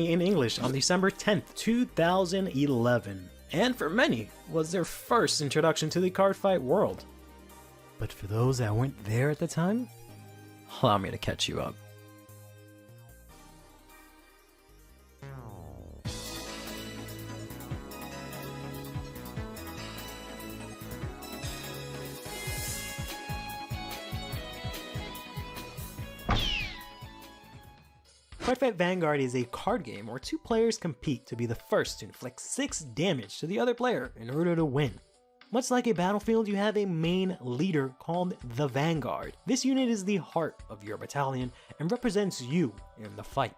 in English on December 10th, 2011, and for many was their first introduction to the card fight world. But for those that weren't there at the time, allow me to catch you up. CurlyHairedVanguard is a card game where two players compete to be the first to inflict 6 damage to the other player in order to win. Much like a battlefield, you have a main leader called the Vanguard. This unit is the heart of your battalion and represents you in the fight.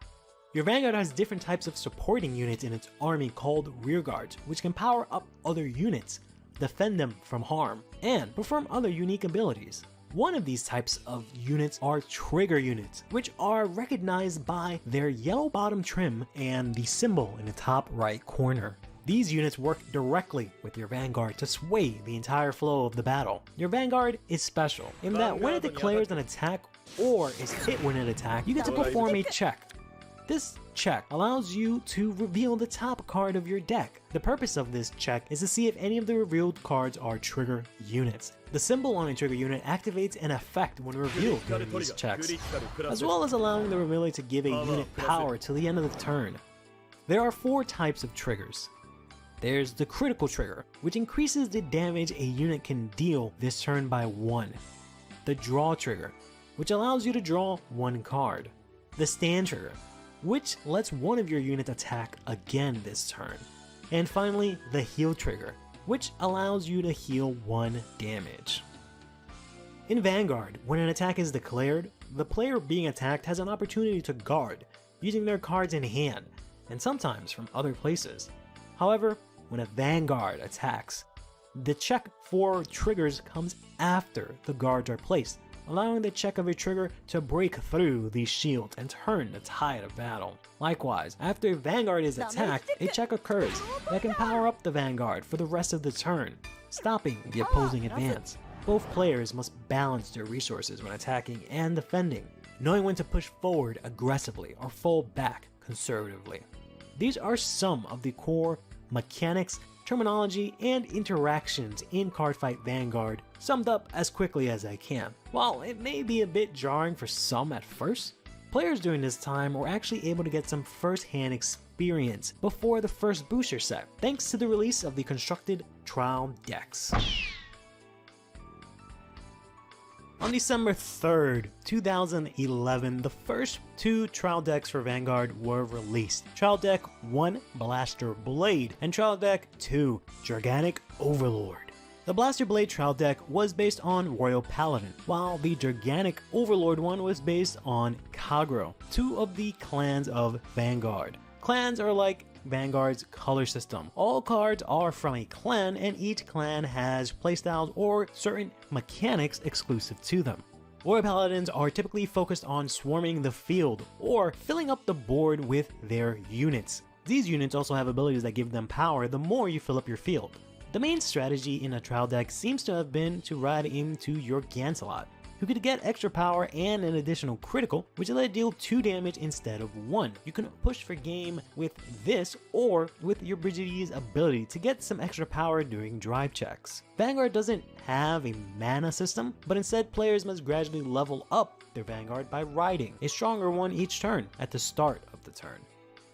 Your Vanguard has different types of supporting units in its army called rearguards, which can power up other units, defend them from harm, and perform other unique abilities. One of these types of units are trigger units, which are recognized by their yellow bottom trim and the symbol in the top right corner. These units work directly with your Vanguard to sway the entire flow of the battle. Your Vanguard is special in that when it declares an attack or is hit when it attacks, you get to perform a check. This check allows you to reveal the top card of your deck. The purpose of this check is to see if any of the revealed cards are trigger units. The symbol on a trigger unit activates an effect when revealed during these checks, as well as allowing the revealer to give a unit power till the end of the turn. There are 4 types of triggers. There's the critical trigger, which increases the damage a unit can deal this turn by 1. The draw trigger, which allows you to draw 1 card. The stand trigger, which lets one of your units attack again this turn. And finally, the heal trigger, which allows you to heal 1 damage. In Vanguard, when an attack is declared, the player being attacked has an opportunity to guard, using their cards in hand, and sometimes from other places. However, when a Vanguard attacks, the check for triggers comes after the guards are placed, allowing the check of a trigger to break through these shields and turn the tide of battle. Likewise, after Vanguard is attacked, a check occurs that can power up the Vanguard for the rest of the turn, stopping the opposing advance. Both players must balance their resources when attacking and defending, knowing when to push forward aggressively or fall back conservatively. These are some of the core mechanics, terminology, and interactions in CurlyHairedVanguard, summed up as quickly as I can. While it may be a bit jarring for some at first, players during this time were actually able to get some first-hand experience before the first booster set, thanks to the release of the constructed trial decks. On December 3rd, 2011, the first 2 trial decks for Vanguard were released. Trial Deck 1, Blaster Blade, and Trial Deck 2, Gigantic Overlord. The Blaster Blade trial deck was based on Royal Paladin, while the Gigantic Overlord one was based on Kagro, 2 of the clans of Vanguard. Clans are like Vanguard's color system. All cards are from a clan, and each clan has playstyles or certain mechanics exclusive to them. Royal Paladins are typically focused on swarming the field or filling up the board with their units. These units also have abilities that give them power the more you fill up your field. The main strategy in a trial deck seems to have been to ride into your Gancelot, who could get extra power and an additional critical, which let it deal 2 damage instead of 1. You can push for game with this or with your Brigide's ability to get some extra power during drive checks. Vanguard doesn't have a mana system, but instead players must gradually level up their Vanguard by riding a stronger one each turn at the start of the turn.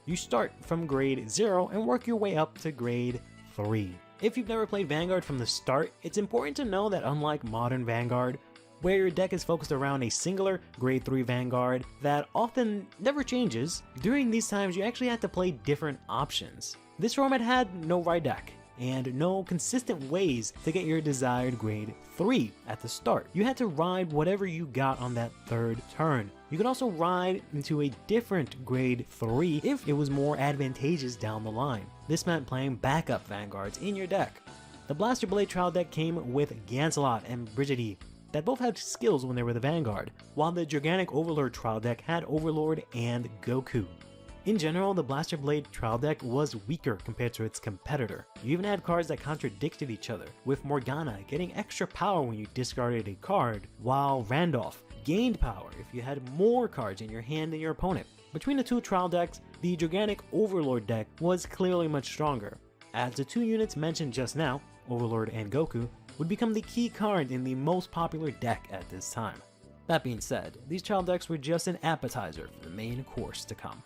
You start from grade 0 and work your way up to grade 3. If you've never played Vanguard from the start, it's important to know that unlike modern Vanguard, where your deck is focused around a singular grade 3 Vanguard that often never changes, during these times you actually had to play different options. This format had no ride deck, and no consistent ways to get your desired grade 3 at the start. You had to ride whatever you got on that 3rd turn. You could also ride into a different grade 3 if it was more advantageous down the line. This meant playing backup Vanguards in your deck. The Blaster Blade trial deck came with Gancelot and Brigide, that both had skills when they were the Vanguard, while the Gigantic Overlord trial deck had Overlord and Goku. In general, the Blaster Blade trial deck was weaker compared to its competitor. You even had cards that contradicted each other, with Morgana getting extra power when you discarded a card, while Randolph gained power if you had more cards in your hand than your opponent. Between the two trial decks, the Gigantic Overlord deck was clearly much stronger, as the two units mentioned just now, Overlord and Goku, would become the key card in the most popular deck at this time. That being said, these trial decks were just an appetizer for the main course to come.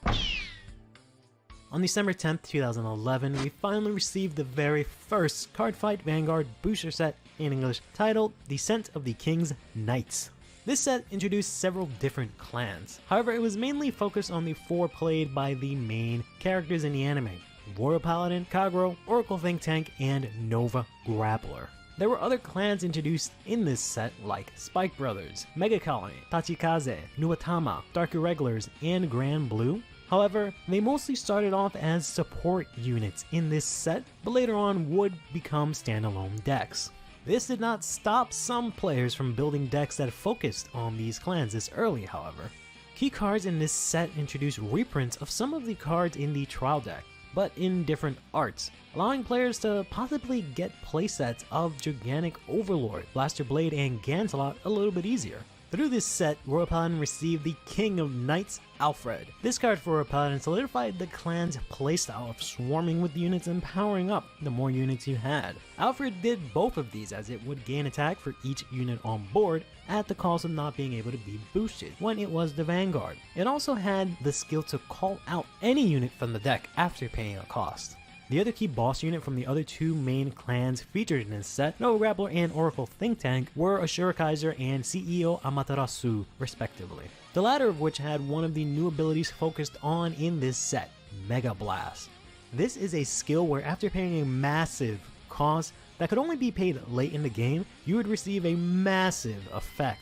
On December 10th, 2011, we finally received the very first Cardfight Vanguard booster set in English, titled Descent of the King's Knights. This set introduced several different clans, however it was mainly focused on the four played by the main characters in the anime: Royal Paladin, Kagero, Oracle Think Tank, and Nova Grappler. There were other clans introduced in this set like Spike Brothers, Mega Colony, Tachikaze, Nuatama, Dark Irregulars, and Grand Blue. However, they mostly started off as support units in this set, but later on would become standalone decks. This did not stop some players from building decks that focused on these clans this early, however. Key cards in this set introduced reprints of some of the cards in the trial deck, but in different arts, allowing players to possibly get playsets of Gigantic Overlord, Blaster Blade, and Gantelot a little bit easier. Through this set, Royal Paladin received the King of Knights, Alfred. This card for Royal Paladin solidified the clan's playstyle of swarming with units and powering up the more units you had. Alfred did both of these, as it would gain attack for each unit on board at the cost of not being able to be boosted when it was the Vanguard. It also had the skill to call out any unit from the deck after paying a cost. The other key boss unit from the other two main clans featured in this set, Nova Grappler and Oracle Think Tank, were Ashura Kaiser and CEO Amaterasu, respectively. The latter of which had one of the new abilities focused on in this set, Mega Blast. This is a skill where after paying a massive cost that could only be paid late in the game, you would receive a massive effect.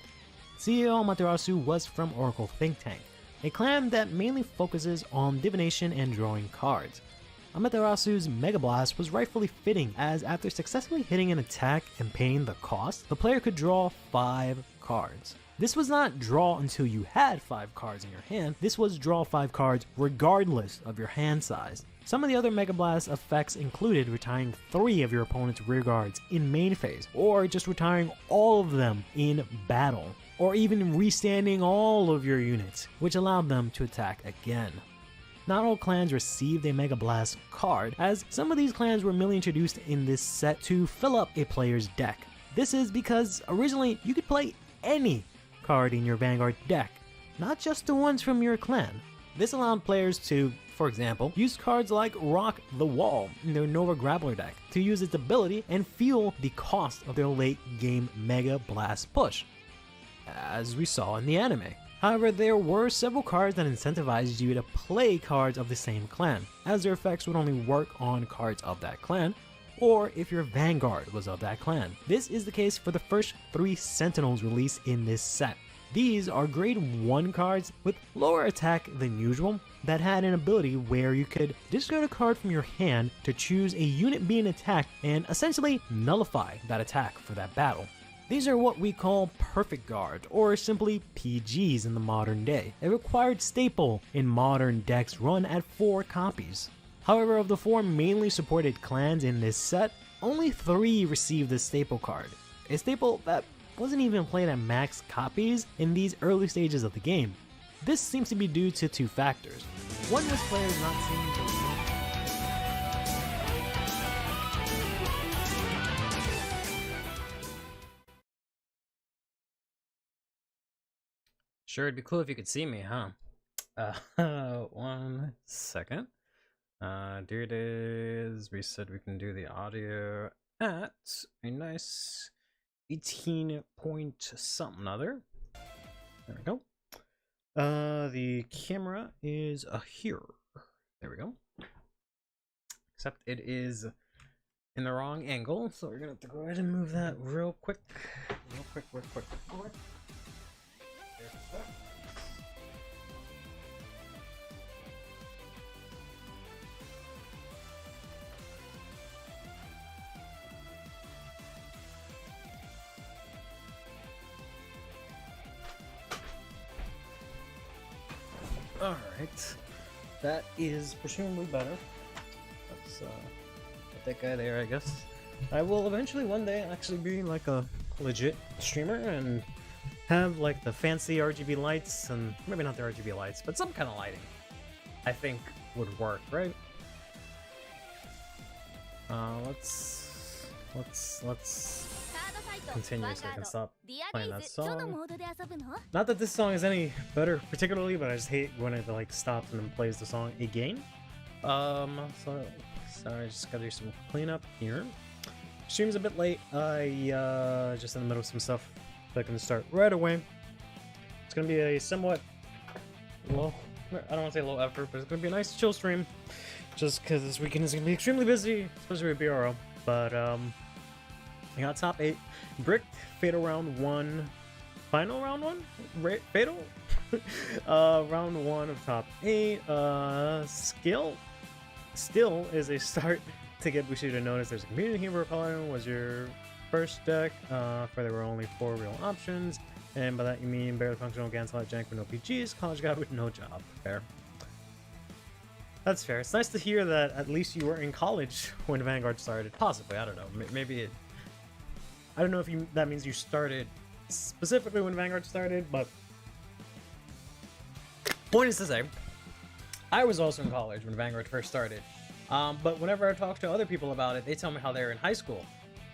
CEO Amaterasu was from Oracle Think Tank, a clan that mainly focuses on divination and drawing cards. Amaterasu's Mega Blast was rightfully fitting, as after successfully hitting an attack and paying the cost, the player could draw 5 cards. This was not draw until you had 5 cards in your hand, this was draw 5 cards regardless of your hand size. Some of the other Mega Blast effects included retiring 3 of your opponent's rear guards in main phase, or just retiring all of them in battle, or even restanding all of your units, which allowed them to attack again. Not all clans received a Mega Blast card, as some of these clans were merely introduced in this set to fill up a player's deck. This is because originally you could play any card in your Vanguard deck, not just the ones from your clan. This allowed players to, for example, use cards like Rock the Wall in their Nova Grappler deck to use its ability and feel the cost of their late game Mega Blast push, as we saw in the anime. However, there were several cards that incentivized you to play cards of the same clan, as their effects would only work on cards of that clan, or if your Vanguard was of that clan. This is the case for the first 3 Sentinels released in this set. These are grade 1 cards with lower attack than usual that had an ability where you could discard a card from your hand to choose a unit being attacked and essentially nullify that attack for that battle. These are what we call Perfect Guard, or simply PGs in the modern day, a required staple in modern decks run at 4 copies. However, of the 4 mainly supported clans in this set, only 3 received the staple card, a staple that wasn't even played at max copies in these early stages of the game. This seems to be due to 2 factors. One was players not seeming to Sure, it'd be cool if you could see me, huh? 1 second. Dear Days, we said we can do the audio at a nice 18 point something other. There we go. The camera is here. There we go. Except it is in the wrong angle, so we're gonna have to go ahead and move that real quick. Real quick. Alright, that is presumably better. Let's put that guy there, I guess. I will eventually one day actually be like a legit streamer and have like the fancy RGB lights, and maybe not the RGB lights, but some kind of lighting. I think would work, right? Let's continue so I can stop playing that song. Not that this song is any better particularly, but I just hate when it like stops and then plays the song again. So sorry, just gotta do some cleanup here. Stream's a bit late. I just in the middle of some stuff that can start right away. It's gonna be a somewhat low, I don't want to say low effort, but it's gonna be a nice chill stream. Just because this weekend is gonna be extremely busy, especially with BRO. But I got top 8, bricked, fatal round 1, final round 1, fatal, round 1 of top 8. Skill still is a start to get Bushido to notice. There's a community hero color was your first deck, for there were only 4 real options, and by that you mean barely functional, Ganslight, Jank with no PGs, college guy with no job. Fair. That's fair. It's nice to hear that at least you were in college when Vanguard started. Possibly, I don't know. Maybe it... I don't know if that means you started specifically when Vanguard started, but... Point is to say, I was also in college when Vanguard first started. But whenever I talk to other people about it, they tell me how they're in high school.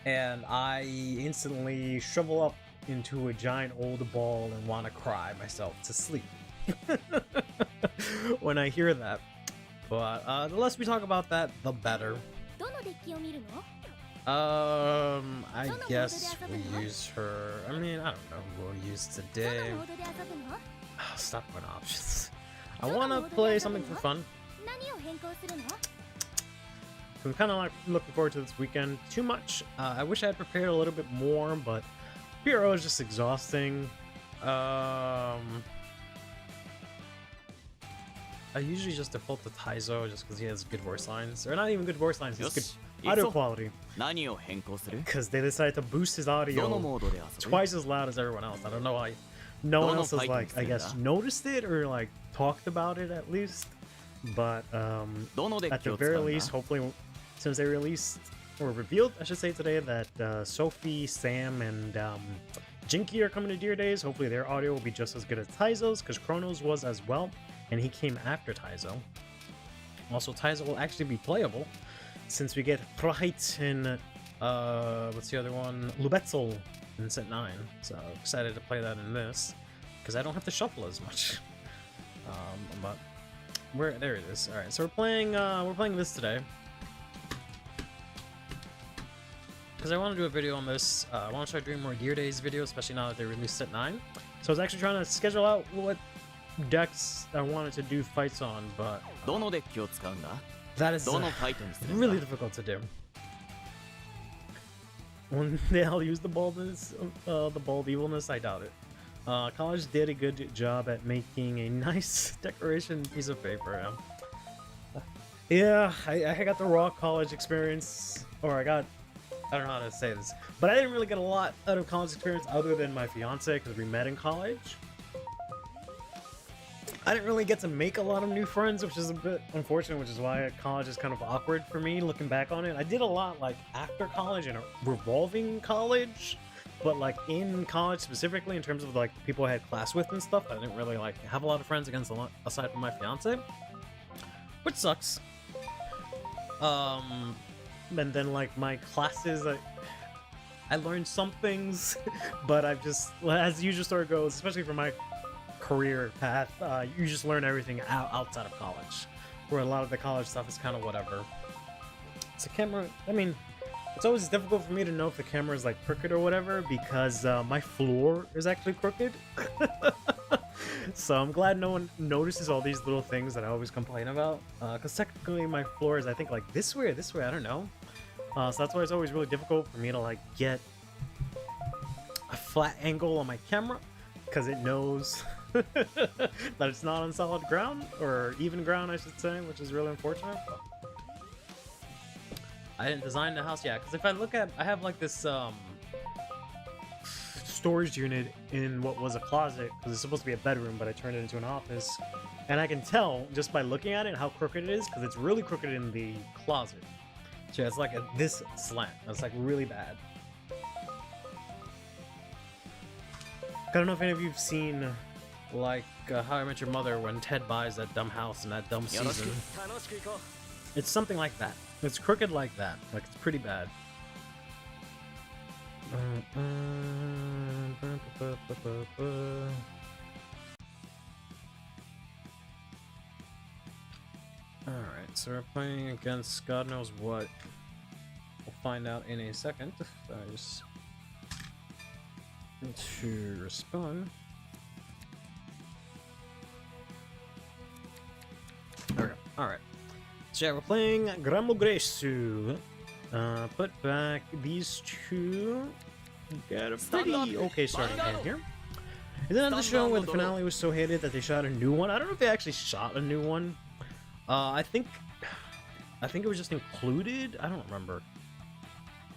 And I instantly shrivel up into a giant old ball and want to cry myself to sleep. When I hear that. But the less we talk about that, the better. I guess we use her. I mean, I don't know who we'll use today. Oh, stop with options. I want to play something for fun. So I'm kind of like looking forward to this weekend. Too much. I wish I had prepared a little bit more, but PRO is just exhausting. I usually just default to Taizo just because he has good voice lines. Or not even good voice lines, he's good audio quality. Because they decided to boost his audio twice as loud as everyone else. I don't know why no one else has, like, I guess, noticed it or, like, talked about it at least. But, at the very least, hopefully, since they released, or revealed, I should say today, that Sophie, Sam, and Jinky are coming to Dear Days, hopefully their audio will be just as good as Taizo's, because Chronos was as well. And he came after Taizo. Also, Taizo will actually be playable since we get Prahit and what's the other one? Lubetzel in set 9. So excited to play that in this because I don't have to shuffle as much. But there it is. All right, so we're playing this today because I want to do a video on this. I want to start doing more Dear Days videos, especially now that they released set 9. So I was actually trying to schedule out what decks I wanted to do fights on, but that is really difficult to do. One day I'll use the baldness, the bald evilness. I doubt it. College did a good job at making a nice decoration piece of paper. Yeah, I got the raw college experience, or I don't know how to say this, but I didn't really get a lot out of college experience other than my fiance because we met in college. I didn't really get to make a lot of new friends, which is a bit unfortunate, which is why college is kind of awkward for me looking back on it. I did a lot like after college and a revolving college, but like in college specifically in terms of like people I had class with and stuff, I didn't really like have a lot of friends aside from my fiance, which sucks. And then like my classes, I learned some things, but I've just, as the usual story goes, especially for my career path, you just learn everything outside of college, where a lot of the college stuff is kind of whatever. It's a camera, I mean, it's always difficult for me to know if the camera is like crooked or whatever because my floor is actually crooked. So I'm glad no one notices all these little things that I always complain about, because technically my floor is, I think, like this way or this way, I don't know. So that's why it's always really difficult for me to like get a flat angle on my camera, because it knows that it's not on solid ground, or even ground I should say, which is really unfortunate. I didn't design the house yet, because if I look at, I have like this storage unit in what was a closet, because it's supposed to be a bedroom, but I turned it into an office, and I can tell just by looking at it how crooked it is, because it's really crooked in the closet. So yeah, it's like this slant. That's like really bad. I don't know if any of you have seen like How I Met Your Mother when Ted buys that dumb house in that dumb season. It's something like that. It's crooked like that. Like, it's pretty bad. Alright, so we're playing against God knows what. We'll find out in a second. I just need to respond. There we go. Alright. So yeah, we're playing Gramogresu. Put back these two. Got a pretty okay starting hand here. And then on the show where the finale was so hated that they shot a new one. I don't know if they actually shot a new one. I think it was just included. I don't remember.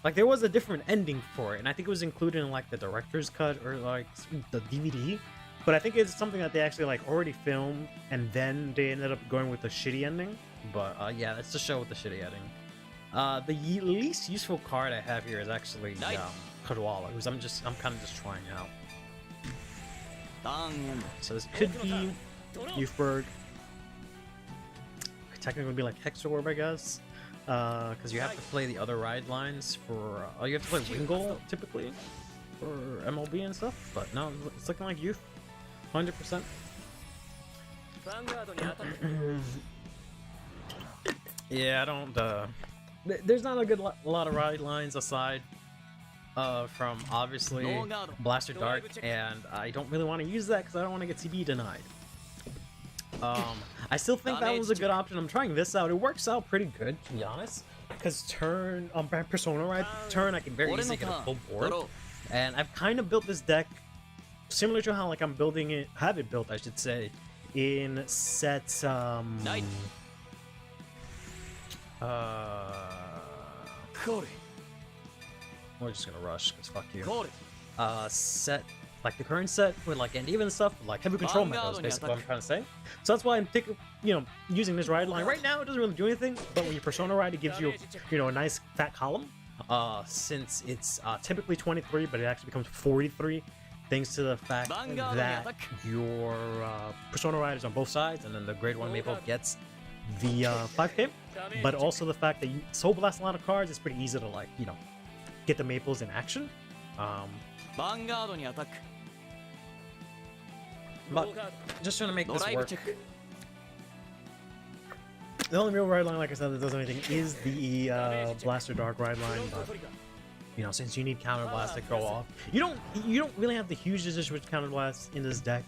Like, there was a different ending for it, and I think it was included in like the director's cut or like the DVD. But I think it's something that they actually like already filmed, and then they ended up going with the shitty ending. But yeah, that's the show with the shitty ending. The least useful card I have here is actually Kadwala, because I'm kind of just trying out. So this could be Youthberg. Technically be like Hexorb, I guess, because you have to play the other ride lines for. You have to play Wingle typically for MLB and stuff, but no, it's looking like Youth, 100%. Yeah, I don't. There's not a lot of ride lines aside from obviously Blaster Dark, and I don't really want to use that because I don't want to get CB denied. I still think that was a good option. I'm trying this out. It works out pretty good, to be honest. Because turn Persona Ride turn, I can very easily get a full board. And I've kind of built this deck similar to how like I'm building it, have it built, I should say, in set we're just gonna rush because fuck you. Set like the current set with like and even stuff like heavy control methods, basically what I'm trying to say. So that's why I'm using this ride line. Right now it doesn't really do anything, but when you Persona Ride it gives you a nice fat column. Since it's typically 23, but it actually becomes 43 thanks to the fact that your Persona Ride is on both sides, and then the grade 1 Maple gets the 5k, but also the fact that you Soul Blast a lot of cards, it's pretty easy to like, get the Maples in action. But just trying to make this work. The only real ride line, like I said, that does anything is the Blaster Dark ride line, but since you need Counter Blast to go off, you don't really have the huge decision with Counter Blast in this deck.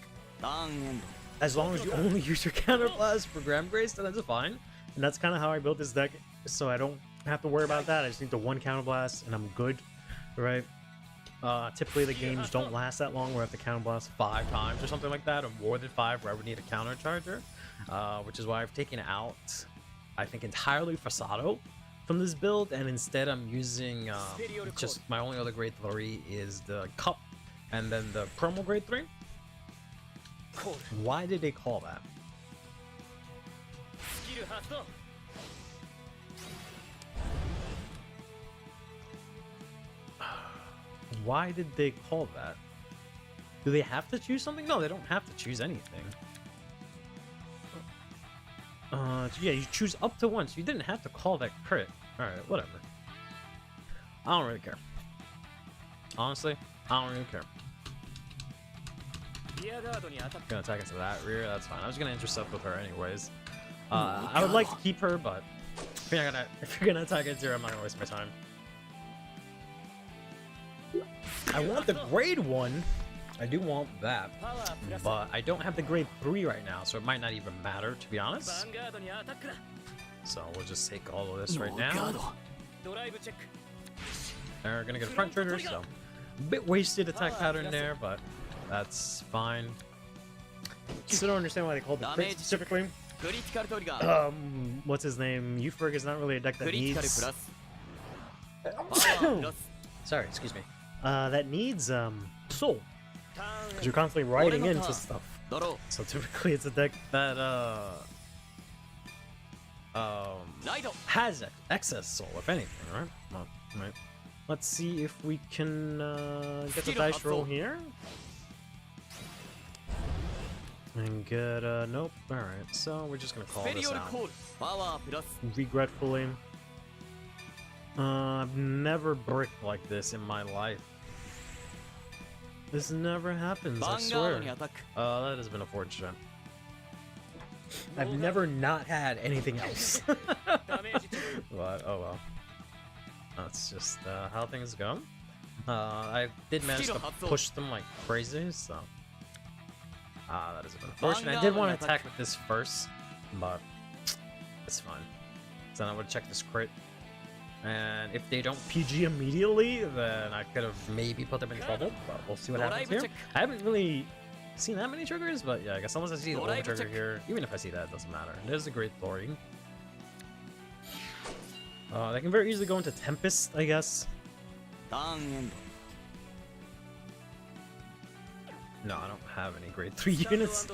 As long as you only use your Counter Blast for Gram Grace, then that's fine. And that's kind of how I built this deck, so I don't have to worry about that. I just need the one Counter Blast, and I'm good, right? Typically the games don't last that long where I have to Counter Blast 5 times or something like that, or more than 5 where I would need a Counter Charger, which is why I've taken out, I think, entirely Fasado from this build, and instead I'm using just my only other grade 3 is the Cup, and then the promo grade 3. Why did they call that? Why did they call that? Do they have to choose something? No, they don't have to choose anything. Yeah, you choose up to once. You didn't have to call that crit. Alright, whatever. I don't really care. Honestly, I don't really care. Gonna attack into that rear, that's fine. I was gonna intercept with her anyways. I would like to keep her, but if you're gonna attack into her, I'm not gonna waste my time. I want the grade 1. I do want that, but I don't have the grade 3 right now, so it might not even matter, to be honest. So we'll just take all of this right now. They're gonna get a front trigger, so a bit wasted attack pattern there, but that's fine. Still don't understand why they called the crit specifically. What's his name? Youthberg is not really a deck that needs. Sorry, excuse me. That needs soul, because you're constantly riding into stuff. So typically it's a deck that has excess soul, if anything, right? Well, right. Let's see if we can get the dice roll here. And get, nope. Alright, so we're just gonna call this out. Regretfully. I've never bricked like this in my life. This never happens, I swear. That has been unfortunate. I've never not had anything else. But, oh well. That's just how things go. I did manage to push them like crazy, so... that is unfortunate. I did want to attack with this first, but it's fine. So then I would check this crit. And if they don't PG immediately, then I could have maybe put them in trouble, but we'll see what happens here. I haven't really seen that many triggers, but yeah, I guess unless I see the over trigger here, even if I see that, it doesn't matter. There's a great story. They can very easily go into Tempest, I guess. No, I don't have any grade 3 units.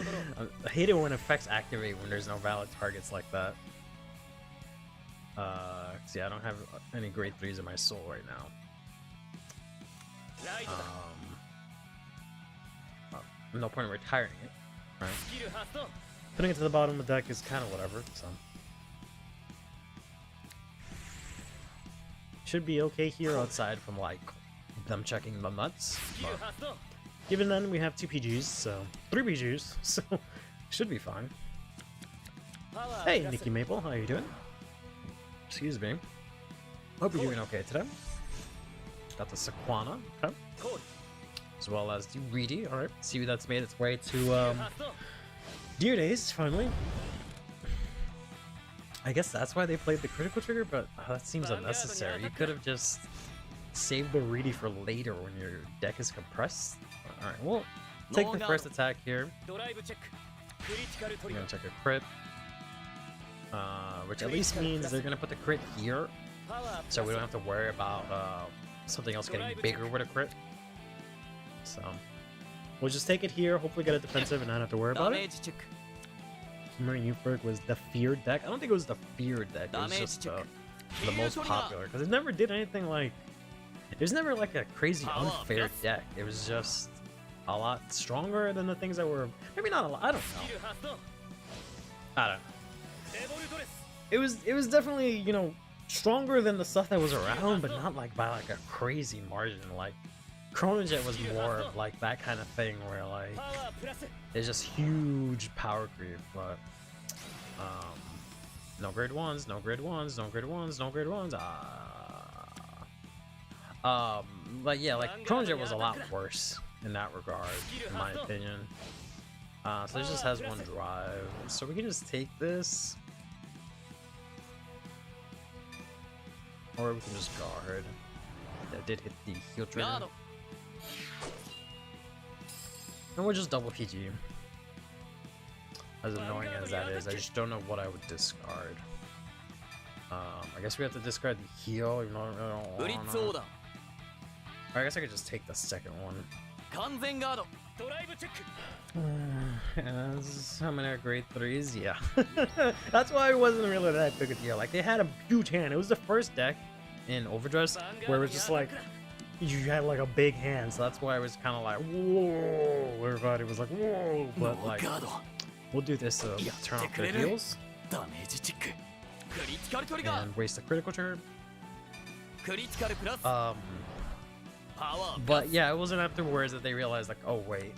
I hate it when effects activate when there's no valid targets like that. See, I don't have any grade 3s in my soul right now. No point in retiring it, right? Putting it to the bottom of the deck is kind of whatever, so. Should be okay here outside from, like, them checking the nuts. But even then, we have 2 PGs, so 3 PGs, so should be fine. Hey, Nikki Maple, how you doing? Excuse me. Hope you're doing okay today. Got the Sequana, okay. As well as the Reedy, alright. See that's made its way to Dear Days, finally. I guess that's why they played the critical trigger, but that seems unnecessary. You could have just saved the Reedy for later when your deck is compressed. Alright, well, take the first attack here. I'm gonna check a crit. Which at least means they're gonna put the crit here, so we don't have to worry about something else getting bigger with a crit. So we'll just take it here, hopefully get a defensive and not have to worry about it. Marine Euphoric was the feared deck. I don't think it was the feared deck, it was just the most popular, because it never did anything like... It was never like a crazy unfair deck. It was just a lot stronger than the things that were... Maybe not a lot, I don't know. I don't know. It was definitely, you know, stronger than the stuff that was around, but not like by like a crazy margin. Like Chronojet was more of like that kind of thing where like there's just huge power creep, but no grade 1s, no grade 1s, no grade 1s, no grade 1s. But yeah, like Chronojet was a lot worse in that regard, in my opinion. So it just has one drive, so we can just take this. Or we can just guard. That did hit the heal trigger. And we'll just double PG. As annoying as that is, I just don't know what I would discard. I guess we have to discard the heal, even though I really don't want to. Or I guess I could just take the second one. How many are grade 3s? Yeah. That's why it wasn't really that big a deal. Like, they had a huge hand. It was the first deck in Overdress where it was just like, you had like a big hand, so that's why it was kind of like, whoa. Everybody was like, whoa. But like, we'll do this to turn off the heals. And waste a critical trigger. But yeah, it wasn't afterwards that they realized like, oh wait,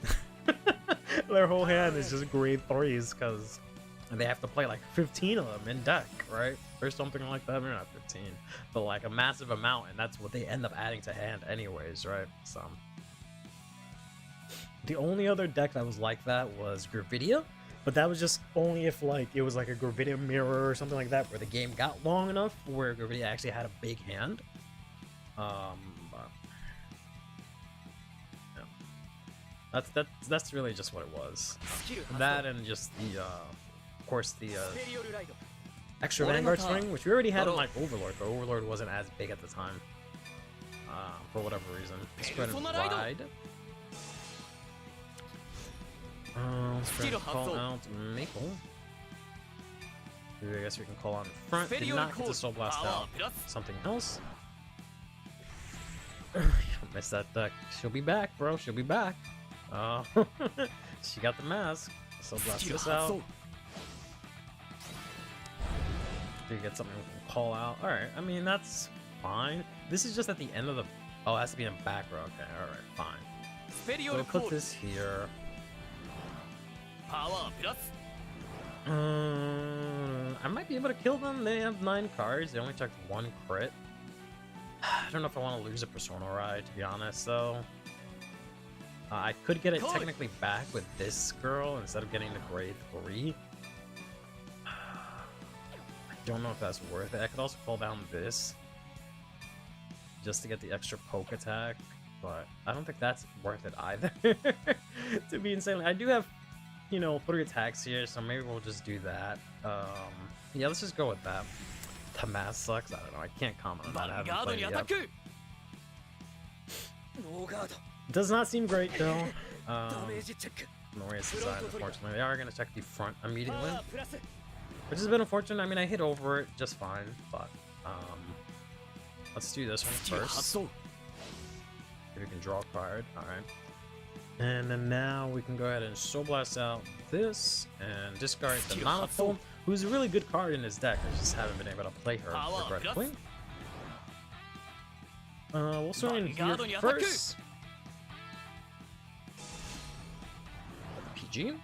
their whole hand is just grade 3s because they have to play like 15 of them in deck, right? Or something like that. Maybe not 15, but like a massive amount, and that's what they end up adding to hand anyways, right? So the only other deck that was like that was Gravidia, but that was just only if like it was like a Gravidia mirror or something like that, where the game got long enough where Gravidia actually had a big hand. That's really just what it was. That and just the, of course, the extra Vanguard swing, which we already had on like Overlord, but Overlord wasn't as big at the time. For whatever reason. Spread and ride. Let's try to call out Maple. I guess we can call on front. Did not get to Soul Blast out. Something else. Missed that deck. She'll be back, bro. She'll be back. She got the mask, So blast this out. You get something we can call out. Alright, I mean, that's fine. This is just at the end of the... Oh, it has to be in back row. Okay, alright, fine. So we'll put this here. I might be able to kill them. They have 9 cards. They only took 1 crit. I don't know if I want to lose a Persona Ride, to be honest, though. I could get it technically back with this girl instead of getting the grade 3. I don't know if that's worth it. I could also pull down this just to get the extra poke attack, but I don't think that's worth it either. To be insane, I do have, you know, 3 attacks here, so maybe we'll just do that. Yeah, let's just go with that. The mask sucks. I don't know. I can't comment on that. I haven't played it yet. It does not seem great though. Noise design, unfortunately. They are going to check the front immediately, which has been unfortunate. I mean, I hit over it just fine, but let's do this one first. If we can draw a card, all right. And then now we can go ahead and Soul Blast out this and discard the Nanaful, who's a really good card in his deck. I just haven't been able to play her regrettably. We'll start in here first. PG.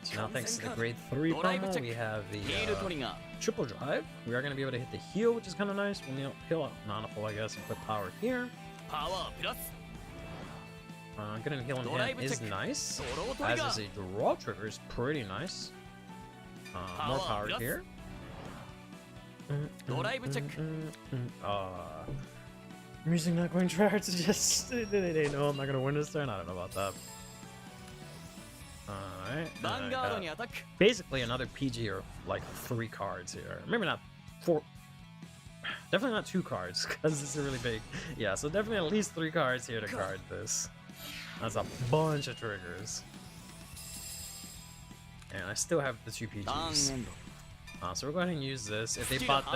So now, thanks to the grade 3 promo, we have the triple drive. We are going to be able to hit the heal, which is kind of nice. We'll heal out Nanaful, I guess, and put power here. Getting a heal in hand is nice, as is a draw trigger is pretty nice. More power here. I'm using not going try hard to just... They know I'm not going to win this turn? I don't know about that. Alright. Basically another PG or like 3 cards here. Maybe not 4. Definitely not 2 cards, because this is really big. Yeah, so definitely at least 3 cards here to card this. That's a bunch of triggers. And I still have the 2 PGs. So we're going to use this. If they bought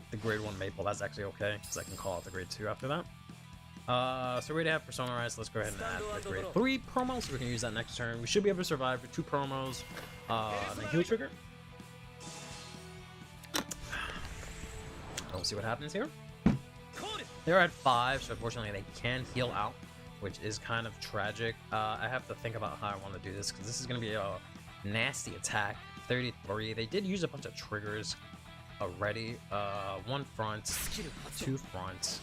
the grade 1 Maple, that's actually okay, because I can call out the grade 2 after that. So we already have Persona Rise, so let's go ahead and add the grade 3 promo, so we can use that next turn. We should be able to survive for 2 promos. The heal trigger. We'll see what happens here. They're at 5, so unfortunately they can heal out, which is kind of tragic. I have to think about how I want to do this, because this is going to be a nasty attack. 33. They did use a bunch of triggers already. 1 front, 2 front,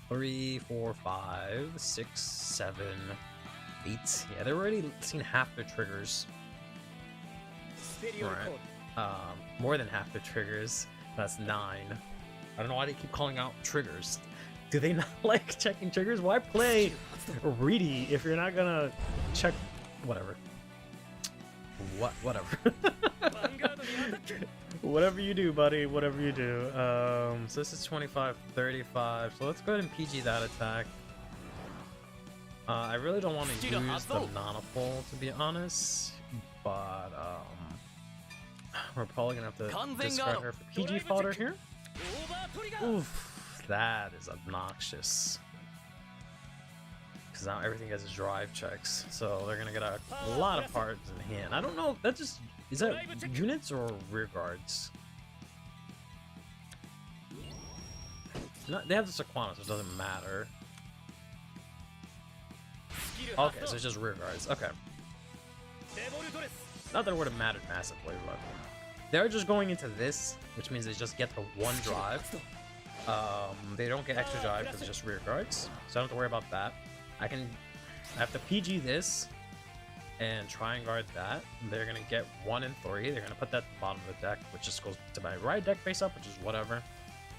3, 4, 5, 6, 7, 8. Yeah, they're already seen half their triggers. Alright. More than half their triggers. That's 9. I don't know why they keep calling out triggers. Do they not like checking triggers? Why play Reedy if you're not gonna check whatever? Whatever. Whatever you do, buddy. Whatever you do. So this is 25, 35. So let's go ahead and PG that attack. I really don't want to use the Nanaful, to be honest, but we're probably gonna have to discard her for PG fodder here. Oof, that is obnoxious. Because now everything gets drive checks, so they're gonna get a lot of parts in hand. I don't know. That just is that units or rear guards? No, they have the Sequana, so it doesn't matter. Okay, so it's just rear guards. Okay. Not that it would have mattered massively, but they're just going into this, which means they just get the 1 drive. They don't get extra drive because it's just rear guards, so I don't have to worry about that. I have to PG this and try and guard that. They're gonna get 1 and 3. They're gonna put that at the bottom of the deck, which just goes to my right deck face up, which is whatever.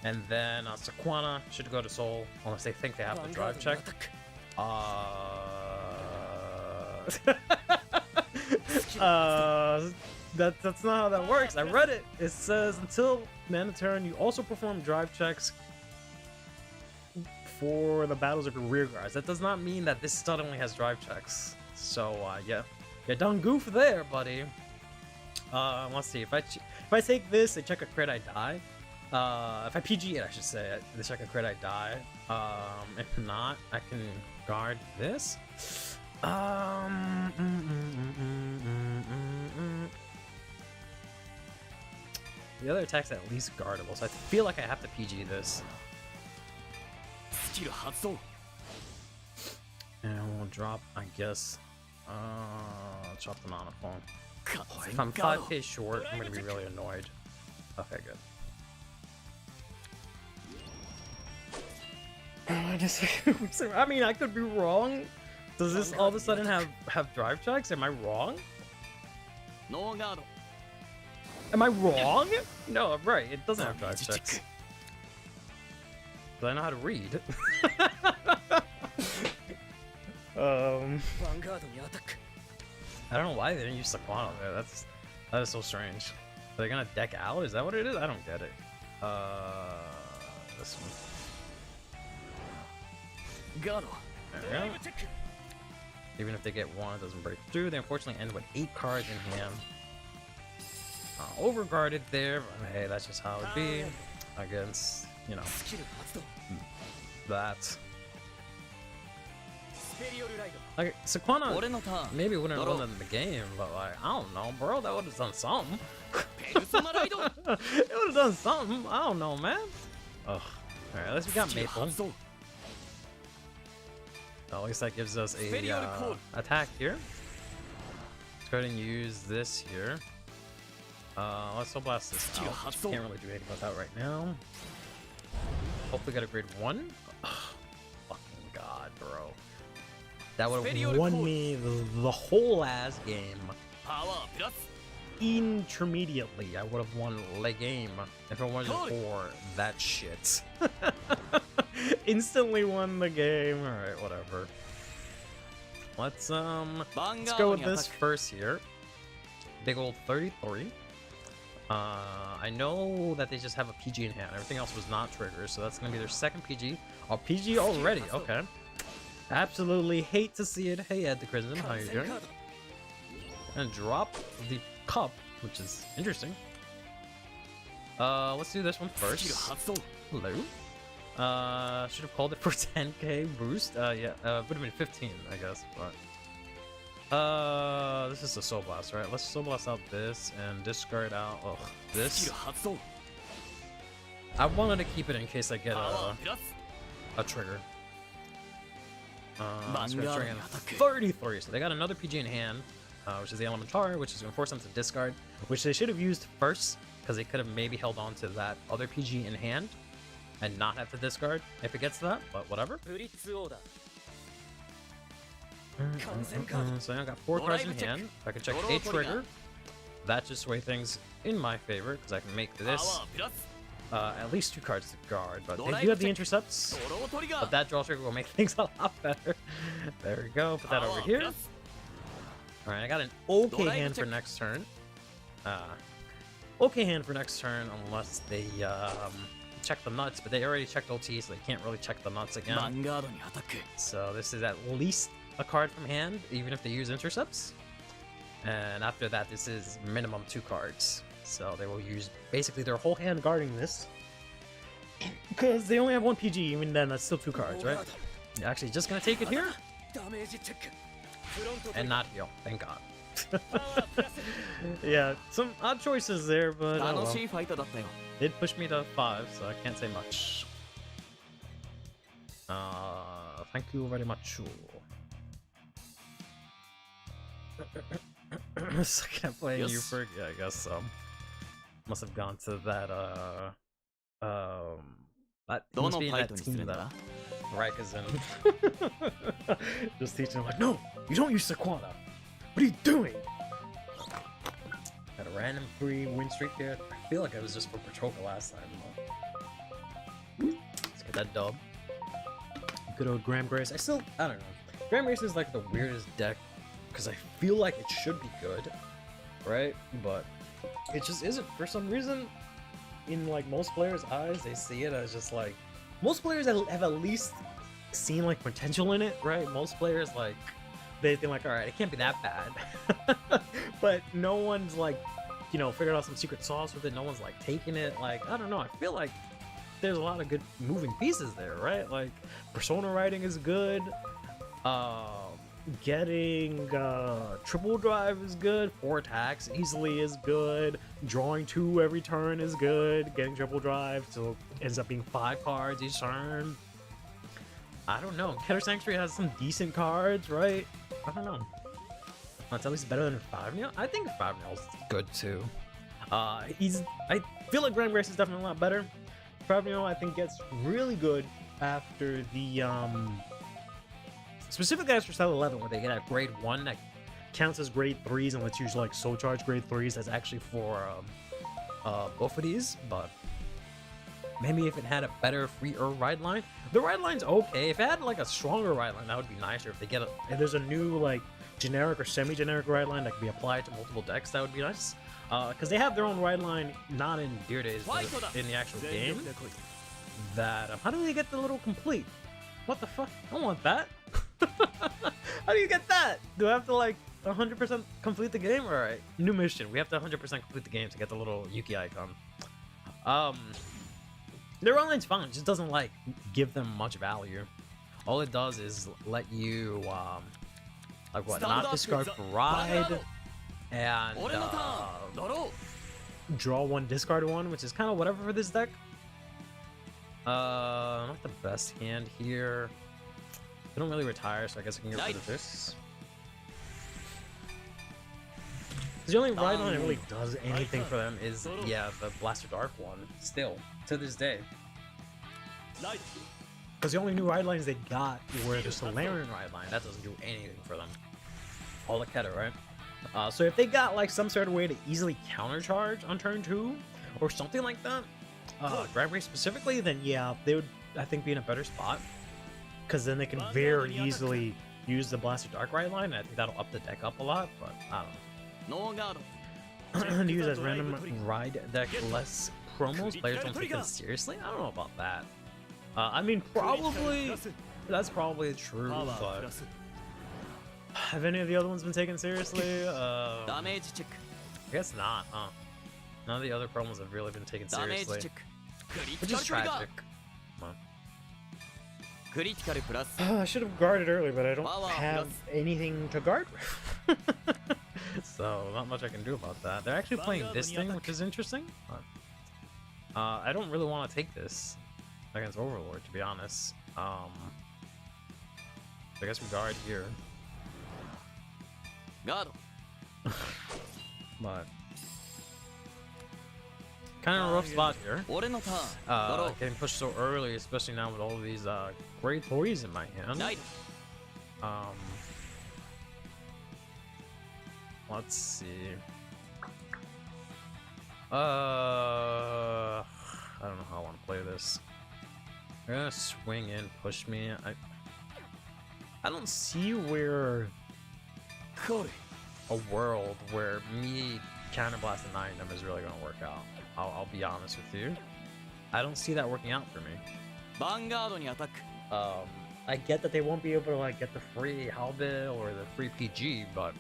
And then Sequana should go to Soul unless they think they have to drive check. That's not how that works. I read it. It says until the end of turn, you also perform drive checks for the battles of your rear guards. That does not mean that this suddenly has drive checks. So yeah, you done goof there, buddy. Let's see. If I take this, they check a crit, I die. If I PG it, I should say, the second crit I die. If not, I can guard this. The other attack's at least guardable, so I feel like I have to PG this. And we'll drop, I guess, drop the Nana phone. If I'm 5k short, I'm gonna be really annoyed. Okay, good. I mean, I could be wrong. Does this all of a sudden have drive checks? Am I wrong? Am I wrong? No, I'm right. It doesn't have drive checks. But I know how to read. I don't know why they didn't use Sequano there. That is so strange. Are they gonna deck out? Is that what it is? I don't get it. This one. There we go. Even if they get one, it doesn't break through. They unfortunately end with 8 cards in hand. Overguarded there, but hey, that's just how it be against, you know, that. Like, Sequana maybe wouldn't have won the game, but like, I don't know, bro, that would have done something. It would have done something. I don't know, man. Ugh. Alright, at least we got Maple. At least that gives us a attack here. Let's go ahead and use this here. Let's Soul Blast this out. Can't really do anything about that right now. Hopefully got a grade 1. Ugh, fucking god, bro. That would have won me the whole ass game. Intermediately, I would have won the game if it wasn't for that shit. Instantly won the game. Alright, whatever. Let's go with this first here. Big old 33. I know that they just have a PG in hand. Everything else was not triggers, so that's gonna be their second PG. Oh, PG already. Okay. Absolutely hate to see it. Hey, Ed the Crimson, how you doing? And drop the cup, which is interesting. Let's do this one first. Hello. Should have called it for 10k boost. Yeah, would have been 15, I guess. But this is a Soul Blast, right? Let's Soul Blast out this and discard out this. I wanted to keep it in case I get a trigger. So we're triggering 33, so they got another PG in hand, which is the Elementar, which is going to force them to discard, which they should have used first, because they could have maybe held on to that other PG in hand and not have to discard if it gets to that, but whatever. So I got 4 cards in hand. I can check a trigger. That just sway things in my favor, because I can make this at least 2 cards to guard, but they do have the intercepts. But that draw trigger will make things a lot better. There we go. Put that over here. Alright, I got an okay hand for next turn. Okay hand for next turn, unless they check the nuts, but they already checked OT, so they can't really check the nuts again. So this is at least a card from hand, even if they use intercepts. And after that, this is minimum 2 cards. So they will use basically their whole hand guarding this. Because they only have 1 PG, even then that's still 2 cards, right? You're actually just gonna take it here. And not heal, thank god. Yeah, some odd choices there, but oh well. Did push me to 5, so I can't say much. Thank you very much. So I can't play you for, yeah, I guess so. Must have gone to that he must be in that team though. Right, because then just teaching him like, no, you don't use Sequana. What are you doing? Got a random 3 win streak here. I feel like I was just for Patroka last time though. Let's get that dub. Good old Graham Grace. I don't know. Graham Grace is like the weirdest deck because I feel like it should be good, right? But it just isn't for some reason. In like most players' eyes, they see it as just like most players have at least seen like potential in it, right? Most players like they think like, all right, it can't be that bad, but no one's like you know, figured out some secret sauce with it. No one's like taking it. Like, I don't know. I feel like there's a lot of good moving pieces there, right? Like, persona writing is good. Getting triple drive is good. 4 attacks easily is good. Drawing 2 every turn is good. Getting triple drive, so ends up being 5 cards each turn. I don't know. Keter Sanctuary has some decent cards, right? I don't know. It's at least better than 5-Nail. I think 5-Nail's good too. I feel like Grand Grace is definitely a lot better. 5-Nail, I think, gets really good after the specifically after Style 11, where they get a grade 1 that counts as grade 3s and lets you like soul charge grade 3s. That's actually for both of these, but maybe if it had a better freer ride line. The ride line's okay. If it had like a stronger ride line, that would be nicer. If they get if there's a new like generic or semi-generic ride line that can be applied to multiple decks, that would be nice. Because they have their own ride line, not in Dear Days, but in the actual game. That how do they get the little complete? What the fuck? I don't want that. How do you get that? Do I have to like 100% complete the game? All right, new mission. We have to 100% complete the game to get the little Yuki icon. Their ride line's fine. It just doesn't like give them much value. All it does is let you like what? Not discard for ride and draw 1, discard 1, which is kind of whatever for this deck. Not the best hand here. They don't really retire, so I guess I can get rid of this. The only ride line that really does anything for them is, yeah, the Blaster Dark one. Still, to this day. Because the only new ride lines they got were the Solarian ride line. That doesn't do anything for them. All the Keter, right? So if they got like some sort of way to easily countercharge on turn 2 or something like that, Grand Prix specifically, then yeah, they would, I think, be in a better spot. Because then they can very easily use the Blaster Dark ride line, and I think that'll up the deck up a lot, but I don't know. To use as random ride deck less promos, players don't take it seriously? I don't know about that. I mean, probably, that's probably true, but have any of the other ones been taken seriously? I guess not, huh? None of the other promos have really been taken seriously, which is tragic. Come on. I should have guarded early, but I don't have anything to guard. So, not much I can do about that. They're actually playing this thing, which is interesting. I don't really want to take this against Overlord, to be honest. I guess we guard here. But kind of a rough spot here. Getting pushed so early, especially now with all these great toys in my hand. Let's see. I don't know how I want to play this. They're gonna swing in, push me. I don't see where a world where me counterblasting 9 of them is really gonna work out. I'll be honest with you. I don't see that working out for me. I get that they won't be able to like get the free Halbit or the free PG, but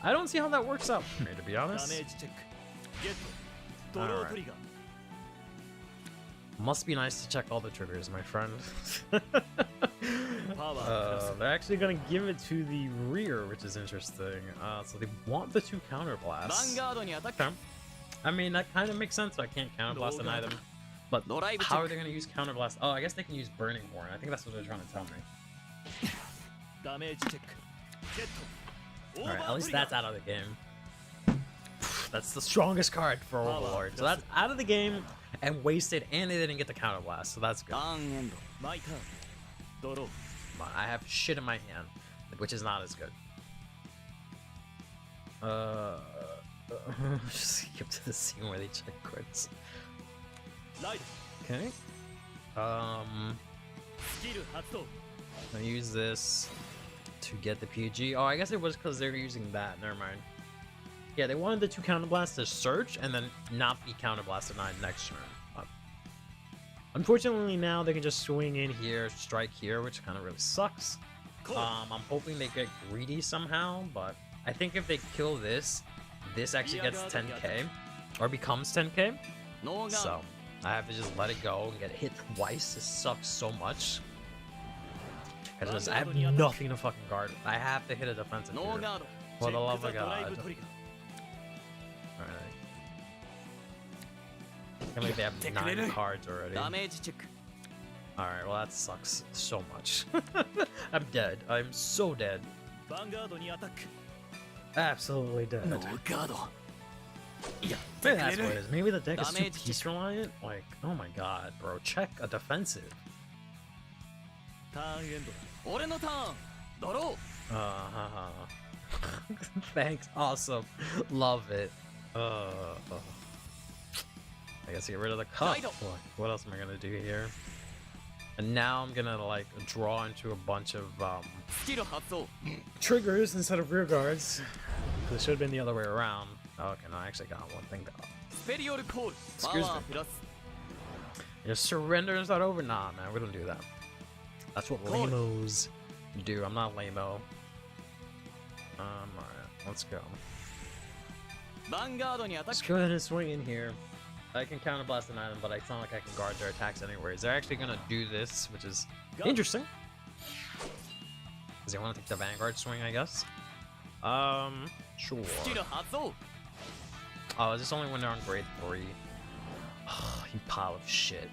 I don't see how that works out for me, to be honest. Right. Must be nice to check all the triggers, my friend. They're actually gonna give it to the rear, which is interesting. So they want the 2 counterblasts. Okay. I mean, that kind of makes sense. So I can't counterblast an item, but how are they gonna use counterblast? Oh, I guess they can use Burning Horn. I think that's what they're trying to tell me. Alright, at least that's out of the game. That's the strongest card for Overlord. So that's out of the game and wasted, and they didn't get the counterblast, so that's good. I have shit in my hand, which is not as good. Just skip to the scene where they check crits. Okay. I'm gonna use this to get the PG. Oh, I guess it was because they were using that. Never mind. Yeah, they wanted the 2 counterblasts to search and then not be counterblasted 9 next turn. Unfortunately, now they can just swing in here, strike here, which kind of really sucks. I'm hoping they get greedy somehow, but I think if they kill this this actually gets 10k, or becomes 10k. So I have to just let it go and get hit twice. This sucks so much. Because I have nothing to fucking guard. I have to hit a defensive here. For the love of God. Alright. I can't believe they have 9 cards already. Alright, well that sucks so much. I'm dead. I'm so dead. Absolutely dead. Maybe that's what it is. Maybe the deck is too piece reliant. Like, oh my god, bro. Check a defensive. Thanks. Awesome. Love it. I guess get rid of the cup. What else am I gonna do here? And now I'm gonna like draw into a bunch of triggers instead of rear guards. It should have been the other way around. Oh, okay, no, I actually got one thing. Excuse me. Just surrender and start over? Nah, man, we don't do that. That's what lamos do. I'm not lamo. Alright, let's go. Let's go ahead and swing in here. I can counterblast an item, but it's not like I can guard their attacks anyways. They're actually gonna do this, which is interesting. Because they want to take the Vanguard swing, I guess. Sure. Oh, is this only when they're on grade 3? Oh, you pile of shit.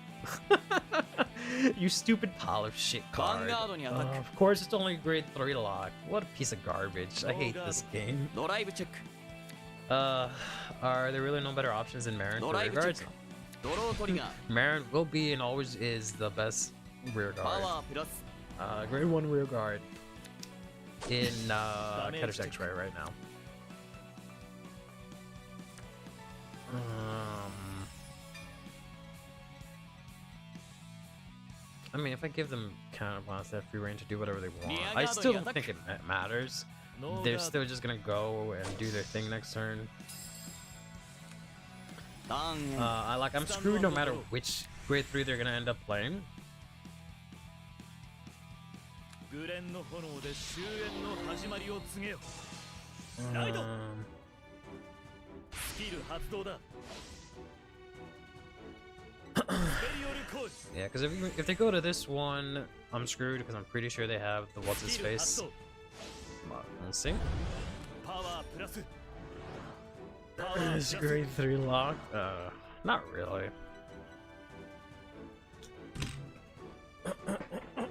You stupid pile of shit card. Of course it's only grade 3 lock. What a piece of garbage. I hate this game. Are there really no better options than Marin for rear guards? Marin will be and always is the best rear guard. Grade 1 rear guard in Ketter's X-Ray right now. I mean, if I give them counterblast, they have free reign to do whatever they want. I still don't think it matters. They're still just gonna go and do their thing next turn. I'm screwed no matter which grade 3 they're gonna end up playing. Yeah, because if they go to this one, I'm screwed because I'm pretty sure they have the what's his face. Let's see. Is grade 3 locked? Not really.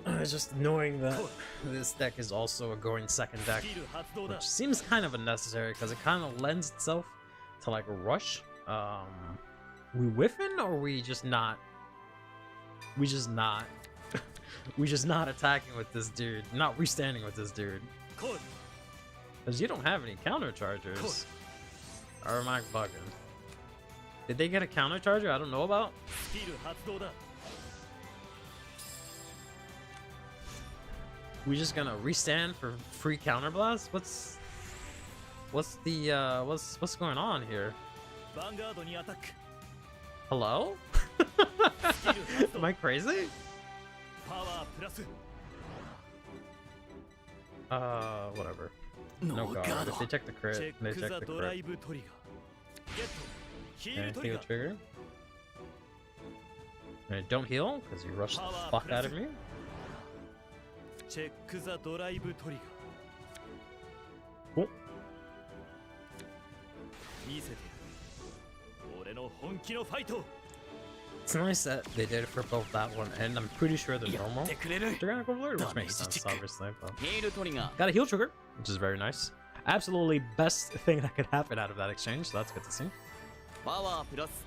It's just knowing that this deck is also a going second deck, which seems kind of unnecessary because it kind of lends itself to like a rush. We whiffing or we just not? We just not attacking with this dude. Not restanding with this dude. Because you don't have any counter chargers. Or am I bugging? Did they get a counter charger I don't know about? We just gonna restand for free counterblast? What's going on here? Hello? Am I crazy? Whatever. No guard. If they check the crit, they check the crit. Okay, heal trigger. And don't heal, because you rushed the fuck out of me. Cool. It's nice that they did it for both that one and I'm pretty sure the normal. Tyrannical Blur, which makes sense, obviously. But got a heal trigger, which is very nice. Absolutely best thing that could happen out of that exchange, so that's good to see.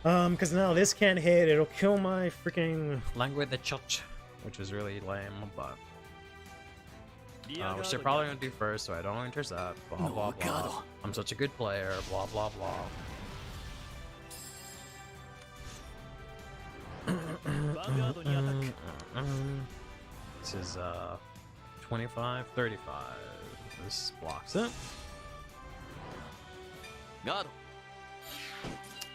Because now this can't hit, it'll kill my freaking Language the Church, which was really lame, but... which they're probably gonna do first, so I don't intercept, blah blah blah. I'm such a good player, blah blah blah. This is 25, 35. This blocks it.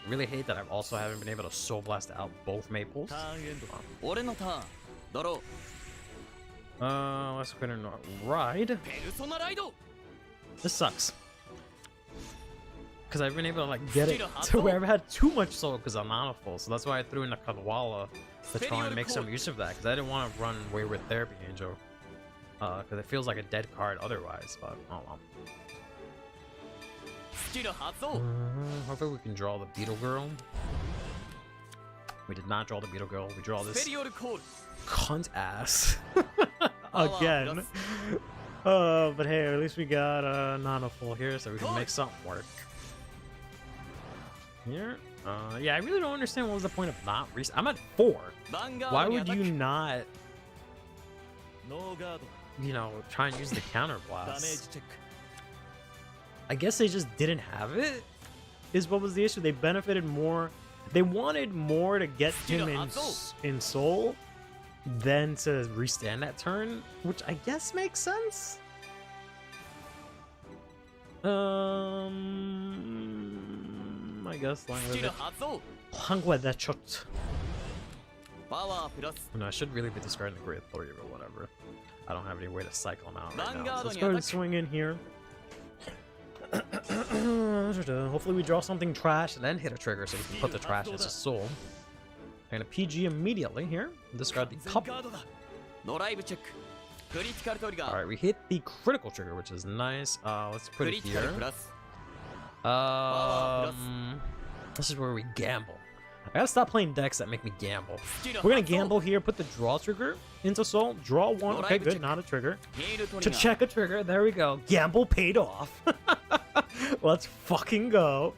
Really hate that I also haven't been able to soul blast out both maples. Let's go and ride. This sucks. because I've been able to like get it to where I've had too much soul because I'm not full. So that's why I threw in the Kadwala to try and make some use of that, because I didn't want to run Wayward Therapy Angel. Because it feels like a dead card otherwise, but oh well. Hopefully we can draw the Beetle Girl. We did not draw the Beetle Girl. We draw this cunt ass again. But hey, at least we got Nana full here, so we can make something work. Here, yeah, I really don't understand what was the point of not reset. I'm at 4. Why would you not, you know, try and use the counter blast? I guess they just didn't have it, is what was the issue. They benefited more. They wanted more to get him in soul than to restand that turn, which I guess makes sense. I guess language. No, I should really be discarding the Great 3 or whatever. I don't have any way to cycle them out right now. So let's go ahead and swing in here. Hopefully we draw something trash and then hit a trigger so we can put the trash into soul. I'm gonna PG immediately here. Discard the cup. Alright, we hit the critical trigger, which is nice. Let's put it here. This is where we gamble. I gotta stop playing decks that make me gamble. We're gonna gamble here, put the draw trigger into soul, draw 1, okay, good, not a trigger. To check a trigger, there we go. Gamble paid off. Let's fucking go.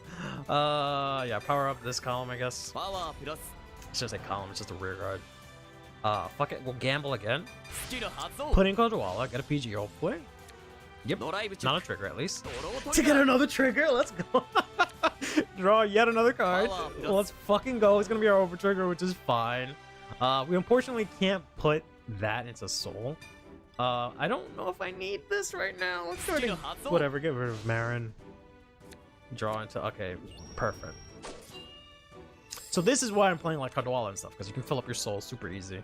Yeah, power up this column, I guess. It's just a column, it's just a rear guard. Fuck it, we'll gamble again. Put in Kodawala, get a PG hopefully. Yep, not a trigger at least. To get another trigger, let's go. Draw yet another card. Let's fucking go. It's gonna be our over trigger, which is fine. We unfortunately can't put that into soul. I don't know if I need this right now. Let's go ahead and whatever, get rid of Marin. Draw into, okay, perfect. So this is why I'm playing like Kadwala and stuff, because you can fill up your soul super easy.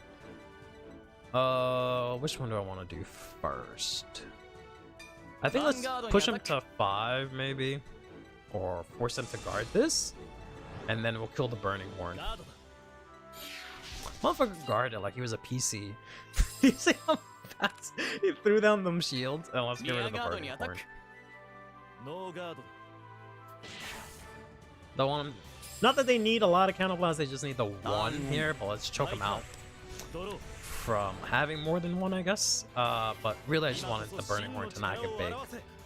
Which one do I want to do first? I think let's push him to 5 maybe, or force him to guard this, and then we'll kill the Burning Horn. Motherfucker guarded like he was a PC. You see how fast he threw down them shields? And let's get rid of the Burning Horn. The one, not that they need a lot of counterblast, they just need the 1 here, but let's choke him out from having more than 1, I guess. But really I just wanted the Burning Horn to not get big,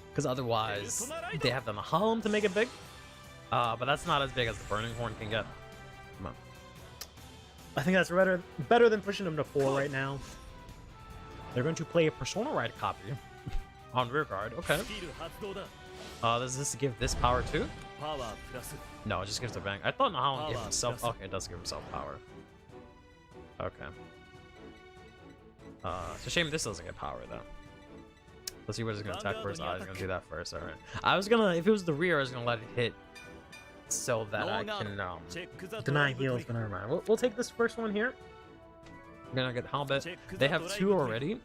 because otherwise they have the Mahalam to make it big, but that's not as big as the Burning Horn can get. Come on. I think that's better than pushing them to 4 right now. They're going to play a Persona Ride copy on rear guard. Okay. Does this give this power too? No, it just gives the Vang. I thought Mahalam gave himself. Okay, it does give himself power. Okay. It's a shame this doesn't get power though. Let's see what it's gonna attack first. Oh, it's gonna do that first. Alright. I was gonna, if it was the rear, I was gonna let it hit so that I can deny heals, but never mind. We'll take this first one here. I'm gonna get Halbert. They have 2 already.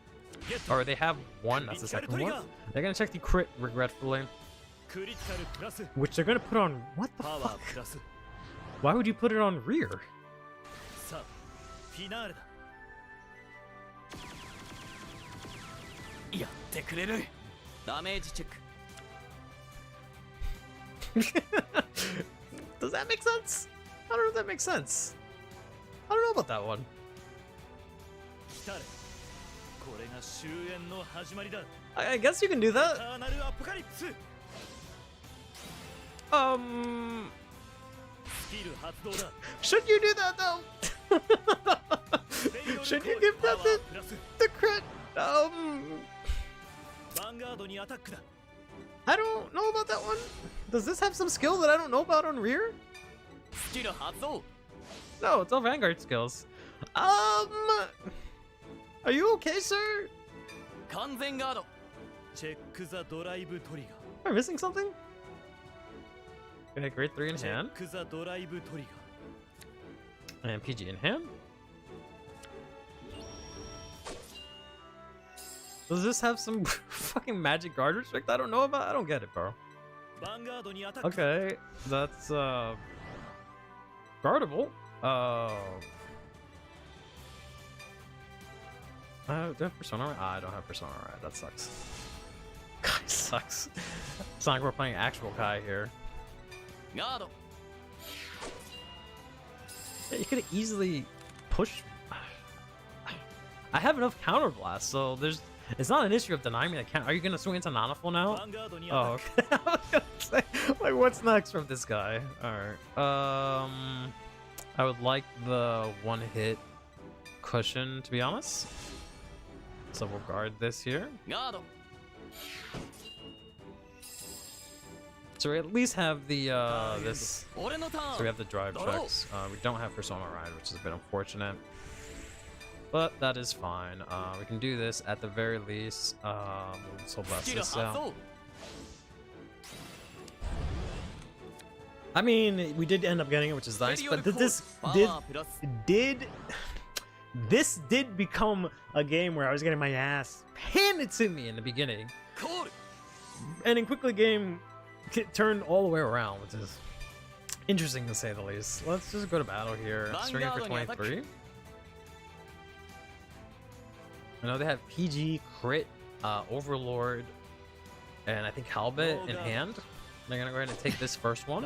Or they have 1, that's the second one. They're gonna check the crit, regretfully. Which they're gonna put on, what the fuck? Why would you put it on rear? Does that make sense? I don't know if that makes sense. I don't know about that one. I guess you can do that. Should you do that though? Should you give that the crit? I don't know about that one. Does this have some skill that I don't know about on rear? No, it's all Vanguard skills. Are you okay, sir? Am I missing something? Okay, grade 3 in hand. And PG in hand. Does this have some fucking magic guard restrict I don't know about? I don't get it, bro. Okay, that's guardable. Do I have Persona right? I don't have Persona right. That sucks. Kai sucks. It's not like we're playing actual Kai here. Yeah, you could easily push. I have enough counter blast, so there's. It's not an issue of denying me the count. Are you gonna swing into Nanaful now? Oh, okay. I was gonna say, like, what's next from this guy? All right. I would like the one-hit cushion, to be honest. So we'll guard this here. So we at least have the this. So we have the drive checks. We don't have Persona Ride, which is a bit unfortunate. But that is fine. We can do this at the very least. So blast this out. I mean, we did end up getting it, which is nice. But this did become a game where I was getting my ass handed to me in the beginning, and then quickly game turned all the way around, which is interesting to say the least. Let's just go to battle here. Swinging for 23. I know they have PG, Crit, Overlord, and I think Halbit in hand. They're gonna go ahead and take this first one.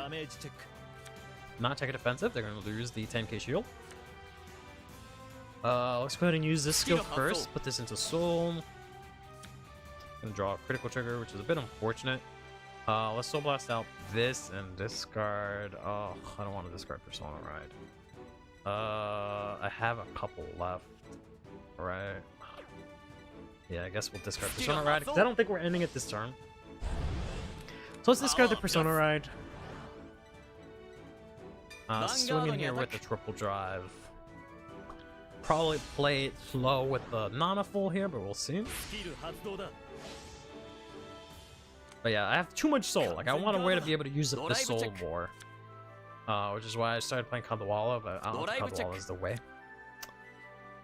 Not take a defensive. They're gonna lose the 10k shield. Let's go ahead and use this skill first. Put this into Soul. Gonna draw a critical trigger, which is a bit unfortunate. Let's Soul Blast out this and discard. Oh, I don't want to discard Persona Ride. I have a couple left. Right. Yeah, I guess we'll discard Persona Ride because I don't think we're ending it this turn. So let's discard the Persona Ride. Swing in here with the triple drive. Probably play it slow with the Nanaful here, but we'll see. But yeah, I have too much soul. Like, I want a way to be able to use up the soul more. Which is why I started playing Kadawala, but I don't think Kadawala is the way.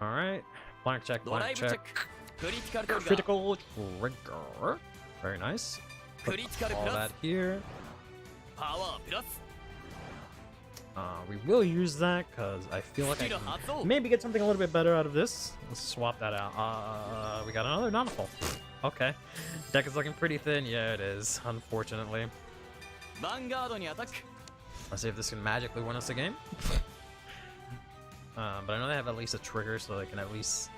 Alright. Blank check, blank check. Critical trigger. Very nice. Put all that here. We will use that because I feel like I can maybe get something a little bit better out of this. Let's swap that out. We got another Nanaful. Okay. Deck is looking pretty thin. Yeah, it is, unfortunately. Let's see if this can magically win us a game. But I know they have at least a trigger, so they can at least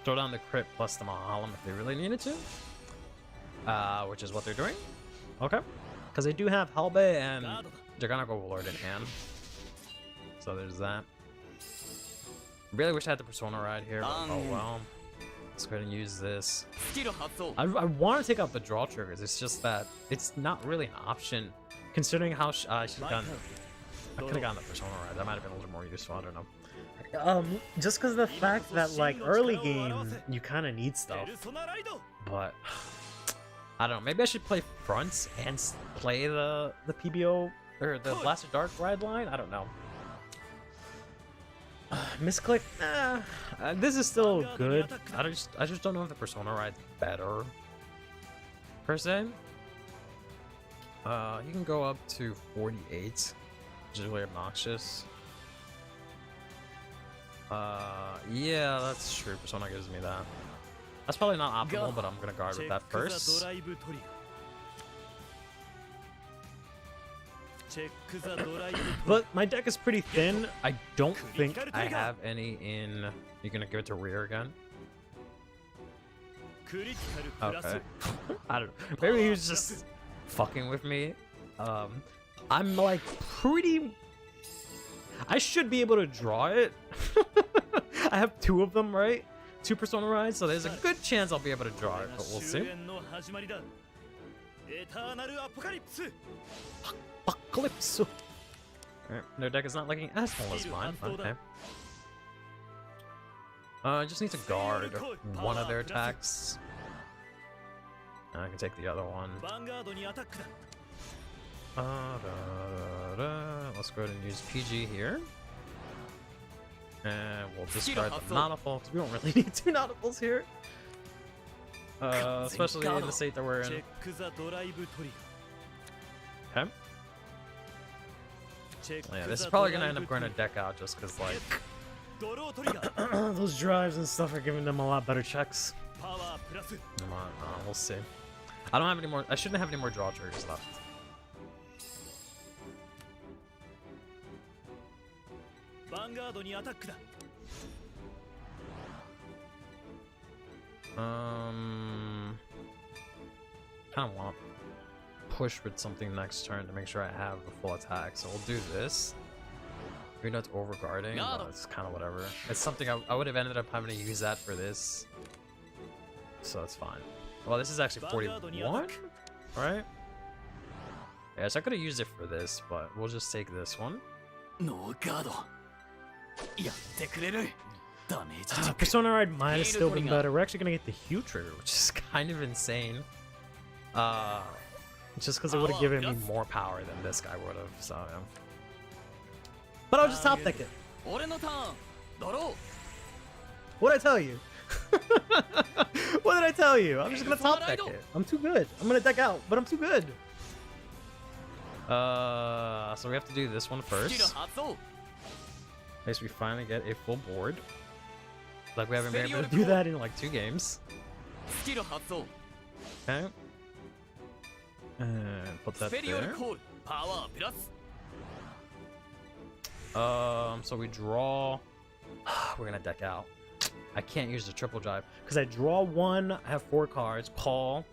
throw down the crit plus the Mahalam if they really needed to. Which is what they're doing. Okay. Because they do have Halbe and Gigantic Overlord in hand. So there's that. Really wish I had the Persona Ride here, but oh well. Let's go ahead and use this. I want to take out the draw triggers. It's just that it's not really an option, considering how she's done. I could have gotten the Persona Ride. That might have been a little more useful. I don't know. Just because of the fact that, like, early game, you kind of need stuff. But I don't know. Maybe I should play fronts and play the PBO or the Blaster Dark ride line. I don't know. Misclick. This is still good. I just don't know if the Persona ride's better per se. You can go up to 48, which is really obnoxious. Yeah, that's true. Persona gives me that. That's probably not optimal, but I'm gonna guard with that first. But my deck is pretty thin. I don't think I have any in... You're gonna give it to rear again? Okay. I don't know. Maybe he was just fucking with me. I'm like pretty... I should be able to draw it. I have two of them, right? Two Persona Rides, so there's a good chance I'll be able to draw it, but we'll see. Apocalypse. Alright, their deck is not looking as full as mine. Okay. I just need to guard one of their attacks. I can take the other one. Let's go ahead and use PG here. And we'll discard the Nanaful, because we don't really need two Nanafuls here. Especially in the state that we're in. Okay. Yeah, this is probably gonna end up going to deck out just because, like, those drives and stuff are giving them a lot better checks. Come on, we'll see. I don't have any more. I shouldn't have any more draw triggers left. Kind of want to push with something next turn to make sure I have the full attack. So we'll do this. We know it's overguarding, but it's kind of whatever. It's something I would have ended up having to use that for this. So it's fine. Well, this is actually 41, right? Yeah, so I could have used it for this, but we'll just take this one. Persona Ride might have still been better. We're actually gonna get the Hue trigger, which is kind of insane. Just because it would have given me more power than this guy would have, so yeah. But I'll just top deck it. What'd I tell you? What did I tell you? I'm just gonna top deck it. I'm too good. I'm gonna deck out, but I'm too good. So we have to do this one first. I guess we finally get a full board. Like we haven't been able to do that in like 2 games. Okay. And put that there. So we draw. We're gonna deck out. I can't use the triple drive because I draw 1. I have 4 cards. Call.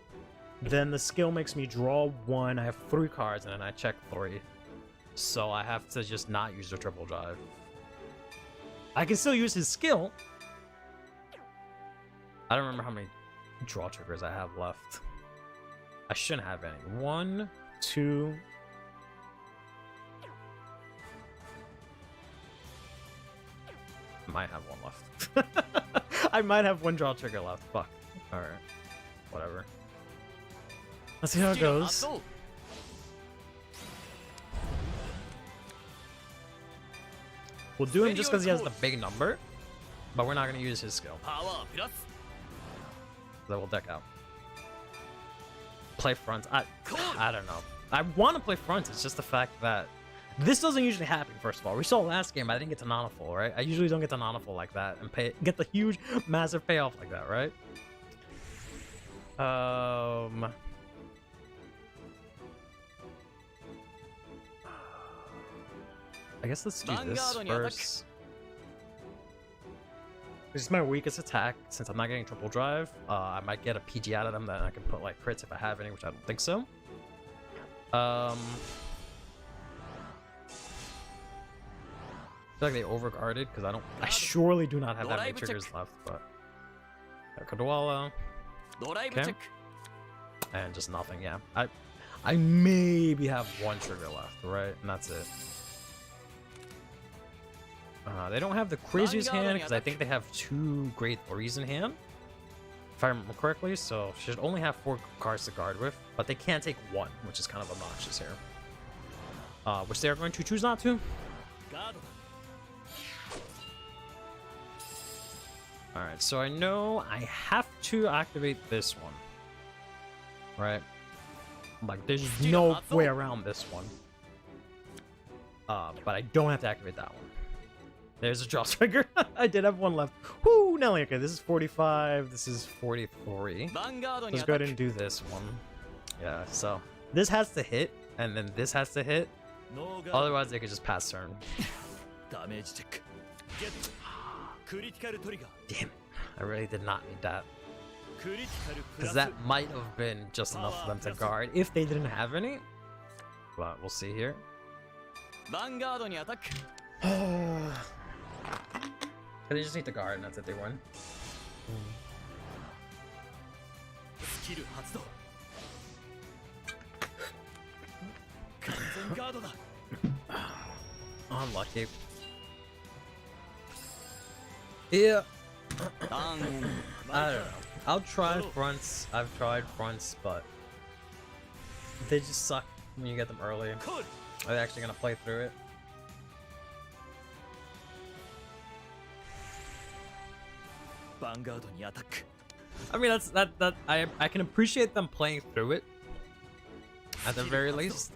Then the skill makes me draw 1. I have 3 cards, and then I check 3. So I have to just not use the triple drive. I can still use his skill. I don't remember how many draw triggers I have left. I shouldn't have any. 1, 2. Might have 1 left. I might have 1 draw trigger left. Fuck. Alright. Whatever. Let's see how it goes. We'll do him just because he has the big number, but we're not going to use his skill. Then we'll deck out. Play fronts. I don't know. I want to play fronts. It's just the fact that this doesn't usually happen, first of all. We saw last game, I didn't get to Noniful, right? I usually don't get to Noniful like that and get the huge, massive payoff like that, right? I guess let's do this first. This is my weakest attack. Since I'm not getting triple drive, I might get a PG out of them that I can put like crits if I have any, which I don't think so. I feel like they overguarded because I surely do not have that many triggers left, but Kadwala. Okay. And just nothing, yeah. I maybe have 1 trigger left, right? And that's it. They don't have the craziest hand because I think they have 2 grade 3s in hand, if I remember correctly. So she should only have 4 cards to guard with, but they can't take 1, which is kind of obnoxious here. Which they are going to choose not to. Alright, so I know I have to activate this one. Right? Like, there's no way around this one. But I don't have to activate that one. There's a draw trigger. I did have 1 left. Whoo, Nelly. Okay, this is 45. This is 43. Let's go ahead and do this one. Yeah, so this has to hit, and then this has to hit. Otherwise, they could just pass turn. Damn, I really did not need that. Because that might have been just enough for them to guard if they didn't have any. But we'll see here. They just need to guard, and that's it, they win. Unlucky. Yeah. I don't know. I'll try fronts. I've tried fronts, but they just suck when you get them early. Are they actually gonna play through it? I mean, I can appreciate them playing through it at the very least.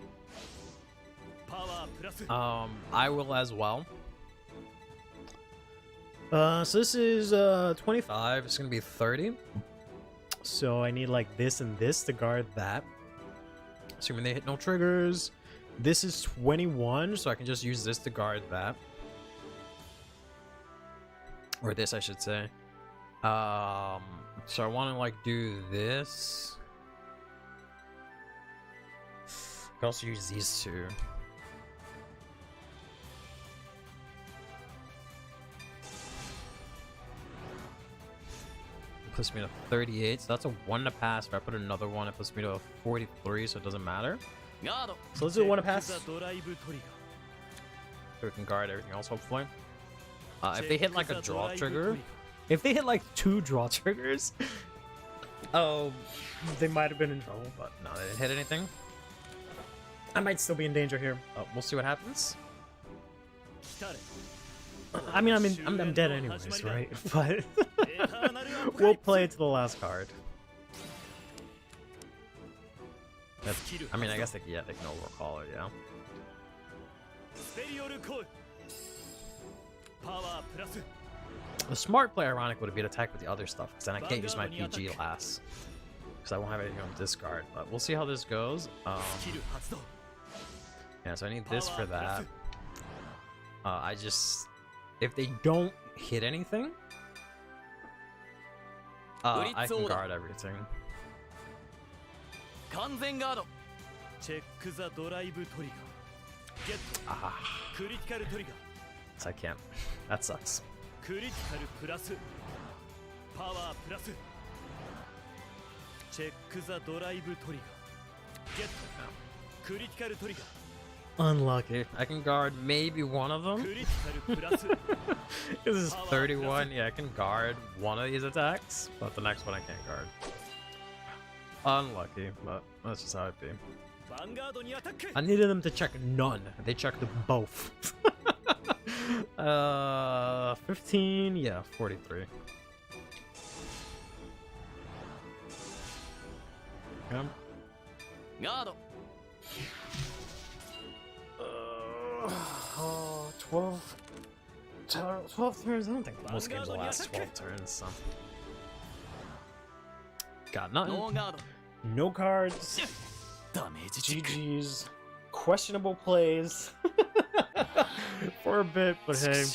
I will as well. So this is 25. It's gonna be 30. So I need like this and this to guard that. Assuming they hit no triggers. This is 21, so I can just use this to guard that. Or this, I should say. So I want to like do this. I can also use these two. It puts me to 38, so that's a 1 to pass. If I put another one, it puts me to a 43, so it doesn't matter. So let's do a 1 to pass. So we can guard everything else, hopefully. If they hit like a draw trigger, if they hit like 2 draw triggers, oh, they might have been in trouble, but no, they didn't hit anything. I might still be in danger here. We'll see what happens. I mean, I'm dead anyways, right? But we'll play it to the last card. I mean, I guess they can overcall it, yeah. The smart play, ironic, would be to attack with the other stuff, because then I can't use my PG last. Because I won't have anything on discard, but we'll see how this goes. Yeah, so I need this for that. If they don't hit anything, I can guard everything. So I can't. That sucks. Unlucky. I can guard maybe one of them. This is 31. Yeah, I can guard one of these attacks, but the next one I can't guard. Unlucky, but that's just how it be. I needed them to check none. They checked both. 15, yeah, 43. Okay. 12 turns? I don't think most games will last 12 turns, so. Got nothing. No cards. GG's. Questionable plays. For a bit, but hey.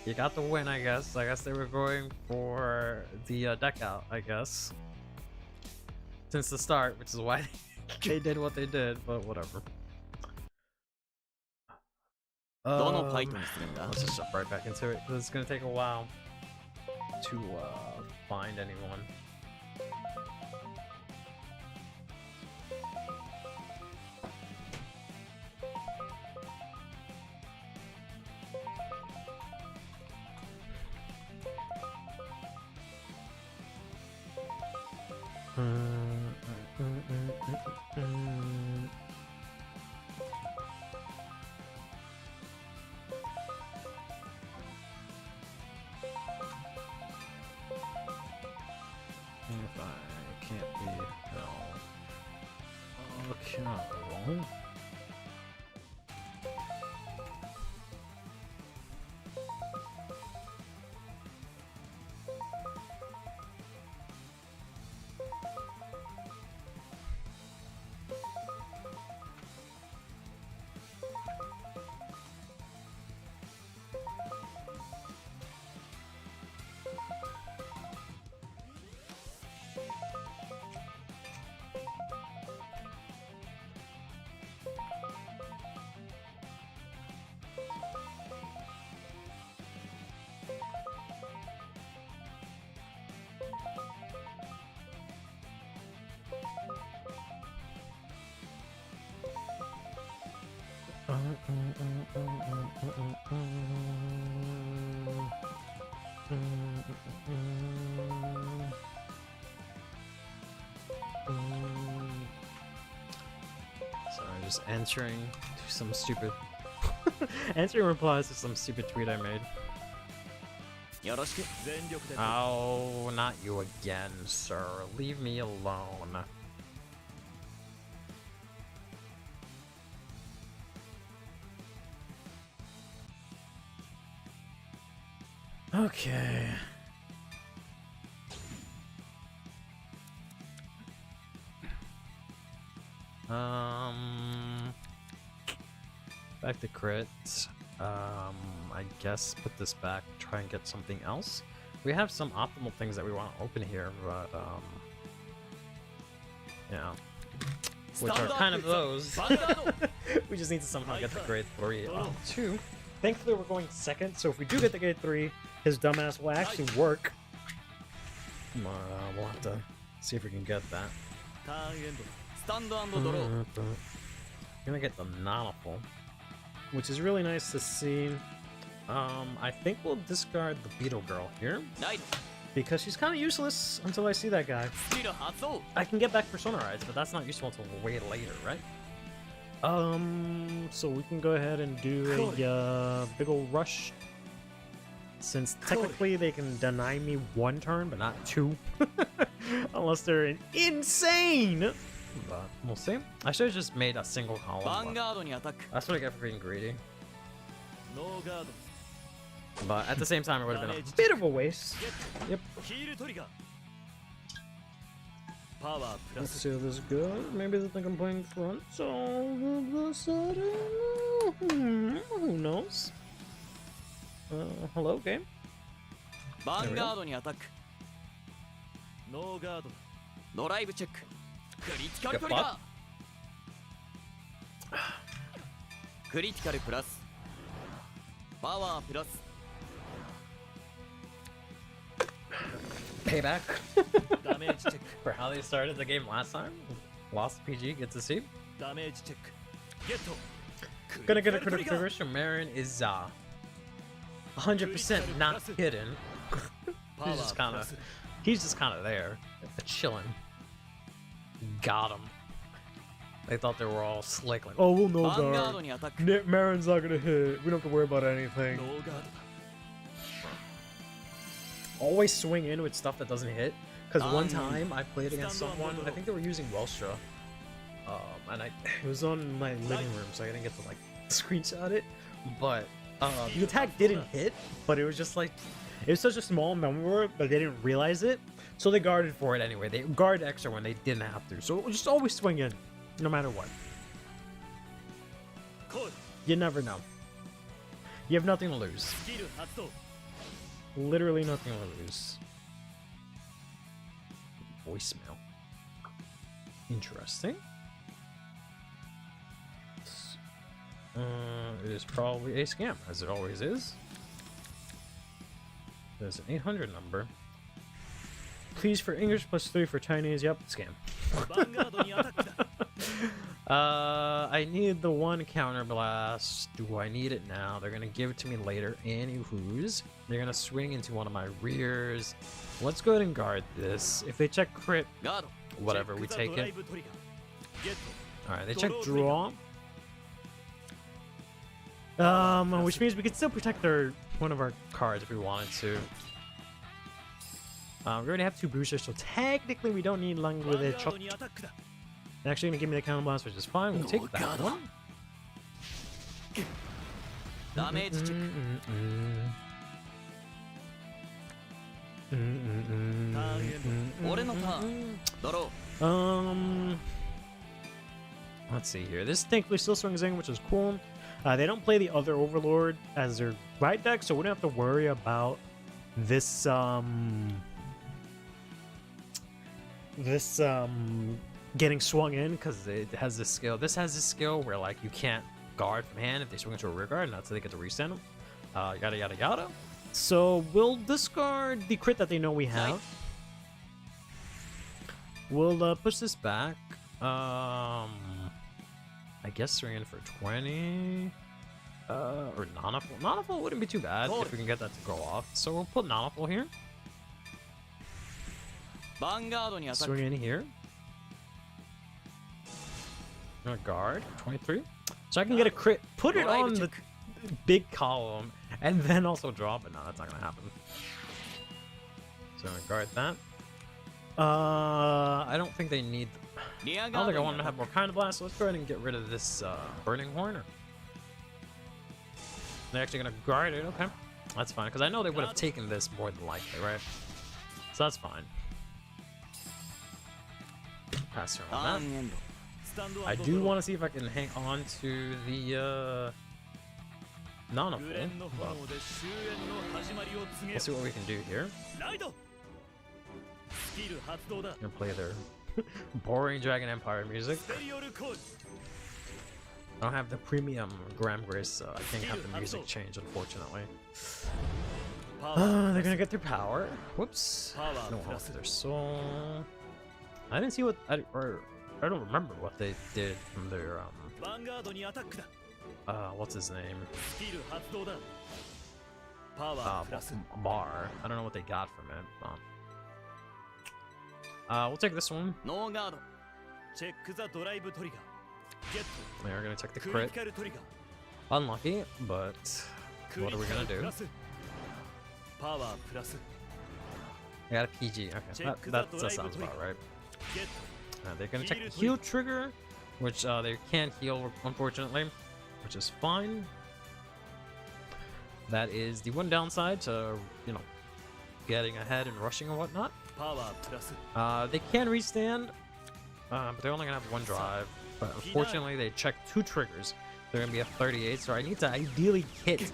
You got the win, I guess. I guess they were going for the deck out, I guess. Since the start, which is why they did what they did, but whatever. Let's just jump right back into it, because it's going to take a while to find anyone. If I can't be held. Oh, can I roll? Sorry, just answering to some stupid answering replies to some stupid tweet I made. Oh, not you again, sir. Leave me alone. Okay. Back to crits. I guess put this back, try and get something else. We have some optimal things that we want to open here, but yeah, which are kind of those. We just need to somehow get the grade 3. 2. Thankfully, we're going second, so if we do get the grade 3, his dumbass will actually work. We'll have to see if we can get that. Gonna get the Nautiful, which is really nice to see. I think we'll discard the Beetle Girl here, because she's kind of useless until I see that guy. I can get back Persona Rides, but that's not useful until way later, right? So we can go ahead and do a big ol' rush, since technically they can deny me 1 turn, but not 2, unless they're insane. But we'll see. I should have just made a single column. That's what I get for being greedy. But at the same time, it would have been a bit of a waste. Yep. Let's see how this goes. Maybe they think I'm playing front, so all of a sudden, who knows? Hello, game. Payback for how they started the game last time. Lost PG, get to see. Gonna get a critical trigger. So Marin is 100% not hidden. He's just kind of there, chilling. Got him. They thought they were all slick, like, oh, we'll know guard. Marin's not gonna hit. We don't have to worry about anything. Always swing in with stuff that doesn't hit. Because one time I played against someone, I think they were using Welstra. And it was on my living room, so I didn't get to like screenshot it. But the attack didn't hit, but it was just like, it was such a small number, but they didn't realize it. So they guarded for it anyway. They guarded extra when they didn't have to. So just always swing in, no matter what. You never know. You have nothing to lose. Literally nothing to lose. Voicemail. Interesting. It is probably a scam, as it always is. There's an 800 number. Please for English +3 for Chinese. Yep, scam. I need the 1 counter blast. Do I need it now? They're gonna give it to me later. Anywho's. They're gonna swing into one of my rears. Let's go ahead and guard this. If they check crit, whatever, we take it. Alright, they check draw. Which means we could still protect one of our cards if we wanted to. We already have 2 boosters, so technically we don't need Lung with it. They're actually gonna give me the counter blast, which is fine. We'll take that one. Let's see here. This thankfully still swings in, which is cool. They don't play the other Overlord as their right deck, so we don't have to worry about this getting swung in, because it has this skill. This has this skill where like you can't guard from hand if they swing into a rear guard, and that's how they get to resend them. Yada yada yada. So we'll discard the crit that they know we have. We'll push this back. I guess swing in for 20. Or Nanaful. Nanaful wouldn't be too bad if we can get that to go off. So we'll put Nanaful here. Swing in here. I'm gonna guard 23. So I can get a crit, put it on the big column, and then also drop it. No, that's not gonna happen. So I'm gonna guard that. I don't think they need. I don't think I want them to have more kind of blast, so let's go ahead and get rid of this burning horn. They're actually gonna guard it, okay. That's fine, because I know they would have taken this more than likely, right? So that's fine. Pass her on that. I do want to see if I can hang on to the Nana full. We'll see what we can do here. Gonna play their boring Dragon Empire music. I don't have the premium Graham Grace, so I can't have the music change, unfortunately. They're gonna get their power. Whoops. No health to their soul. I didn't see what I don't remember what they did from their what's his name? Bar. I don't know what they got from it. We'll take this one. They're gonna check the crit. Unlucky, but what are we gonna do? I got a PG. Okay, that sounds about right. They're gonna check the heal trigger, which they can't heal, unfortunately, which is fine. That is the one downside to, you know, getting ahead and rushing and whatnot. They can restand, but they're only gonna have one drive. But unfortunately, they check 2 triggers. They're gonna be a 38, so I need to ideally hit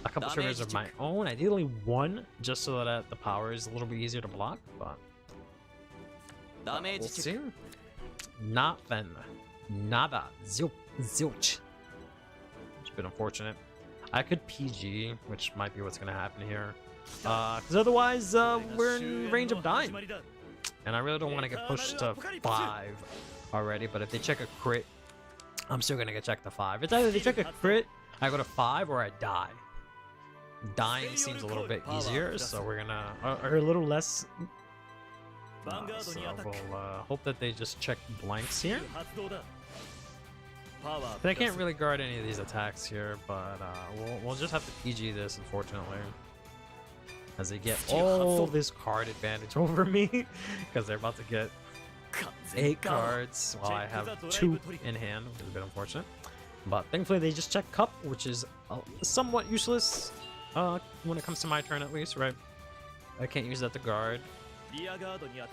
a couple triggers of my own. Ideally 1, just so that the power is a little bit easier to block. But we'll see. Nothing. Nada. Zilch. It's a bit unfortunate. I could PG, which might be what's gonna happen here. Because otherwise, we're in range of dying. And I really don't want to get pushed to 5 already, but if they check a crit, I'm still gonna get checked to 5. It's either they check a crit, I go to 5, or I die. Dying seems a little bit easier, so we're gonna are a little less. So we'll hope that they just check blanks here. They can't really guard any of these attacks here, but we'll just have to PG this, unfortunately, as they get all this card advantage over me, because they're about to get 8 cards while I have 2 in hand, which is a bit unfortunate. But thankfully they just check Cup, which is somewhat useless when it comes to my turn, at least, right? I can't use that to guard.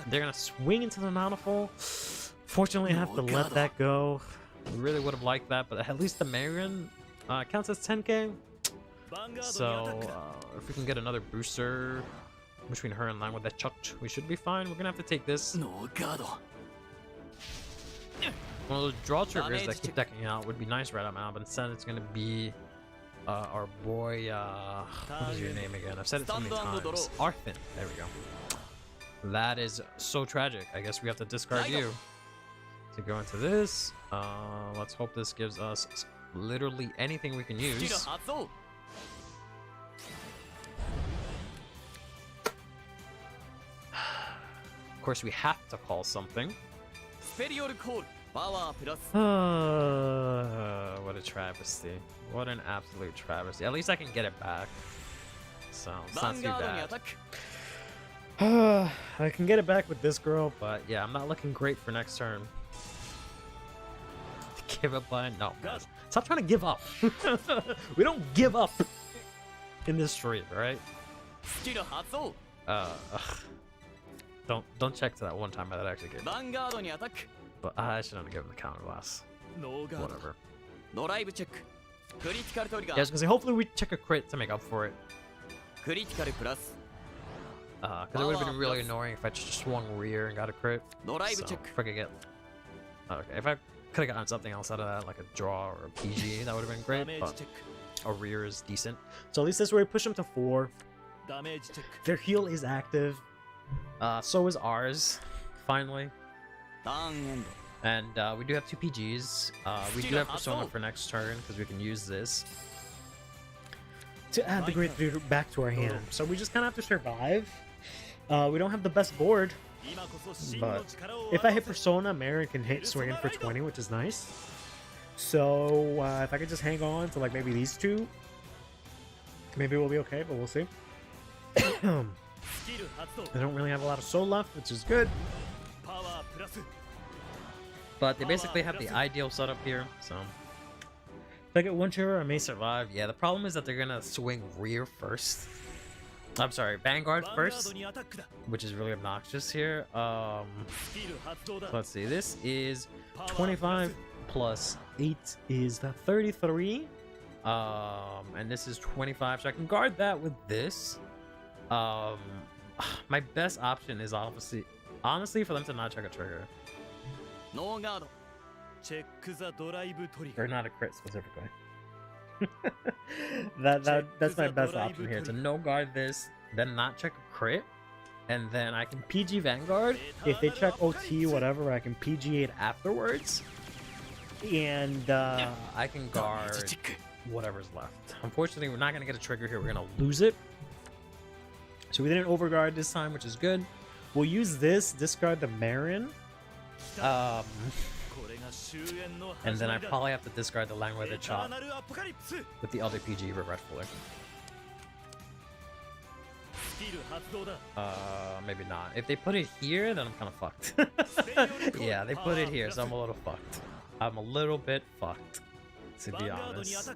They're gonna swing into the Nanaful. Fortunately, I have to let that go. Really would have liked that, but at least the Marion counts as 10k. So if we can get another booster between her and line with that Chuck, we should be fine. We're gonna have to take this. One of those draw triggers that keep decking out would be nice right now, but instead it's gonna be our boy, what is your name again? I've said it so many times. Arfin. There we go. That is so tragic. I guess we have to discard you to go into this. Let's hope this gives us literally anything we can use. Of course, we have to call something. What a travesty. What an absolute travesty. At least I can get it back. So, it's not too bad. I can get it back with this girl, but yeah, I'm not looking great for next turn. Give up by... No, guys. Stop trying to give up. We don't give up in this stream, right? Don't check to that one time that actually gave me. But I shouldn't have given the counter blast. Whatever. Yeah, I was gonna say, hopefully we check a crit to make up for it. Because it would have been really annoying if I just swung rear and got a crit. So, if I could get... Okay, if I could have gotten something else out of that, like a draw or a PG, that would have been great, but a rear is decent. So at least this way we push them to 4. Their heal is active. So is ours, finally. And we do have 2 PGs. We do have Persona for next turn, because we can use this to add the Great Three back to our hand. So we just kind of have to survive. We don't have the best board, but if I hit Persona, Marion can hit swinging for 20, which is nice. So if I could just hang on to like maybe these 2, maybe we'll be okay, but we'll see. They don't really have a lot of soul left, which is good. But they basically have the ideal setup here, so If I get one trigger, I may survive. Yeah, the problem is that they're gonna swing rear first. I'm sorry, Vanguard first, which is really obnoxious here. Let's see. This is 25 plus 8 is the 33. And this is 25, so I can guard that with this. My best option is honestly for them to not check a trigger. Or not a crit specifically. That's my best option here, to no guard this, then not check a crit, and then I can PG Vanguard. If they check OT, whatever, I can PG8 afterwards, and I can guard whatever's left. Unfortunately, we're not gonna get a trigger here. We're gonna lose it. So we didn't overguard this time, which is good. We'll use this, discard the Marin. And then I probably have to discard the Langweather Chop with the other PG regretfully. Maybe not. If they put it here, then I'm kind of fucked. Yeah, they put it here, so I'm a little fucked. I'm a little bit fucked, to be honest.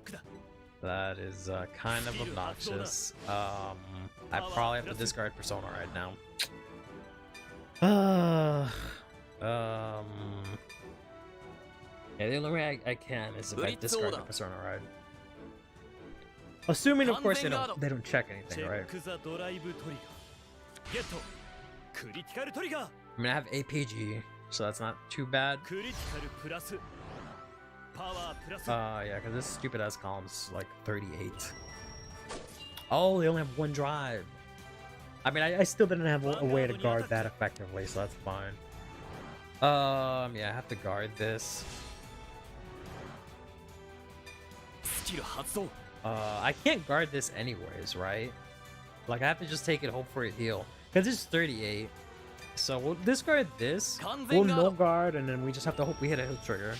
That is kind of obnoxious. I probably have to discard Persona right now. Yeah, the only way I can is if I discard the Persona ride. Assuming, of course, they don't check anything, right? I mean, I have APG, so that's not too bad. Yeah, because this stupid ass column's like 38. Oh, they only have one drive. I mean, I still didn't have a way to guard that effectively, so that's fine. Yeah, I have to guard this. I can't guard this anyways, right? Like, I have to just take it, hope for a heal. Because it's 38. So we'll discard this. We'll no guard, and then we just have to hope we hit a hit trigger.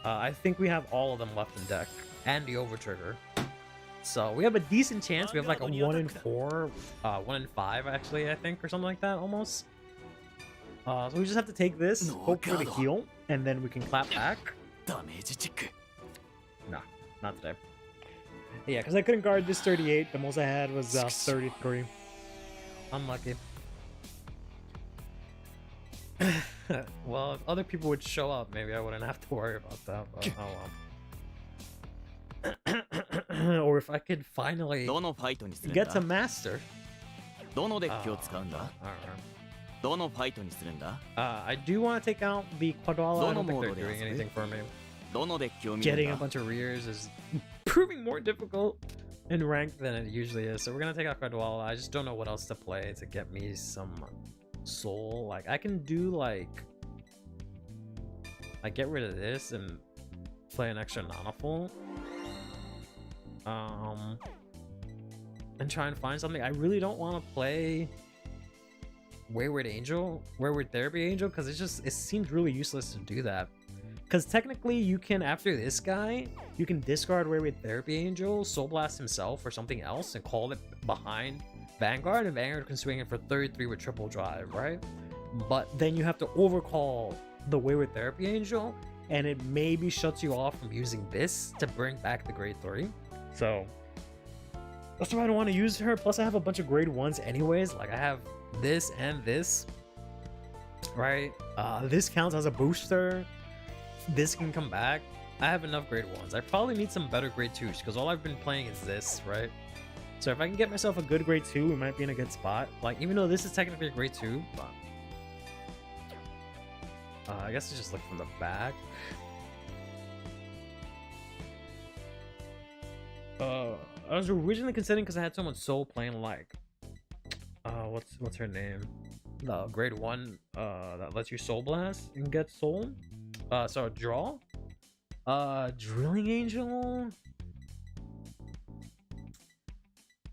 I think we have all of them left in deck. And the over trigger. So we have a decent chance. We have like a 1 in 4, 1 in 5 actually, I think, or something like that almost. So we just have to take this, hope for the heal, and then we can clap back. Nah, not today. Yeah, because I couldn't guard this 38. The most I had was 33. Unlucky. Well, if other people would show up, maybe I wouldn't have to worry about that, but oh well. Or if I could finally get to master. I do want to take out the Quadala. I don't think they're doing anything for me. Getting a bunch of rears is proving more difficult in rank than it usually is. So we're going to take out Quadala. I just don't know what else to play to get me some soul. Like, I can do like get rid of this and play an extra Nanaful. And try and find something. I really don't want to play Wayward Therapy Angel, because it seems really useless to do that. Because technically you can, after this guy, you can discard Wayward Therapy Angel, Soul Blast himself or something else, and call it behind Vanguard, and Vanguard can swing it for 33 with triple drive, right? But then you have to overcall the Wayward Therapy Angel, and it maybe shuts you off from using this to bring back the grade 3. So that's why I don't want to use her. Plus I have a bunch of grade 1s anyways. Like, I have this and this, right? This counts as a booster. This can come back. I have enough grade 1s. I probably need some better grade 2s, because all I've been playing is this, right? So if I can get myself a good grade 2, we might be in a good spot. Like, even though this is technically a grade 2, but I guess it's just look from the back. I was originally considering, because I had someone soul playing like what's her name? The grade 1 that lets you soul blast and get soul. So draw. Drilling Angel.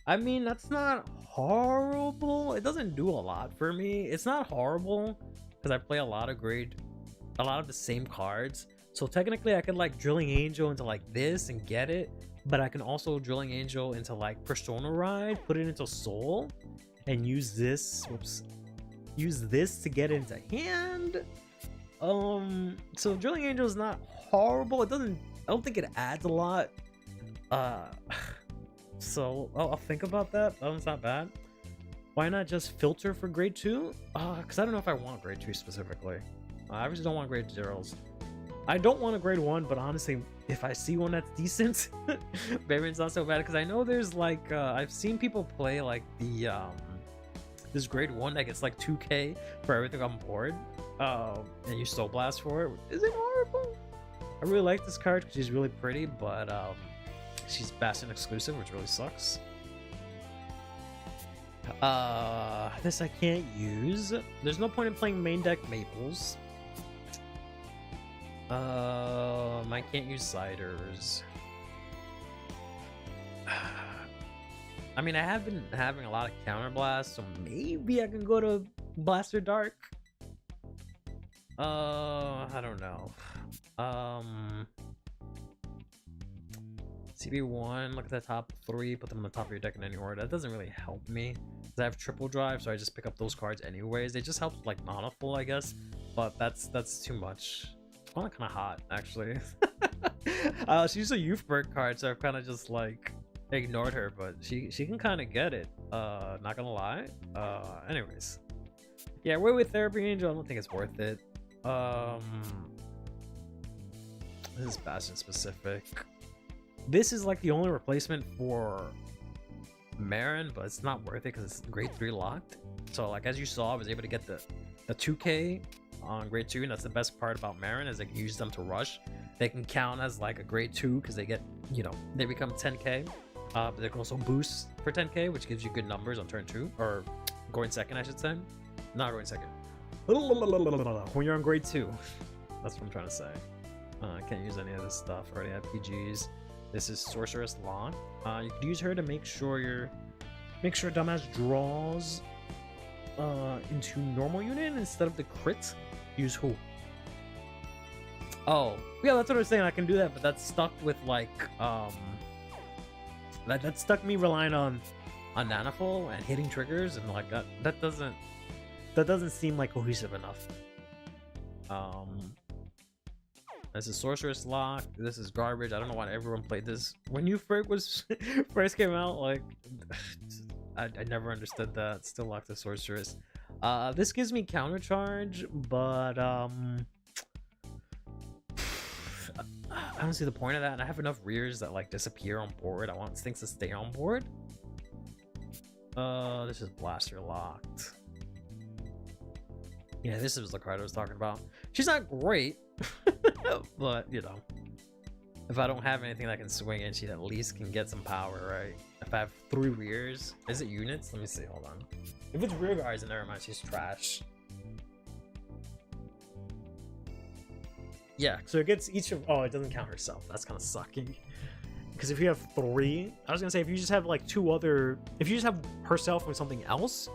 I mean, that's not horrible. It doesn't do a lot for me. It's not horrible because I play a lot of the same cards. So technically I could like Drilling Angel into like this and get it, but I can also Drilling Angel into like Persona Ride, put it into Soul, and use this. Use this to get into hand. So Drilling Angel is not horrible. It doesn't I don't think it adds a lot. So I'll think about that. That one's not bad. Why not just filter for grade 2? Because I don't know if I want grade 2 specifically. I just don't want grade 0s. I don't want a grade 1, but honestly, if I see one that's decent, maybe it's not so bad. Because I know there's like, I've seen people play like the, this grade 1 that gets like 2k for everything on board. And you Soul Blast for it. Is it horrible? I really like this card because she's really pretty, but she's Bastion exclusive, which really sucks. This I can't use. There's no point in playing main deck Maples. I can't use Ciders. I mean, I have been having a lot of counter blasts, so maybe I can go to Blaster Dark. I don't know. CB1, look at the top 3, put them on the top of your deck in any order. That doesn't really help me, because I have triple drive, so I just pick up those cards anyways. They just help like mana full, I guess, but that's too much. It's kind of hot, actually. She's a youth bird card, so I've kind of just like ignored her, but she can kind of get it. Not gonna lie. Anyways, yeah, Way with Therapy Angel, I don't think it's worth it. This is Bastion specific. This is like the only replacement for Marin, but it's not worth it because it's grade 3 locked. So like as you saw, I was able to get the 2k on grade 2, and that's the best part about Marin, is I can use them to rush. They can count as like a grade 2 because they get, you know, they become 10k. But they can also boost for 10k, which gives you good numbers on turn 2, or going second, I should say. Not going second. When you're on grade 2. That's what I'm trying to say. I can't use any of this stuff. I already have PGs. This is Sorceress Law. You could use her to make sure dumbass draws into normal unit instead of the crit. Use who? Oh, yeah, that's what I was saying. I can do that, but that's stuck with like that stuck me relying on Nanaful and hitting triggers, and like that doesn't seem like cohesive enough. This is Sorceress Lock. This is garbage. I don't know why everyone played this when you first came out. Like, I never understood that. Still locked the Sorceress. This gives me counter charge, but I don't see the point of that. And I have enough rears that like disappear on board. I want things to stay on board. This is Blaster locked. Yeah, this is the card I was talking about. She's not great, but you know, if I don't have anything that can swing it, she at least can get some power, right? If I have 3 rears, is it units? Let me see. Hold on. If it's rear guards, then never mind. She's trash. Yeah, so it gets each of. Oh, it doesn't count herself. That's kind of sucking. Because if you have 3, I was gonna say if you just have like 2 other, if you just have herself with something else,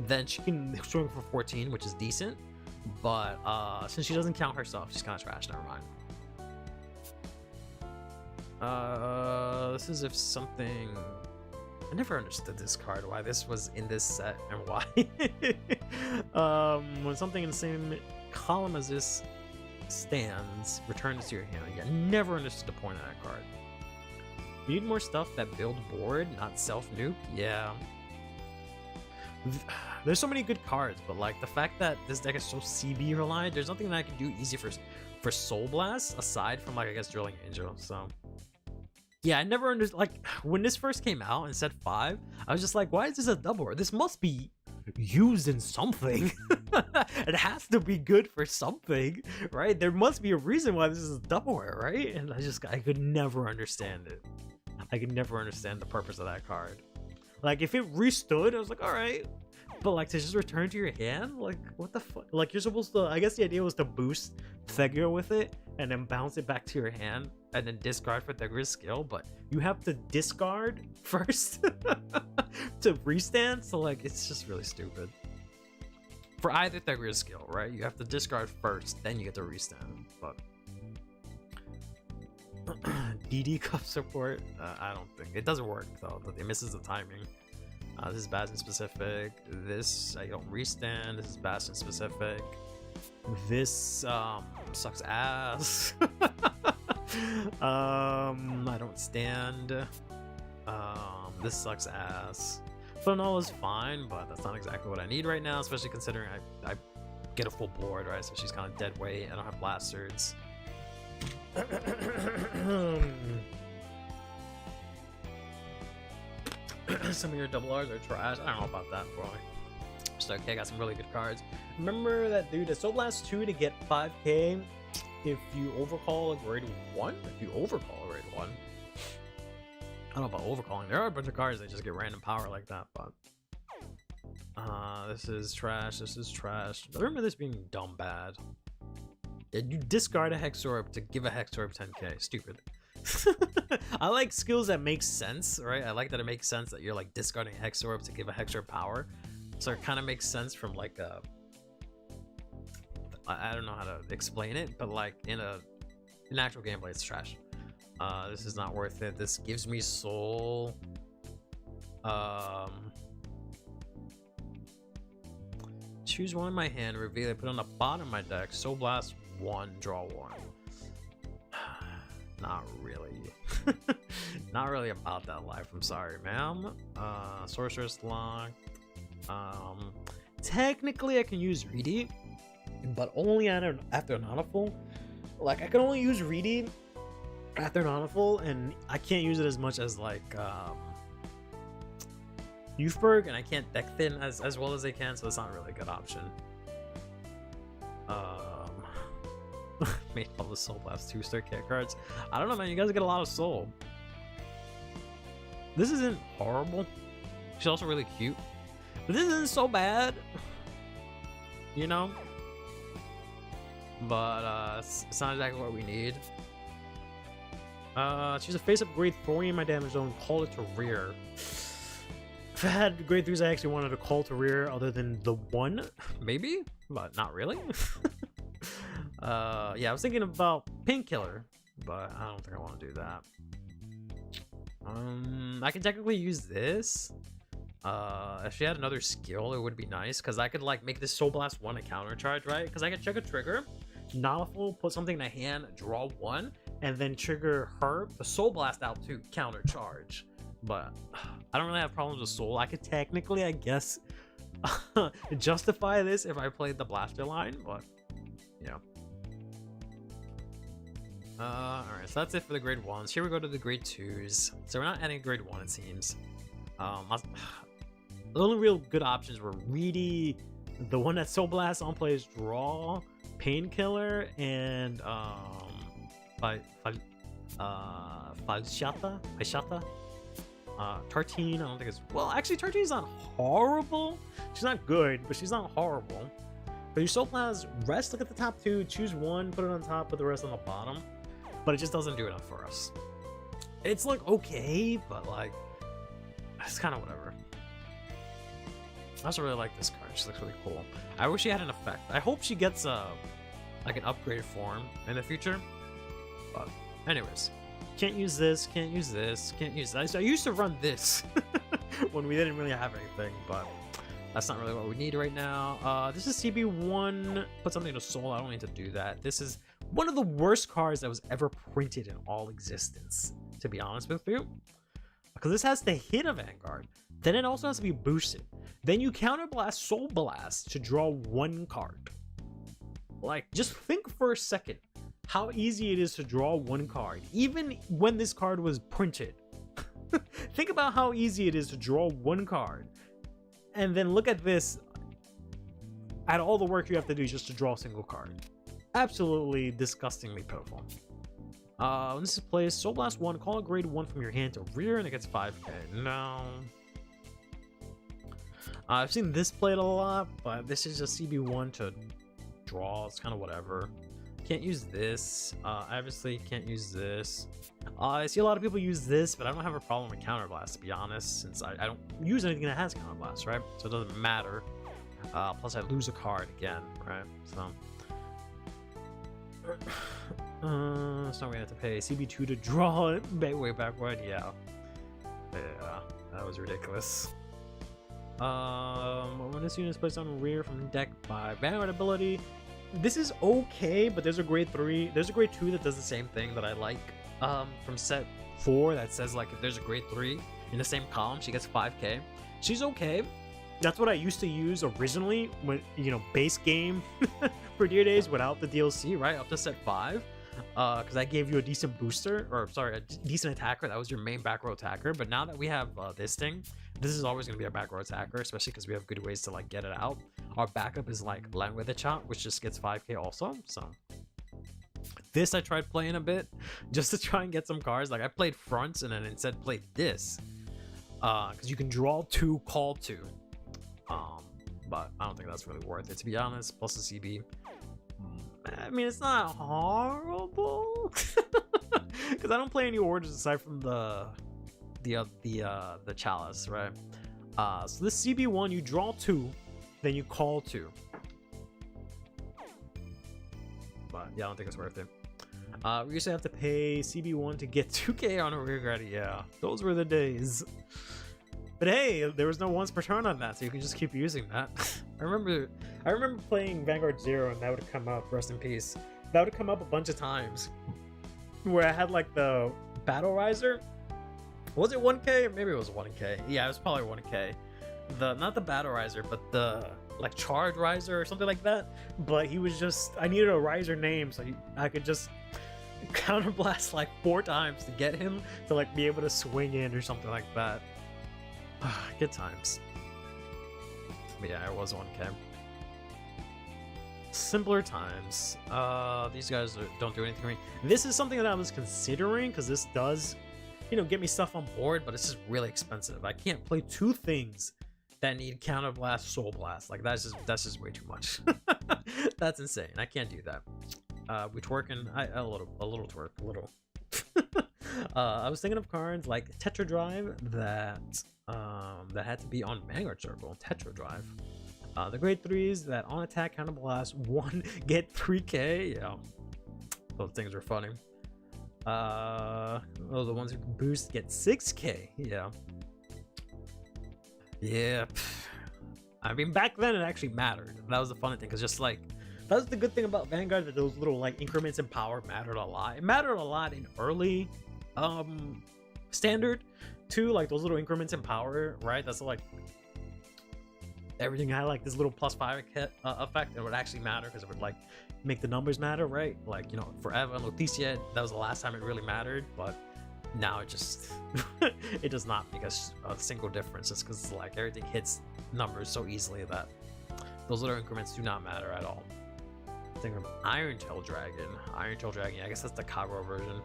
then she can swing for 14, which is decent. But since she doesn't count herself, she's kind of trash. Never mind. This is if something. I never understood this card, why this was in this set and why. When something in the same column as this stands, return this to your hand. Yeah, never understood the point of that card. You need more stuff that build board, not self-nuke. Yeah. There's so many good cards, but like the fact that this deck is so CB reliant, there's nothing that I can do easy for Soul Blast aside from like I guess Drilling Angel. So yeah, I never understood. Like when this first came out and said 5, I was just like, why is this a double? This must be used in something. It has to be good for something, right? There must be a reason why this is a double, right? And I could never understand it. I could never understand the purpose of that card. Like if it restood, I was like, all right. But like to just return to your hand, like what the fuck? Like you're supposed to. I guess the idea was to boost Thegir with it and then bounce it back to your hand and then discard for Thegir's skill. But you have to discard first to restand. So like it's just really stupid. For either Thegir's skill, right? You have to discard first, then you get to restand. But DD cup support, I don't think it doesn't work though. It misses the timing. This is Bastion specific. This I don't restand. This is Bastion specific. This sucks ass. I don't stand. This sucks ass. Phenomenal is fine, but that's not exactly what I need right now, especially considering I get a full board, right? So she's kind of dead weight. I don't have blasters. Some of your double R's are trash. I don't know about that, boy. So okay, I got some really good cards. Remember that dude at Soul Blast 2 to get 5k if you overcall a grade 1? If you overcall a grade 1. I don't know about overcalling. There are a bunch of cards that just get random power like that, but this is trash. This is trash. I remember this being dumb bad. Yeah, you discard a Hex Orb to give a Hex Orb 10k. Stupid. I like skills that make sense, right? I like that it makes sense that you're like discarding a Hex Orb to give a Hex Orb power. So it kind of makes sense from like I don't know how to explain it, but like in actual gameplay, it's trash. This is not worth it. This gives me soul. Choose one in my hand, reveal it, put it on the bottom of my deck. Soul Blast 1, draw 1. Not really. Not really about that life. I'm sorry, ma'am. Sorceress Lock. Technically I can use Reedy, but only after Nautiful. Like I can only use Reedy after Nautiful, and I can't use it as much as like Youthberg, and I can't deck thin as well as they can, so it's not really a good option. Made all the Soul Blast 2-star kit cards. I don't know, man. You guys get a lot of soul. This isn't horrible. She's also really cute, but this isn't so bad, you know. But it's not exactly what we need. Choose a face-up grade 3 in my damage zone. Call it to rear. If I had grade 3s, I actually wanted to call to rear other than the 1, maybe, but not really. Yeah, I was thinking about Painkiller, but I don't think I want to do that. I can technically use this. If she had another skill, it would be nice, because I could like make this Soul Blast 1 a counter charge, right? Because I could check a trigger, Nautiful, put something in a hand, draw 1, and then trigger her, the Soul Blast out to counter charge. But I don't really have problems with Soul. I could technically, I guess, justify this if I played the Blaster line, but yeah. Alright, so that's it for the grade 1s. Here we go to the grade 2s. So we're not adding grade 1, it seems. The only real good options were Reedy, the one that Soul Blast on plays draw, Painkiller, and Falshata. Tartine, I don't think it's... Well, actually, Tartine's not horrible. She's not good, but she's not horrible. But your Soul Blast, rest, look at the top 2, choose 1, put it on top, put the rest on the bottom. But it just doesn't do enough for us. It's like okay, but like it's kind of whatever. I also really like this card. She looks really cool. I wish she had an effect. I hope she gets like an upgraded form in the future. But anyways, can't use this, can't use this, can't use that. So I used to run this when we didn't really have anything, but that's not really what we need right now. This is CB1. Put something to soul. I don't need to do that. This is one of the worst cards that was ever printed in all existence, to be honest with you. Because this has to hit a Vanguard. Then it also has to be boosted. Then you counterblast Soul Blast to draw 1 card. Like, just think for a second how easy it is to draw 1 card, even when this card was printed. Think about how easy it is to draw 1 card. And then look at this, at all the work you have to do just to draw a single card. Absolutely disgustingly pitiful. When this is played, Soul Blast 1, call a grade 1 from your hand to rear, and it gets 5k. No. I've seen this played a lot, but this is just CB1 to draw. It's kind of whatever. Can't use this. Obviously can't use this. I see a lot of people use this, but I don't have a problem with Counterblast, to be honest, since I don't use anything that has Counterblast, right? So it doesn't matter. Plus I lose a card again, right? So so we have to pay CB2 to draw it way backward. Yeah, that was ridiculous. When this unit is placed on rear from deck by Vanguard ability, this is okay, but there's a grade 3, there's a grade 2 that does the same thing that I like from set 4 that says like if there's a grade 3 in the same column, she gets 5k. She's okay. That's what I used to use originally when, base game for Dear Days without the DLC, Right up to set 5. Because I gave you a decent booster, or sorry, a decent attacker. That was your main back row attacker. But now that we have this thing, this is always going to be our back row attacker, especially because we have good ways to like get it out. Our backup is like Lemme with a chop, which just gets 5k also. So this I tried playing a bit just to try and get some cards. Like I played fronts and then instead played this because you can draw 2, call 2. But I don't think that's really worth it, to be honest. Plus the CB. I mean, it's not horrible because I don't play any orders aside from the chalice, right? So this CB1, you draw 2, then you call 2. But yeah, I don't think it's worth it. We used to have to pay CB1 to get 2k on a rear guard. Yeah, those were the days. But hey, there was no once per turn on that, so you can just keep using that. I remember playing Vanguard 0 and that would come up, rest in peace. That would come up a bunch of times where I had like the Battle Riser. Was it 1k or maybe it was 1k? Yeah, it was probably 1k. Not the Battle Riser, but the like Charge Riser or something like that. But he was just, I needed a Riser name so I could just counterblast like 4 times to get him to like be able to swing in or something like that. Good times. But yeah, it was 1k. Simpler times. These guys don't do anything for me. This is something that I was considering because this does, get me stuff on board, but it's just really expensive. I can't play 2 things that need Counterblast, Soul Blast. Like that's just way too much. That's insane. I can't do that. We twerking. A little twerk. I was thinking of cards like Tetra Drive that had to be on Vanguard Circle. Tetra Drive. The grade 3s that on attack counterblast 1 get 3k. Yeah, those things are funny. The ones who boost get 6k. Yeah. I mean, back then it actually mattered. That was the funny thing, because just like that was the good thing about Vanguard, that those little like increments in power mattered a lot. It mattered a lot in early standard too, like those little increments in power, right? That's like everything had like this little +5 effect. It would actually matter because it would like make the numbers matter, right? Like, for Eva and Leticia, that was the last time it really mattered, but now it just it does not make a single difference, just because like everything hits numbers so easily that those little increments do not matter at all. Think of Iron Tail Dragon. Yeah, I guess that's the Kagura version.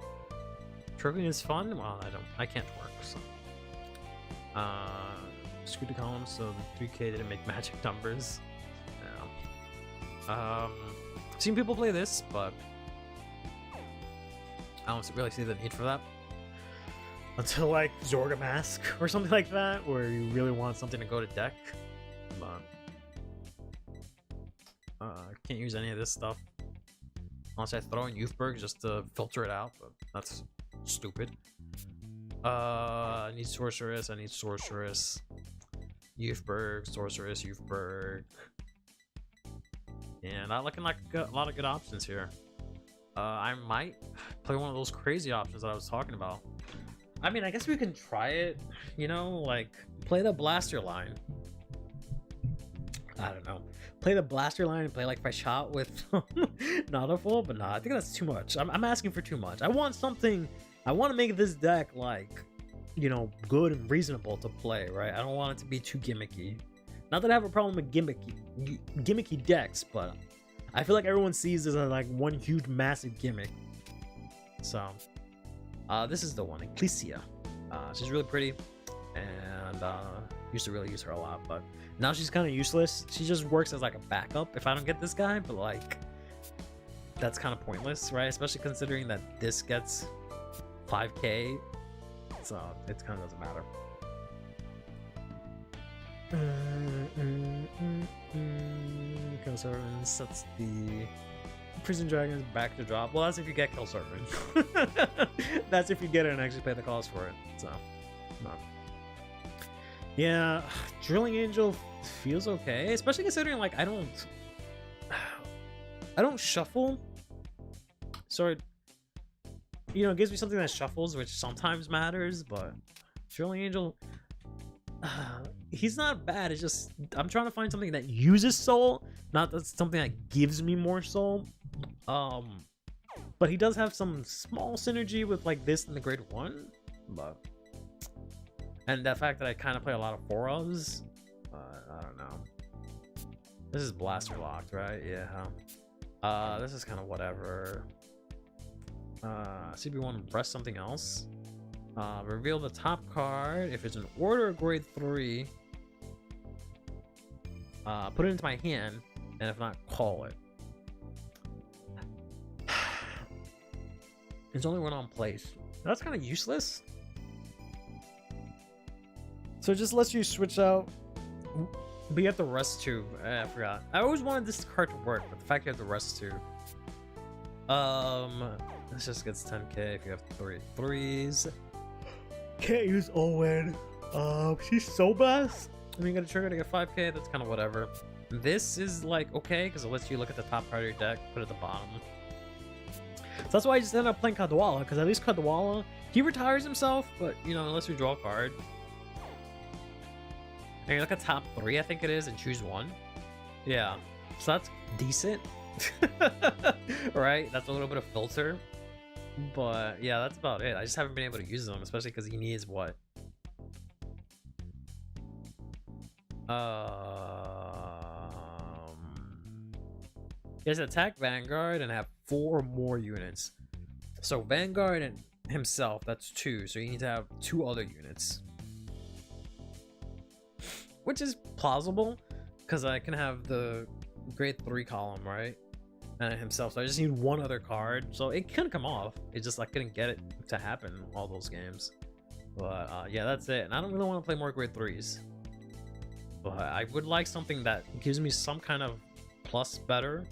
Triggering is fun. Well, I can't work, so screw the columns so the 3k didn't make magic numbers. Yeah. Seen people play this, but I don't really see the need for that until like Zorga Mask or something like that, where you really want something to go to deck. But can't use any of this stuff unless I throw in Youthberg just to filter it out, but that's stupid. I need Sorceress, Youthberg, Sorceress, Youthberg. And not looking like a lot of good options here. I might play one of those crazy options that I was talking about. I mean, I guess we can try it, like play the Blaster line. I don't know. Play the Blaster line and play like my shot with Nautiful, but nah, I think that's too much. I'm asking for too much. I want something. I want to make this deck like, good and reasonable to play, right? I don't want it to be too gimmicky. Not that I have a problem with gimmicky decks, but I feel like everyone sees this as like one huge, massive gimmick. So, this is the one, Ecclesia. She's really pretty, and used to really use her a lot, but now she's kind of useless. She just works as like a backup if I don't get this guy, but like that's kind of pointless, right? Especially considering that this gets 5k, so it kind of doesn't matter. Kill Servants, that's the Prison Dragons back to drop. Well, that's if you get Kill Servant. That's if you get it and actually pay the cost for it. So, no. Yeah, Drilling Angel feels okay, especially considering like I don't shuffle. Sorry, you know, it gives me something that shuffles, which sometimes matters, but Drilling Angel, he's not bad. It's just I'm trying to find something that uses soul, not that something that gives me more soul. But he does have some small synergy with like this and the grade 1, but and the fact that I kind of play a lot of 4-ofs, I don't know. This is blaster locked, right? Yeah. This is kind of whatever. CB1, press something else. Reveal the top card. If it's an order of grade 3, put it into my hand, and if not, call it. There's only one on place. That's kind of useless. So it just lets you switch out. But you have the rest too. I forgot. I always wanted this card to work, but the fact you have the rest too. This just gets 10k if you have 3 threes. Can't use Owen. She's so best. I mean, you got a trigger to get 5k. That's kind of whatever. This is like okay because it lets you look at the top part of your deck, put it at the bottom. So that's why I just ended up playing Kadwala, because at least Kadwala, he retires himself, but you know, unless you draw a card. And you look at top 3, I think it is, and choose 1. Yeah, so that's decent. Right? That's a little bit of filter. But yeah, that's about it. I just haven't been able to use them, especially because he needs what? He has attack Vanguard and have 4 more units. So Vanguard and himself, that's 2. So you need to have 2 other units. Which is plausible, because I can have the grade 3 column, right? And himself, so I just need 1 other card. So it can come off. It's just I couldn't get it to happen all those games. But yeah, that's it. And I don't really want to play more grade 3s. But I would like something that gives me some kind of plus better.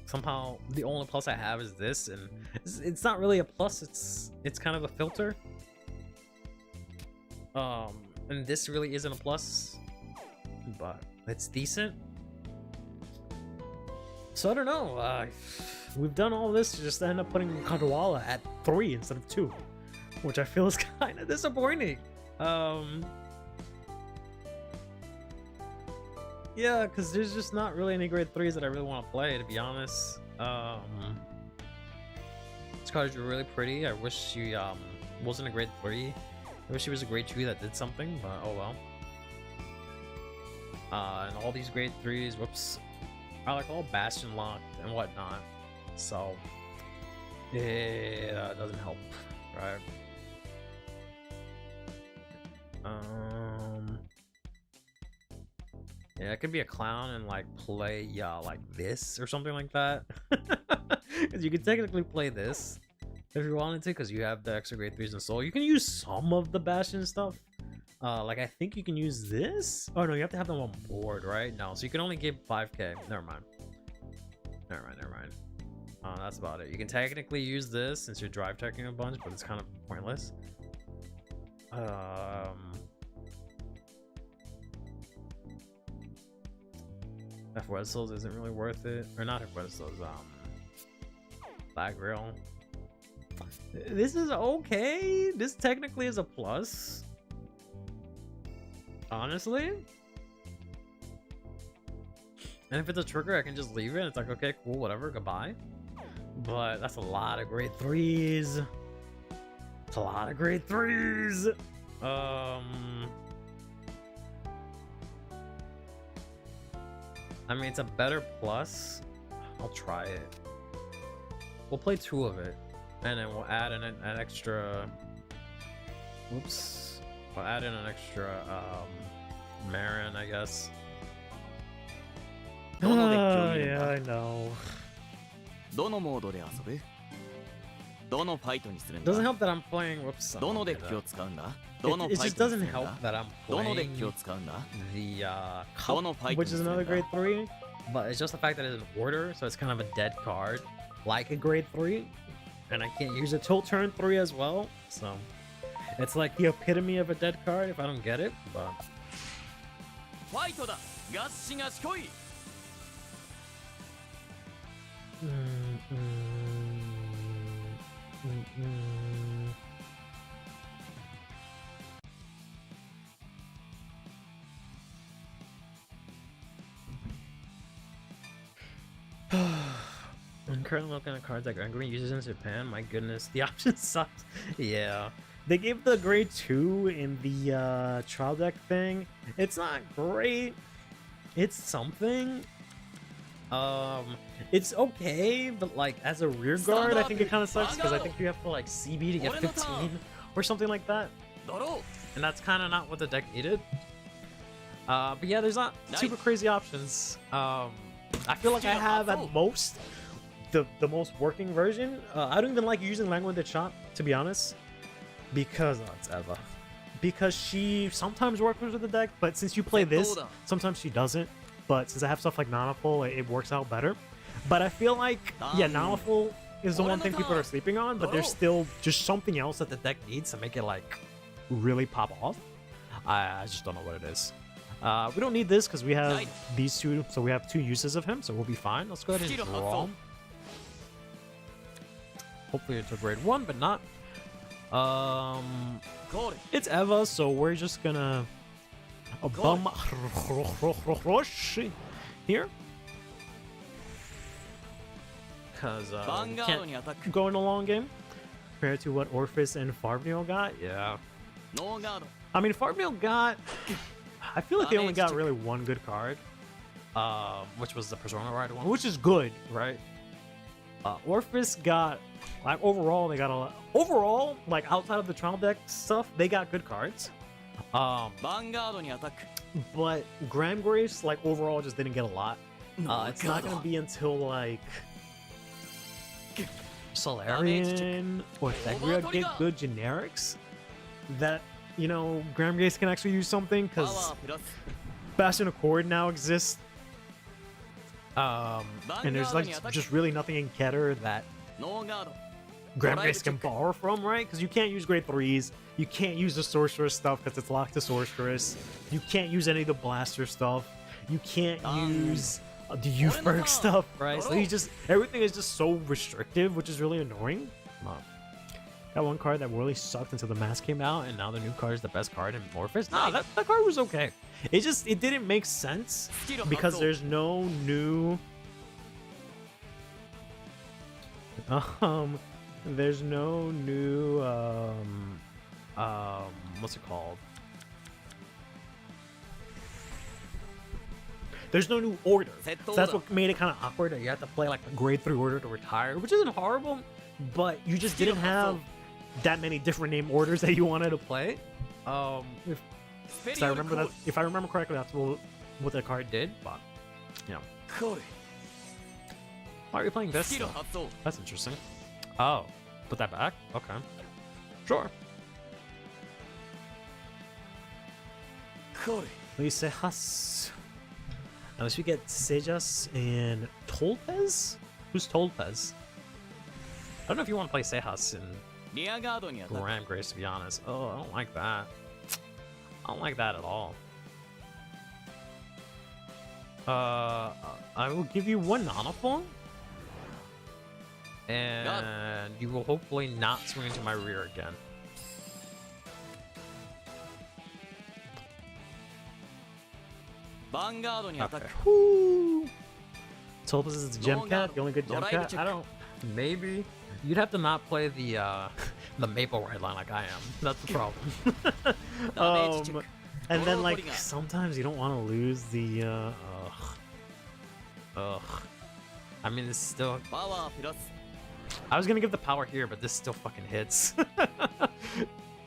Somehow the only plus I have is this, and it's not really a plus, it's kind of a filter. And this really isn't a plus, but it's decent. So I don't know, we've done all this to just end up putting Kadwala at 3 instead of 2, which I feel is kind of disappointing. Yeah, because there's just not really any grade 3s that I really want to play, to be honest. This card is really pretty. I wish she wasn't a grade 3. I wish she was a grade 2 that did something, but oh well. And all these grade 3s, whoops, are like all bastion locked and whatnot. So it doesn't help, right? Yeah, it could be a clown and like play like this or something like that. Because you could technically play this if you wanted to, because you have the extra grade 3s in soul. You can use some of the bastion stuff. Like I think you can use this. Oh no, you have to have them on board, right? No, so you can only give 5k. Never mind. That's about it. You can technically use this since you're drive teching a bunch, but it's kind of pointless. F Wessels isn't really worth it, or not F Wessels. Black Grill. This is okay. This technically is a plus. Honestly. And if it's a trigger, I can just leave it. It's like, okay, cool, whatever, goodbye. But that's a lot of grade 3s. It's a lot of grade 3s. I mean, it's a better plus. I'll try it. We'll play 2 of it, and then we'll add in an extra. Oops. We'll add in an extra Marin, I guess. Yeah, I know. Doesn't help that I'm playing. Whoops. It just doesn't help that I'm playing the Cup, which is another grade 3, but it's just the fact that it's an order, so it's kind of a dead card, like a grade 3, and I can't use a tilt turn 3 as well, so it's like the epitome of a dead card if I don't get it, but. I'm currently looking at cards that Gregory uses in Japan. My goodness, the option sucks. Yeah. They gave the grade 2 in the trial deck thing. It's not great. It's something. It's okay, but like as a rear guard, I think it kind of sucks because I think you have to like CB to get 15 or something like that. And that's kind of not what the deck needed. But yeah, there's not super crazy options. I feel like I have at most the most working version. I don't even like using Language the Chop, to be honest, because it's Eva. Because she sometimes works with the deck, but since you play this, sometimes she doesn't. But since I have stuff like Nanaful, it works out better. But I feel like, yeah, Nanaful is the one thing people are sleeping on, but there's still just something else that the deck needs to make it like really pop off. I just don't know what it is. We don't need this because we have these two, so we have 2 uses of him, so we'll be fine. Let's go ahead and draw. Hopefully it's a grade 1, but not. It's Eva, so we're just gonna bum rush here. Because we can't go in a long game compared to what Orphis and Farbnil got. Yeah. I mean, Farbnil got... I feel like they only got really one good card, which was the Persona Rider one, which is good, right? Orphis got, like, overall, they got a lot. Overall, like, outside of the trial deck stuff, they got good cards. But Graham Grace, like, overall, just didn't get a lot. It's not going to be until, like, Solarian or Thagria get good generics that, you know, Graham Grace can actually use something, because Bastion Accord now exists. And there's like just really nothing in Keter that Graham Grace can borrow from, right? Because you can't use grade 3s, you can't use the Sorceress stuff because it's locked to Sorceress, you can't use any of the Blaster stuff, you can't use the Youthberg stuff, right? So everything is just so restrictive, which is really annoying. That one card that really sucked until the mask came out, and now the new card is the best card in Morphus. Nah, that card was okay. It didn't make sense because there's no new there's no new what's it called? There's no new order. So that's what made it kind of awkward that you have to play like a grade 3 order to retire, which isn't horrible, but you just didn't have that many different name orders that you wanted to play. If I remember correctly, that's what the card did. But you know, why are you playing this? That's interesting. Oh, put that back. Okay, sure. Sejas. Unless we get Sejas and Tolpez. Who's Tolpez? I don't know if you want to play Sejas and Graham Grace, to be honest. Oh, I don't like that. I don't like that at all. I will give you 1 Nanafong. And you will hopefully not swing into my rear again. Okay. Woo! Tolpez is the gem cat, the only good gem cat. I don't. Maybe you'd have to not play the Maple Red line like I am. That's the problem. And then like sometimes you don't want to lose the. I mean, this still. I was gonna give the power here, but this still fucking hits.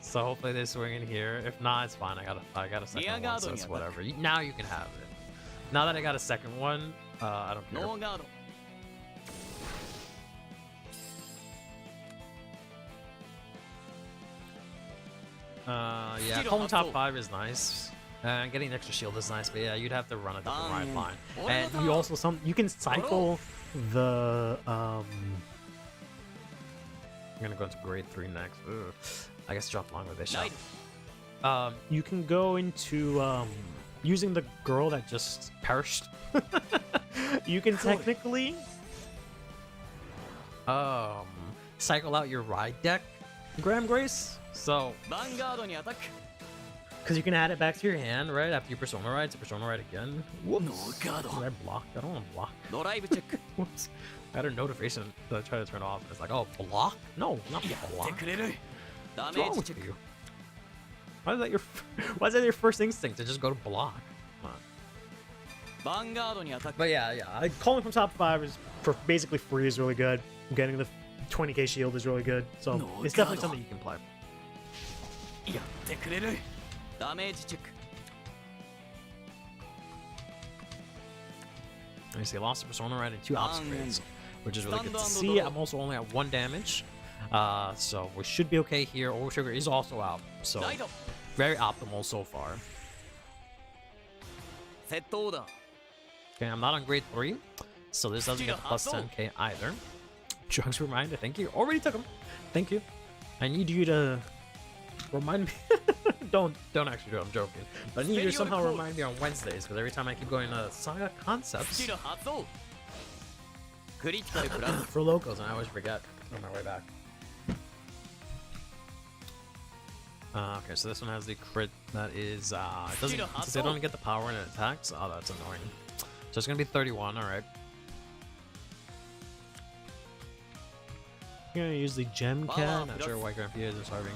So hopefully they swing in here. If not, it's fine. I got a second one, so it's whatever. Now you can have it. Now that I got a second one, I don't care. Yeah, calling top 5 is nice. And getting an extra shield is nice, but yeah, you'd have to run a different ride line. And you also you can cycle the I'm gonna go into grade 3 next. Ugh. I guess drop along with this shot. You can go into using the girl that just perished. You can technically cycle out your ride deck, Graham Grace. So, ヴァンガードにアタック because you can add it back to your hand, right? After you Persona Ride, to Persona Ride again. ノーガード Did I block? I don't want to block. ドライブチェック Whoops. I had a notification that I tried to turn off, and it's like, oh, block? No, not やって block. くれるダ What's メー wrong ジ with チェック you? Why is that your Why is that your first instinct to just go to block? Come on. ヴァンガードにアタック But yeah, calling from top 5 is for basically free is really good. Getting the 20k shield is really good. So No, it's definitely God. something you can play. やってくれるダメージチェック Let me see, I lost a Persona Ride and 2 Ops Bang. grades, which is really good to Stand on see. the I'm also only at 1 damage, so we should be okay here. Old Sugar is also out, so ライド very optimal so far. セットオーダー Okay, I'm not on grade 3, so this doesn't get the plus Hustle. 10k either. Drugs reminder, thank you. Already took them. Thank you. I need you to remind me. don't actually do it, I'm joking. But I need you to somehow remind me on Wednesdays, because every time I keep going to Saga ス Concepts キル発動クリティカルプラス for locals, and I always forget on my way back. Okay, so this one has the crit that is, it doesn't, since they don't get the power and it attacks, oh, that's annoying. So it's gonna be 31, alright. I'm gonna use the gem Cat, cat. not sure why Grampia isn't starving.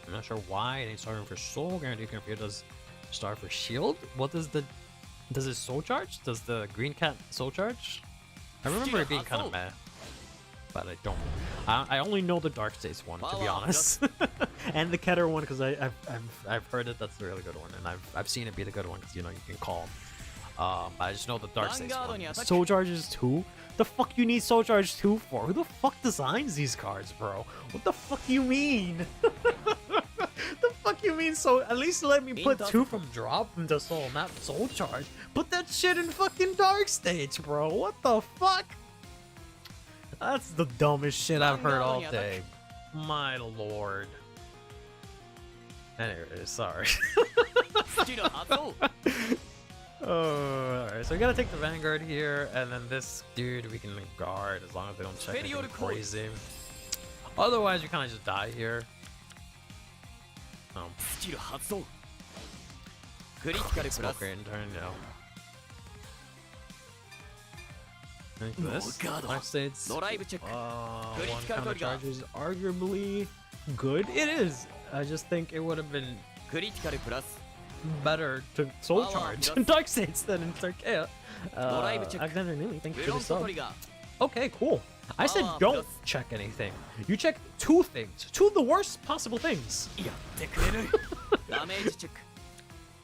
I'm not sure why it ain't starving for soul. Guarantee Grampia does starve for shield. What does the... Does it soul charge? Does the green cat soul charge? I remember it being kind of meh. But I don't. I only know the Dark States one, to be honest. And the Keter one because I've heard it. That's the really good one, and I've seen it be the good one because you know you can call. But I just know the Dark States one. Soul Charges 2? The fuck you need Soul Charge 2 for? Who the fuck designs these cards, bro? What the fuck you mean? The fuck you mean? So at least let me put 2 from drop into Soul, not Soul Charge. Put that shit in fucking Dark States, bro. What the fuck? That's the dumbest shit I've heard all day. My lord. Anyways, sorry. スキル発動 Alright, so we gotta take the Vanguard here, and then this dude we can guard as long as they don't check anything crazy. Otherwise, you kind of just die here. スキル発動クリティカルプラス Smoke in turn, no. Into this. God. Life states. ドライブチェック One Critical counter trigger. charge is arguably good. It is. I just think it would have been クリティカルプラス better to soul Wow, charge wow. in Dark States than in Tarkea. Drive check. Alexander Newey, thank you フ for ロ the ントト sub. リガー Okay, cool. I said Wow, don't plus- check anything. You check 2 things. 2 of the worst possible things. やってくれるダメージチェック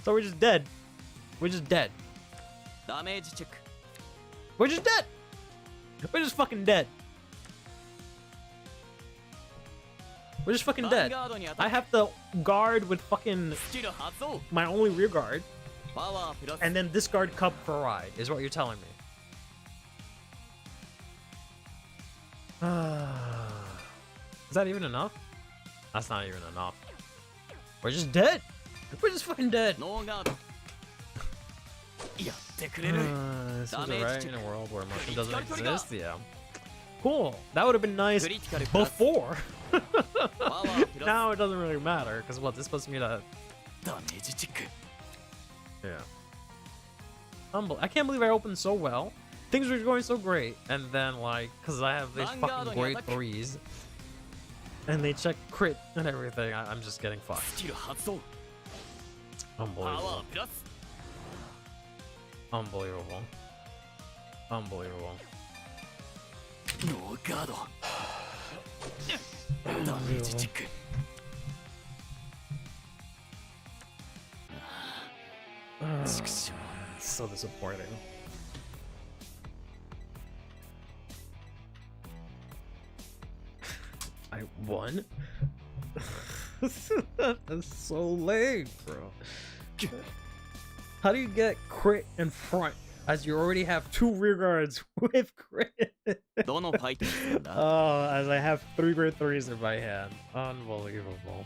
So we're just dead. We're just dead. ダメージチェック We're just dead. We're just fucking dead. We're just fucking ヴァン dead. ガードにアタ I ック have to guard with fucking スキル発動 my only rear guard, パワープラス and then discard cup for ride, is what you're telling me. Is that even enough? That's not even enough. We're just dead. We're just fucking dead. ノーガードやってくれる This is Damage alright check. in a world where motion doesn't Critical trigger. exist. Yeah. Cool. That would have been nice クリティカルプラス before. パワープラ Now it doesn't really matter because what this puts me to スダメージチェック yeah. I can't believe I opened so well. Things were going so great, and then like, cause I have these Vanguard fucking on your grade attack. 3s, and they check crit and everything. I'm just getting ス fucked. キル発動パワ Unbelievable. ープラス Unbelievable. Unbelievable. ノーガードダメージチェック So disappointing. I won? That's so lame, bro. How do you get crit in front as you already have 2 rear guards with crit? どのファイトにするんだ Oh, as I have 3 grade 3s in my hand. Unbelievable.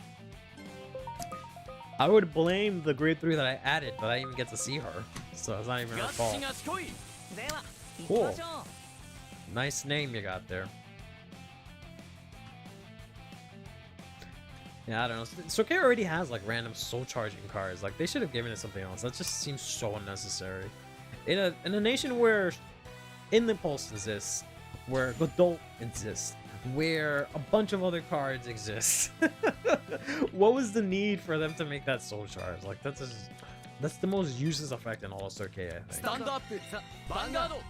I would blame the grade 3 that I added, but I didn't even get to see her. So it's not even her ガッ fault. チガチ来いでは行き Cool. ましょう Nice name you got there. Yeah, I don't know. Soke already has like random soul charging cards. Like they should have given it something else. That just seems so unnecessary. In a nation where Impulse exists, where Godot exists, where a bunch of other cards exist, what was the need for them to make that soul charge? Like that's the most useless effect in all of Soke, I think.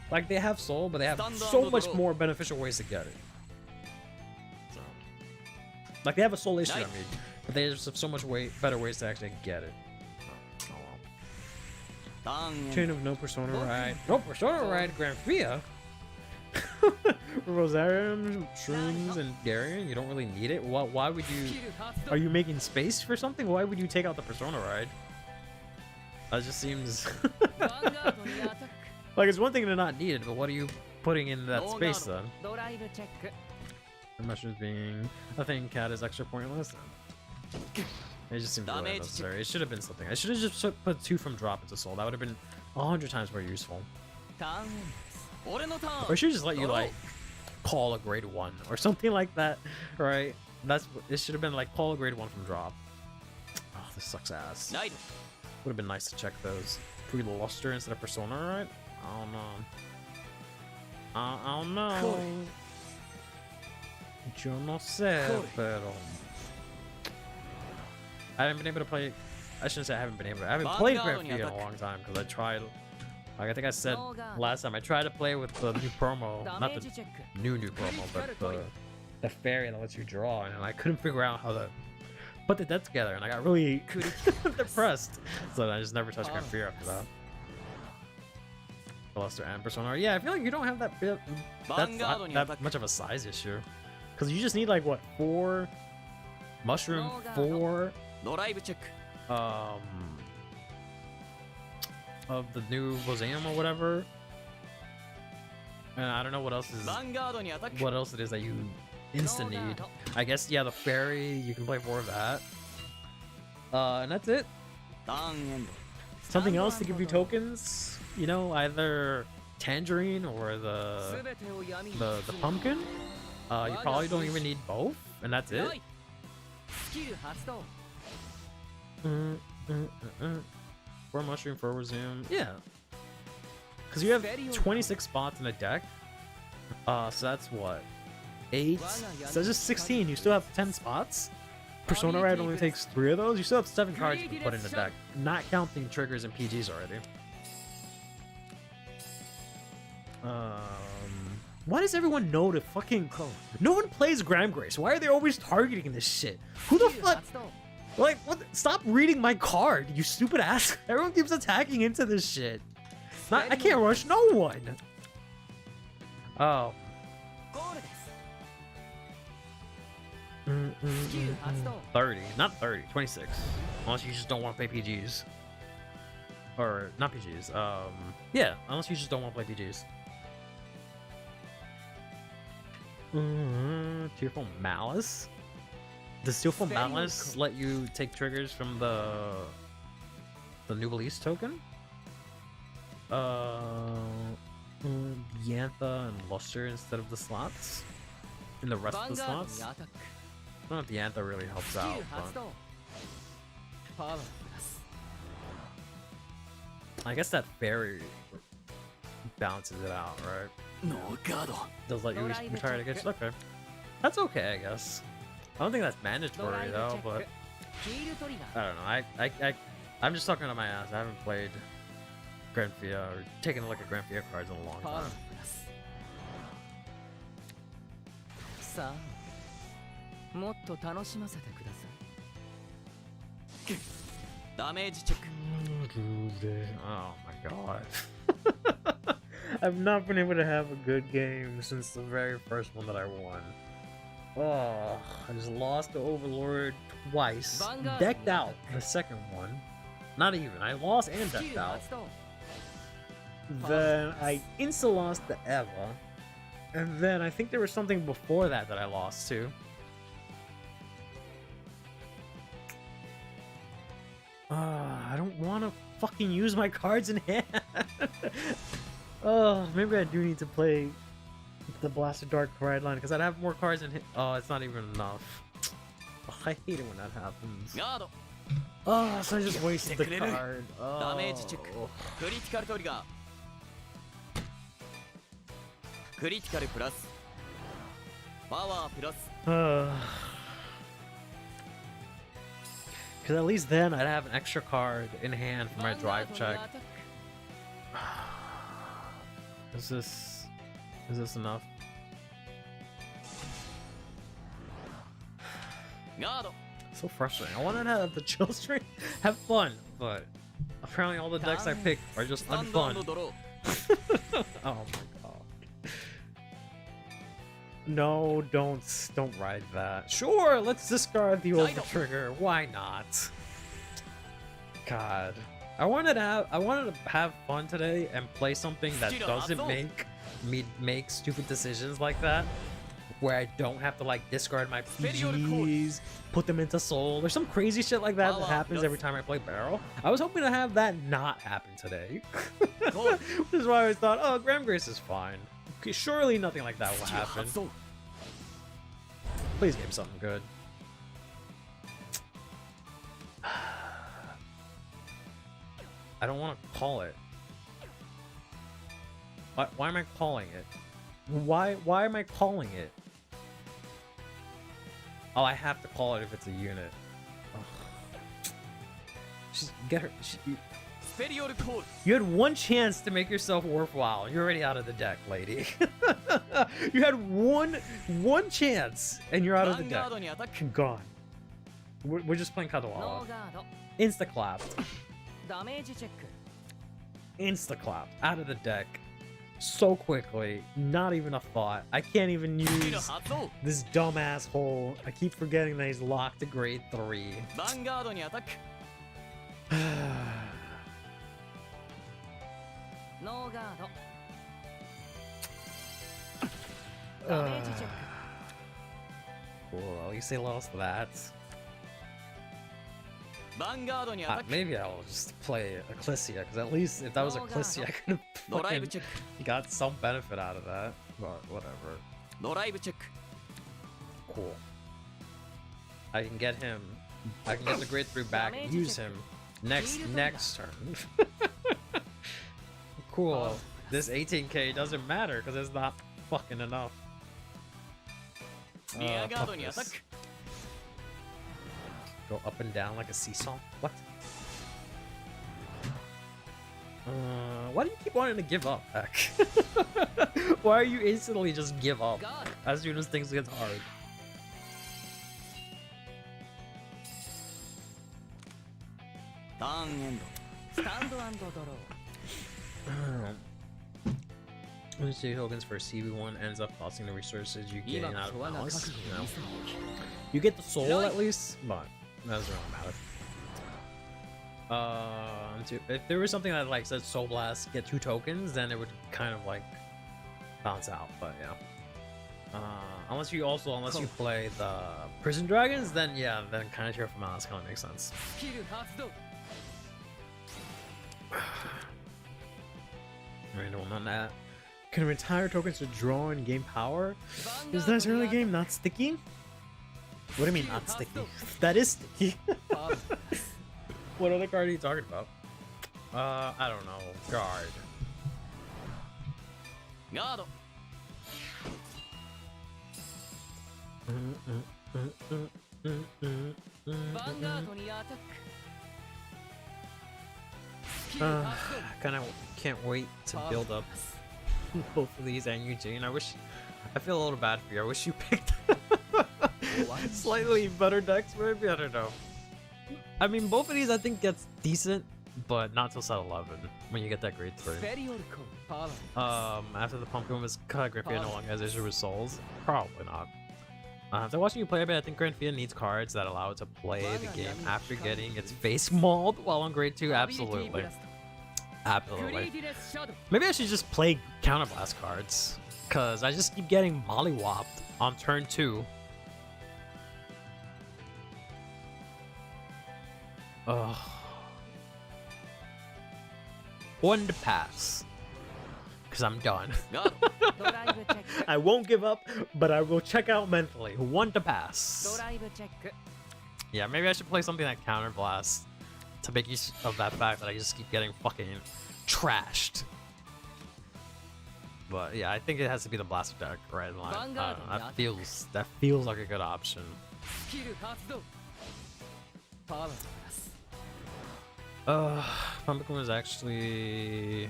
Like they have soul, but they have so much more beneficial ways to get it. So, like they have a soul issue, I mean, but they just have so much better ways to actually get it. Chain of no Persona Ride. No Persona Ride Grand Fia? Rosarium, Shrooms, and Darien? You don't really need it? Why would you... Are you making space for something? Why would you take out the Persona Ride? That just seems... like, it's one thing to not need it, but what are you putting in that space, then? The mushrooms being a thing, cat is extra pointless. It just seems really unnecessary. It should have been something. I should have just put 2 from drop into soul. That would have been 100 times more useful. Or I should just let you like call a grade 1 or something like that, right? It should have been like call a grade 1 from drop. Oh, this sucks ass. Would have been nice to check those. Pre-luster instead of Persona, right? I don't know. I don't know. Yo no sé, pero... I haven't been able to play. I shouldn't say I haven't been able to. I haven't played Grand Fia in a long time because I tried. Like I think I said last time, I tried to play with the new promo, not the new promo, but the fairy that lets you draw, and I couldn't figure out how to put the deck together, and I got really depressed. So I just never touched Grand Fia after that. Luster and Persona. Yeah, I feel like you don't have that that much of a size issue, because you just need like what 4 mushroom, 4. Of the new Mausoleum or whatever. And I don't know what else it is that you instant need. I guess yeah, the fairy, you can play 4 of that. And that's it. Something else to give you tokens, you know, either tangerine or the pumpkin. You probably don't even need both, and that's it. 4 mushroom, 4 resume. Yeah. Because you have 26 spots in a deck. So that's what? 8? So that's just 16. You still have 10 spots. Persona Ride only takes 3 of those. You still have 7 cards you can put in the deck. Not counting triggers and PGs already. Why does everyone know to fucking... No one plays Graham Grace. Why are they always targeting this shit? Who the fuck... Like, what? Stop reading my card, you stupid ass. Everyone keeps attacking into this shit. I can't rush no one. Oh. 30. Not 30. 26. Unless you just don't want to play PGs. Or, not PGs. Yeah, unless you just don't want to play PGs. Tearful Malice? Does Tearful Malice let you take triggers from the new release token? Yantha and Luster instead of the slots? In the rest of the slots? I don't know if Yantha really helps out, but... I guess that fairy balances it out, right? Does let you retire to get... Okay. That's okay, I guess. I don't think that's mandatory though, but I don't know. I'm just talking on my ass. I haven't played Grand Fia or taken a look at Grand Fia cards in a long time. Oh my god. I've not been able to have a good game since the very first one that I won. Oh, I just lost to Overlord twice. Decked out the second one. Not even. I lost and decked out. Then I insta-lost the Eva. And then I think there was something before that I lost to. I don't want to fucking use my cards in hand. Maybe I do need to play the Blasted Dark Pride line because I'd have more cards in hit. Oh, it's not even enough. Ugh. I hate it when that happens. ガード Oh, so I just wasted the card. ダメージチェック Oh. クリティカルトリガークリティカルプラスパワープラス Because at least then I'd have an extra card in hand for my drive check. Is this enough? ガード So frustrating. I wanted to have the chill stream, have fun, but apparently all the decks I pick are just スタンド unfun. ドロ Oh my god. No, don't ride that. Sure, let's discard the over trigger. Why not? God. I wanted to have fun today and play something that doesn't make me make stupid decisions like that. Where I don't have to like discard my PGs, put them into soul, or some crazy shit like that that happens every time I play barrel. I was hoping to have that not happen today. Which is why I always thought, oh, Graham Grace is fine. Okay, surely nothing like that will happen. Please give me something good. I don't want to call it. Why am I calling it? Why am I calling it? Oh, I have to call it if it's a unit. Ugh. Just get her. スペリオルコール You had one chance to make yourself worthwhile. You're already out of the deck, lady. You had one chance, and you're out of ヴァ the ンガー deck. ドにアタック Gone. We're just playing ノ Kadawala. ーガード Insta clapped. ダメージチェック Insta clapped. Out of the deck. So quickly. Not even a thought. I can't even スキル use 発動 this dumb asshole. I keep forgetting that he's locked to grade 3. ヴァンガードにアタックノーガードダメージチェック Cool. At least they lost that. ヴァンガードにアタック Maybe I'll just play Ecclesia, because at least if that was Ecclesia, I could ドライブ have チェック got some benefit out of that. But whatever. ドライブチェック Cool. I can get him. I can get the grade 3 back and use him next turn. Cool. This 18k doesn't matter because it's not fucking enough. リアガード Fuck にアタッ this. ク Go up and down like a seesaw? What? Why do you keep wanting to give up, Heck? Why are you instantly just give up ガード as soon as things get hard? ターンエンドスタンドドロ When you tokens for CB1 ends up costing the resources you ー gain 今 out こ of そ我が balance. 覚悟 You を know? 見せろ You get the soul at least, but that doesn't really matter. If there was something that like said Soul Blast, get 2 tokens, then it would kind of like bounce out. But yeah, unless you play the Prison Dragons, then yeah, then kind of Tear from Malice kind of makes sense. スキル発動 Random on that. Can retire tokens to draw and gain power? ヴァン Is ガー this ドに early アタッ game not sticky? What do you mean not sticky? That is sticky. クパー What other card are you talking about? I don't know. Guard. ガード ヴァンガードにアタックスキル発 I kind of can't wait to 動 build up both of these and Eugene. I feel a little bad for you. I wish you picked slightly better decks, maybe. I don't know. I mean, both of these I think gets decent, but not till set 11 when you get that grade 3. スペリオルコールパワー After the pumpkin was cut, Granfia no longer has issue with souls. Probably not. After watching you play a bit, I think Granfia needs cards that allow it to play the game after getting its face mauled while on grade 2. アビリティブ Absolutely. ラストクリ Absolutely. ティレスシャドウ Maybe I should just play counterblast cards, cause I just keep getting mollywopped on turn 2. Ugh. One to pass, cause I'm done. ガードドライブチェック I won't give up, but I will check out mentally. One to ド pass. ライブチェック Yeah, maybe I should play something like Counter Blast to make use of that fact that I just keep getting fucking trashed. But yeah, I think it has to be the Blaster deck right line. I don't know, that feels like a good option. Pumpkin was actually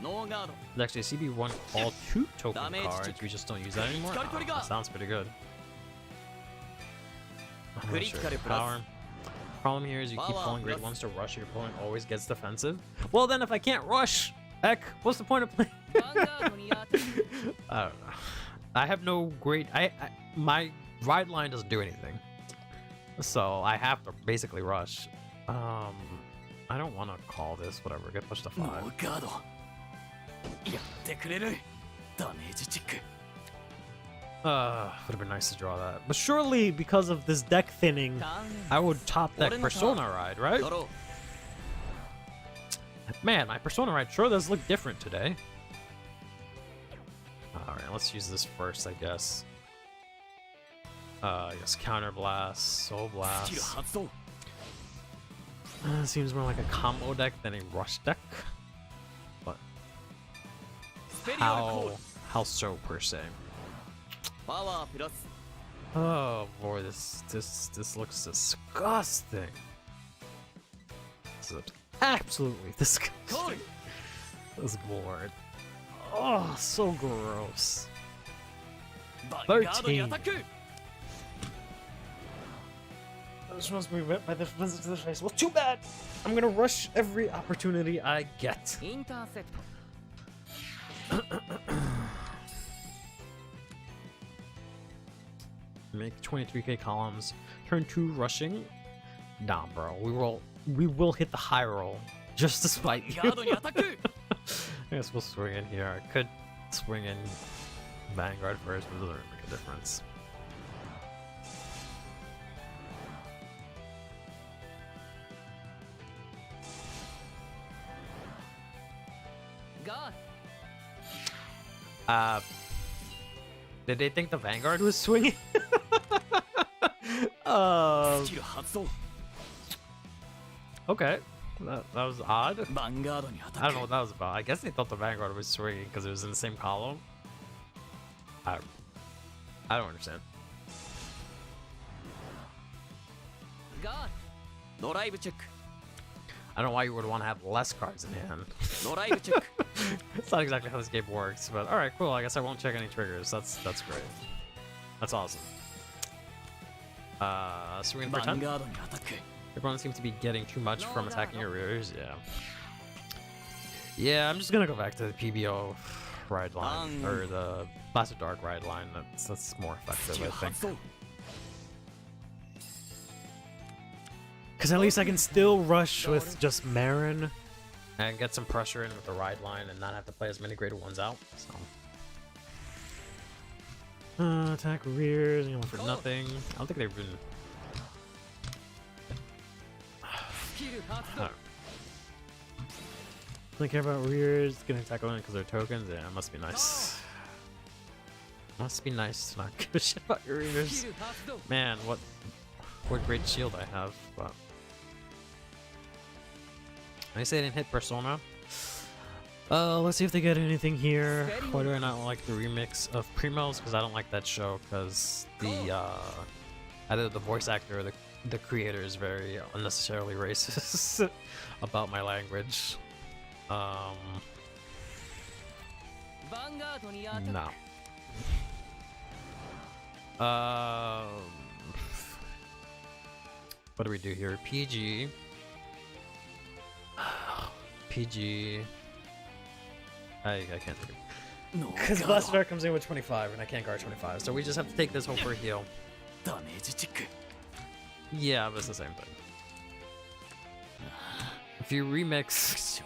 CB1 all 2 token cards. We just don't use that anymore. Oh, that sounds pretty good. Sure. Power. Problem here is you keep pulling great ones to rush. Your opponent always gets defensive. Well, then if I can't rush, heck, what's the point of playing? I don't know. I have no great. My ride line doesn't do anything, so I have to basically rush. I don't want to call this. Whatever. Get pushed to 5. Would have been nice to draw that. But surely, because of this deck thinning, I would top deck Persona Ride, right? Man, my Persona Ride sure does look different today. Alright, let's use this first, I guess. I guess Counter Blast, Soul Blast. Seems more like a combo deck than a rush deck. But how so per se? Oh boy, this looks disgusting. This is absolutely disgusting. This board. Oh, so gross. 13. This must be met by the defensive to the face. Well, too bad. I'm gonna rush every opportunity I get. Make 23k columns. Turn 2 rushing. Nah, bro. We will hit the high roll just to spite you. I guess we'll swing in here. I could swing in Vanguard first, but it doesn't really make a difference. Did they think the Vanguard was swinging? Okay, that was odd. I don't know what that was about. I guess they thought the Vanguard was swinging because it was in the same column. I don't understand. I don't know why you would want to have less cards in hand. It's not exactly how this game works, but alright, cool. I guess I won't check any triggers. That's great. That's awesome. Swing for 10. Everyone seems to be getting too much from attacking your rears. Yeah, I'm just gonna go back to the PBO ride line, or the Blaster Dark ride line. That's more effective, I think. Because at least I can still rush with just Marin and get some pressure in with the ride line and not have to play as many graded ones out. So attack rears, for nothing. I don't think they've been. Don't care about rears. Getting attack only because they're tokens. Yeah, it must be nice. Must be nice to not give a shit about your rears. Man, what great shield I have, but. I say I didn't hit Persona. Let's see if they get anything here. Why do I not like the remix of Primos? Because I don't like that show. Because the either the voice actor or the creator is very unnecessarily racist about my language. No. What do we do here? PG. PG. I can't think of. Because Blaster Dark comes in with 25 and I can't guard 25, so we just have to take this home for a heal. Yeah, but it's the same thing. If you remix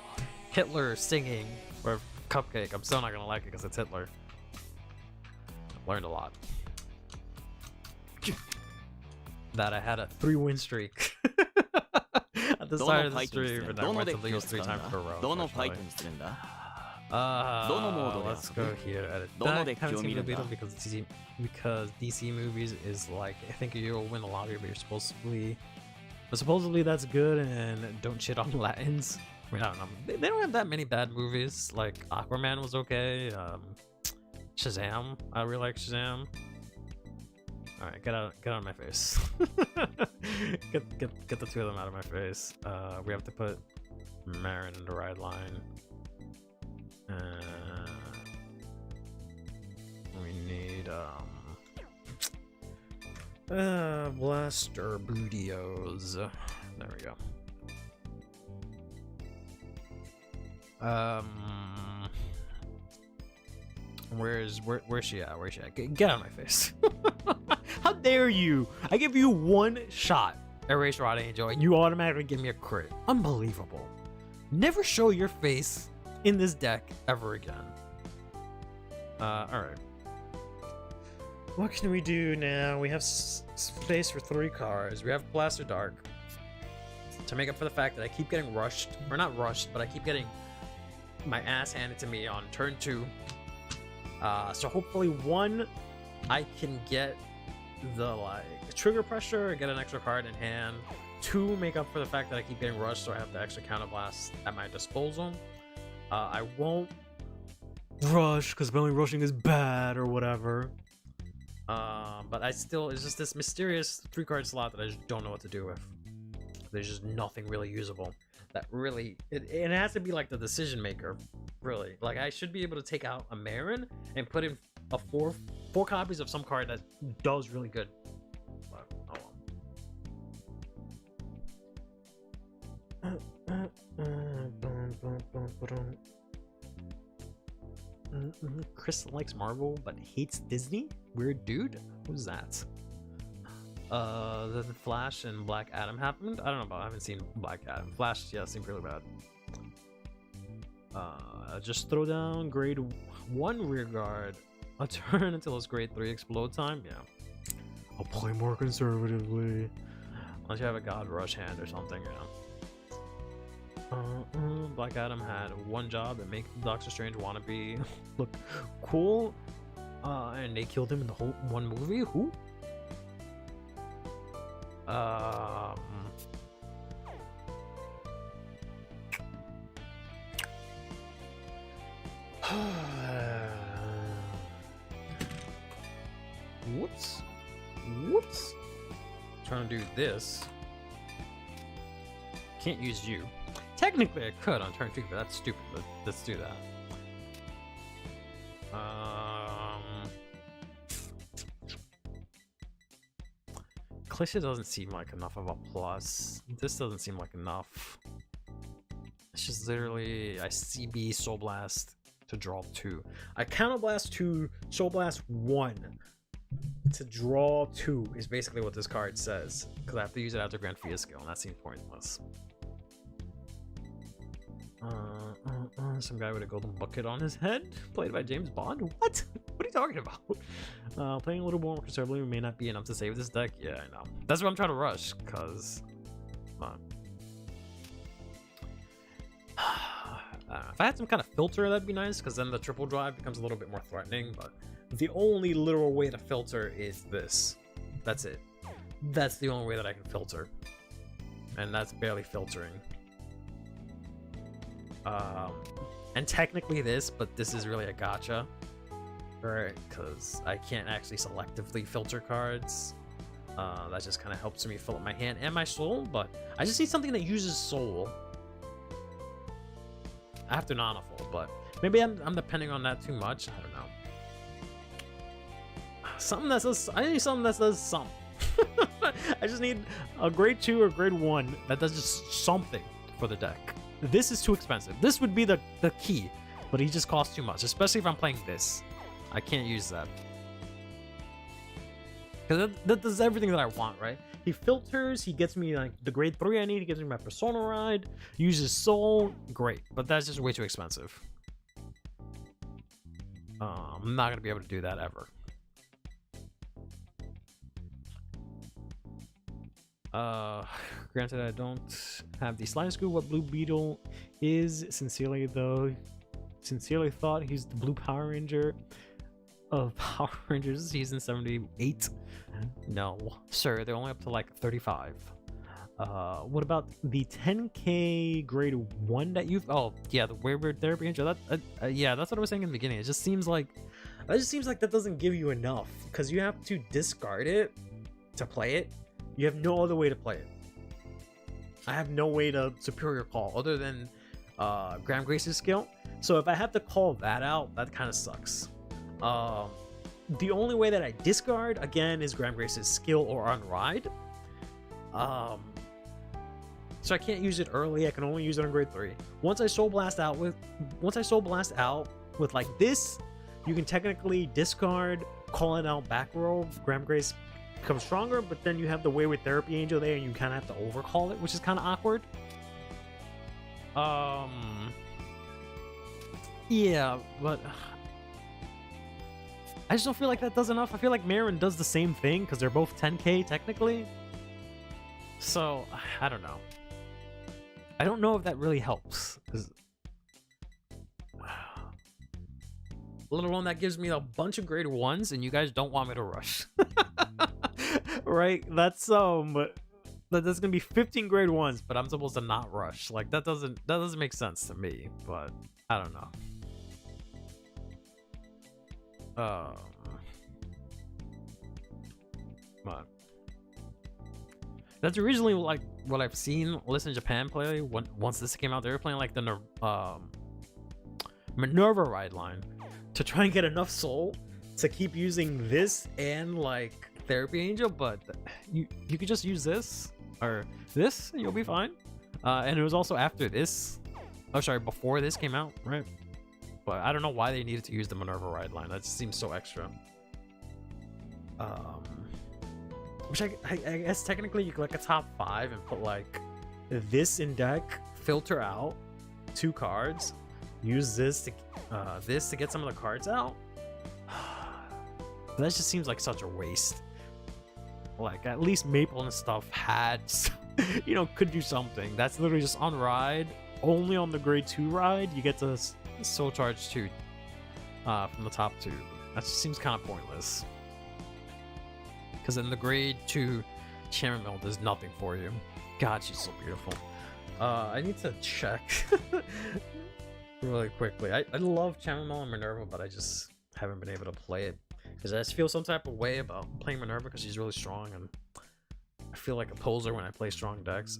Hitler singing or Cupcake, I'm still not gonna like it because it's Hitler. I've learned a lot. That I had a 3-win streak at the start of the stream, and I went to Legals 3 times per row. Let's go here. I haven't seen Blue Beetle because DC movies is like, I think you'll win the lottery, but supposedly that's good, and don't shit on Latins. I mean, I don't know. They don't have that many bad movies. Like Aquaman was okay. Shazam, I really like Shazam. All right, get out of my face. get the two of them out of my face. We have to put Marin in the ride line. We need Blaster Bootios. There we go. Where's she at? Where's she at? Get out of my face. How dare you? I give you one shot at Race Rod Angel and you automatically give me a crit. Unbelievable. Never show your face in this deck ever again. Alright. What can we do now? We have space for 3 cards. We have Blaster Dark. To make up for the fact that I keep getting rushed, or not rushed, but I keep getting my ass handed to me on turn 2. So hopefully, 1, I can get the trigger pressure, get an extra card in hand. 2, make up for the fact that I keep getting rushed, so I have the extra counterblast at my disposal. I won't rush because apparently rushing is bad or whatever. But it's just this mysterious 3-card slot that I just don't know what to do with. There's just nothing really usable. That really, it has to be like the decision maker, really. Like I should be able to take out a Marin and put in a 4 copies of some card that does really good. But, oh well. Chris likes Marvel but hates Disney? Weird dude? Who's that? The Flash and Black Adam happened? I don't know about, I haven't seen Black Adam. Flash, yeah, seemed really bad. Just throw down grade 1 rear guard a turn until it's grade 3 explode time? Yeah. I'll play more conservatively. Unless you have a God Rush hand or something, yeah. Black Adam had one job and make Doctor Strange wannabe look cool. And they killed him in the whole one movie? Who? Whoops. Trying to do this. Can't use you. Technically I could on turn 2, but that's stupid. Let's do that. Cliché doesn't seem like enough of a plus. This doesn't seem like enough. It's just literally I CB Soul Blast to draw 2. I Counterblast 2, Soul Blast 1 to draw 2 is basically what this card says. Because I have to use it after Grand Fiasco, and that seems pointless. Some guy with a golden bucket on his head, played by James Bond. What? What are you talking about? Playing a little more conservatively may not be enough to save this deck. Yeah, I know. That's why I'm trying to rush, cause if I had some kind of filter, that'd be nice, because then the triple drive becomes a little bit more threatening. But the only literal way to filter is this. That's it. That's the only way that I can filter, and that's barely filtering. And technically this, but this is really a gotcha, right? Because I can't actually selectively filter cards. That just kind of helps me fill up my hand and my soul, but I just need something that uses soul. I have to non-full, but maybe I'm depending on that too much. I don't know. Something that says, I need something that says something. I just need a grade 2 or grade 1 that does just something for the deck. This is too expensive. This would be the key, but he just costs too much, especially if I'm playing this. I can't use that. Because that does everything that I want, right? He filters, he gets me like the grade 3 I need, he gives me my Persona Ride, uses Soul, great. But that's just way too expensive. I'm not going to be able to do that ever. Granted, I don't have the slightest clue what Blue Beetle is. Sincerely, though, sincerely thought he's the blue Power Ranger of Power Rangers season 78. No, sir, they're only up to like 35. What about the 10k grade 1 that you've... Oh, yeah, the Wayward Therapy Intro. Yeah, that's what I was saying in the beginning. It just seems like that doesn't give you enough, because you have to discard it to play it. You have no other way to play it. I have no way to superior call other than Graham Grace's skill. So if I have to call that out, that kind of sucks. The only way that I discard again is Graham Grace's skill or unride. So I can't use it early. I can only use it on grade 3. Once I Soul Blast out with like this, you can technically discard, call it out back row. Graham Grace becomes stronger, but then you have the Wayward Therapy Angel there, and you kind of have to overcall it, which is kind of awkward. Yeah, but I just don't feel like that does enough. I feel like Marin does the same thing because they're both 10k technically. So I don't know. I don't know if that really helps. Let alone that gives me a bunch of grade 1s, and you guys don't want me to rush. Right? That's gonna be 15 grade 1s, but I'm supposed to not rush. Like that doesn't make sense to me. But I don't know. But that's originally like what I've seen Listen Japan play once this came out. They were playing like the Minerva ride line to try and get enough soul to keep using this and like Therapy Angel, but you could just use this or this and you'll be fine. And it was also after this, oh sorry, before this came out, right? But I don't know why they needed to use the Minerva ride line. That just seems so extra. Which I guess technically you could like a top 5 and put like this in deck, filter out 2 cards, use this to get some of the cards out. That just seems like such a waste. Like at least Maple and stuff had, you know, could do something. That's literally just on ride. Only on the grade 2 ride you get to Soul Charge 2 from the top 2. That just seems kind of pointless. Because in the grade 2 Chamomile does nothing for you. God, she's so beautiful. I need to check really quickly. I love Chamomile and Minerva, but I just haven't been able to play it. Because I just feel some type of way about playing Minerva because she's really strong, and I feel like a poser when I play strong decks.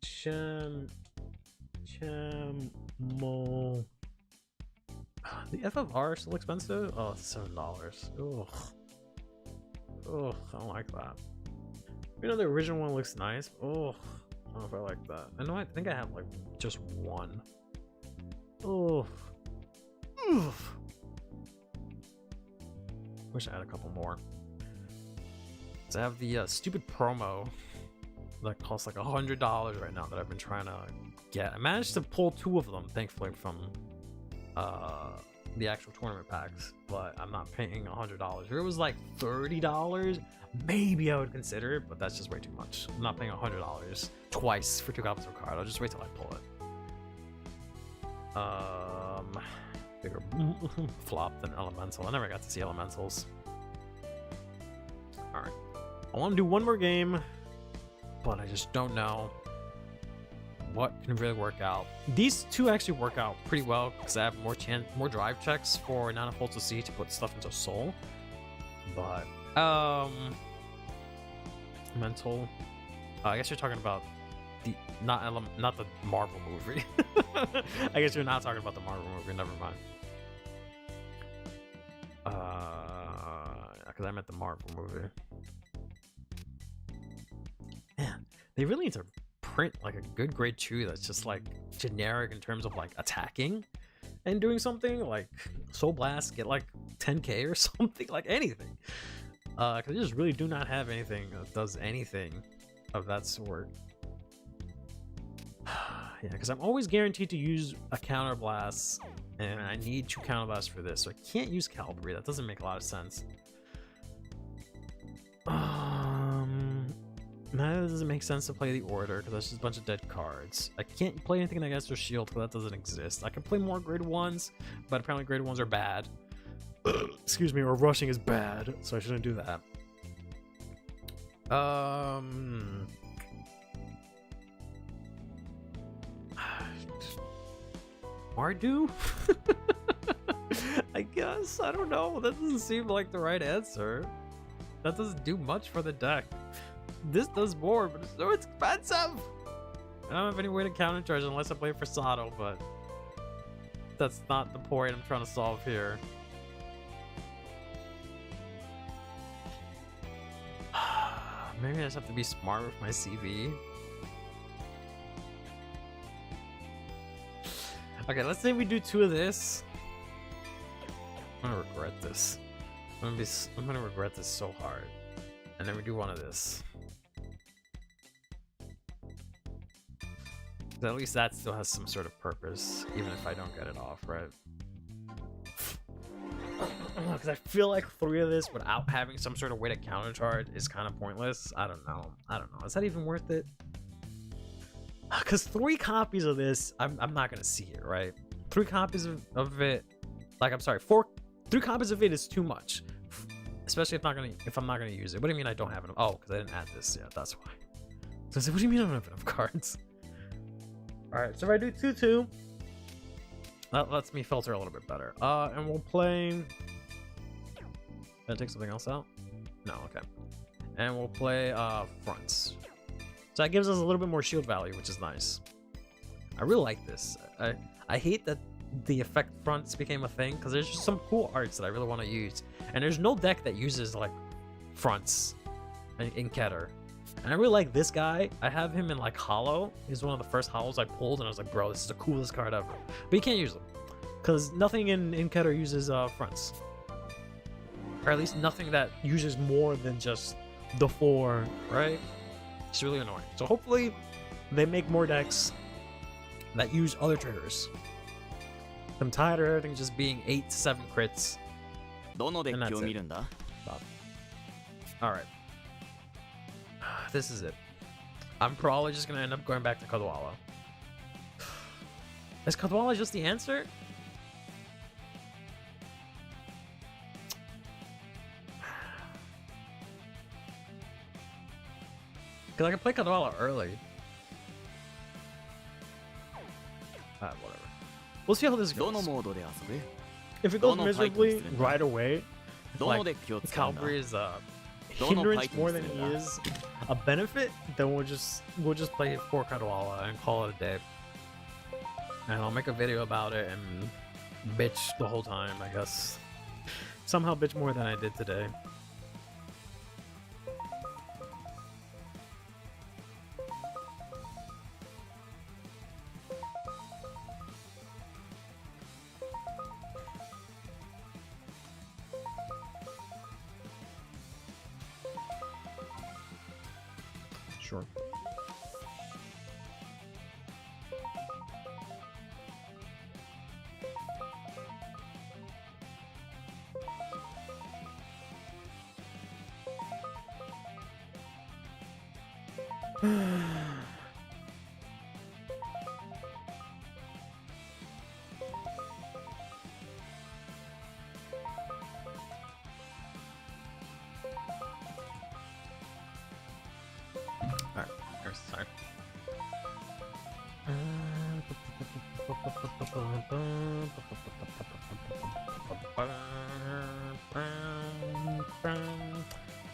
Chamomile. The FFR is still expensive? Oh, it's $7. Ugh. Ugh, I don't like that. You know, the original one looks nice. Oh, I don't know if I like that. I know, I think I have like just one. Oh. Oof. Wish I had a couple more. So I have the stupid promo that costs like $100 right now that I've been trying to get. I managed to pull 2 of them, thankfully, from the actual tournament packs, but I'm not paying $100. If it was like $30, maybe I would consider it, but that's just way too much. I'm not paying $100 twice for 2 copies of a card. I'll just wait till I pull it. Bigger flop than Elemental. I never got to see Elementals. Alright. I want to do one more game, but I just don't know what can really work out. These 2 actually work out pretty well because I have more drive checks for Nanafold to see to put stuff into Soul. But Mental. I guess you're talking about the not the Marvel movie. I guess you're not talking about the Marvel movie. Never mind. Because I meant the Marvel movie. Man, they really need to print like a good grade 2 that's just like generic in terms of like attacking and doing something like Soul Blast, get like 10k or something, like anything. Because they just really do not have anything that does anything of that sort. Yeah, because I'm always guaranteed to use a counter blast, and I need 2 counter blasts for this, so I can't use Cavalry. That doesn't make a lot of sense. Now it doesn't make sense to play the order because that's just a bunch of dead cards. I can't play anything against their shield because that doesn't exist. I can play more grade 1s, but apparently grade 1s are bad. Excuse me, or rushing is bad, so I shouldn't do that. Mardu? I guess. I don't know. That doesn't seem like the right answer. That doesn't do much for the deck. This does more, but it's so expensive. I don't have any way to countercharge unless I play for Sato, but that's not the point I'm trying to solve here. Maybe I just have to be smart with my CV. Okay, let's say we do 2 of this. I'm gonna regret this. I'm gonna regret this so hard. And then we do 1 of this. At least that still has some sort of purpose, even if I don't get it off, right? Because I feel like 3 of this without having some sort of way to countercharge is kind of pointless. I don't know. Is that even worth it? Because 3 copies of this, I'm not gonna see it, right? 3 copies of it, like I'm sorry, 3 copies of it is too much, especially if I'm not gonna use it. What do you mean I don't have enough? Oh, because I didn't add this. Yeah, that's why. So I said, what do you mean I don't have enough cards? All right, so if I do 2/2, that lets me filter a little bit better. And we'll play. Did I take something else out? No, okay. And we'll play fronts. So that gives us a little bit more shield value, which is nice. I really like this. I hate that the effect fronts became a thing because there's just some cool arts that I really want to use. And there's no deck that uses like fronts in Keter. And I really like this guy. I have him in like Hollow. He's one of the first Hollows I pulled, and I was like, bro, this is the coolest card ever. But you can't use them because nothing in Keter uses fronts. Or at least nothing that uses more than just the 4, right? It's really annoying. So hopefully they make more decks that use other triggers. I'm tired of everything just being 8 to 7 crits. And that's it. Alright. This is it. I'm probably just gonna end up going back to Kadwala. Is Kadwala just the answer? Because I can play Kadwala early. Whatever. We'll see how this goes. If it goes miserably right away, like Calvary is a hindrance more than he is a benefit, then we'll just play 4 Kadwala and call it a day. And I'll make a video about it and bitch the whole time, I guess. Somehow bitch more than I did today. Sure. Sorry.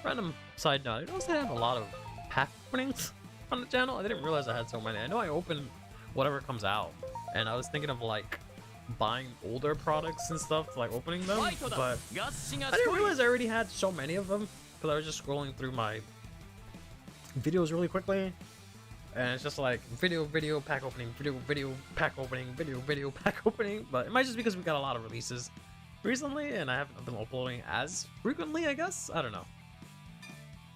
Random side note, I noticed I have a lot of pack openings on the channel. I didn't realize I had so many. I know I open whatever comes out, and I was thinking of like buying older products and stuff, like opening them, but I didn't realize I already had so many of them because I was just scrolling through my videos really quickly, and it's just like video pack opening, video pack opening, video pack opening. But it might just because we got a lot of releases recently and I haven't been uploading as frequently, I guess. I don't know.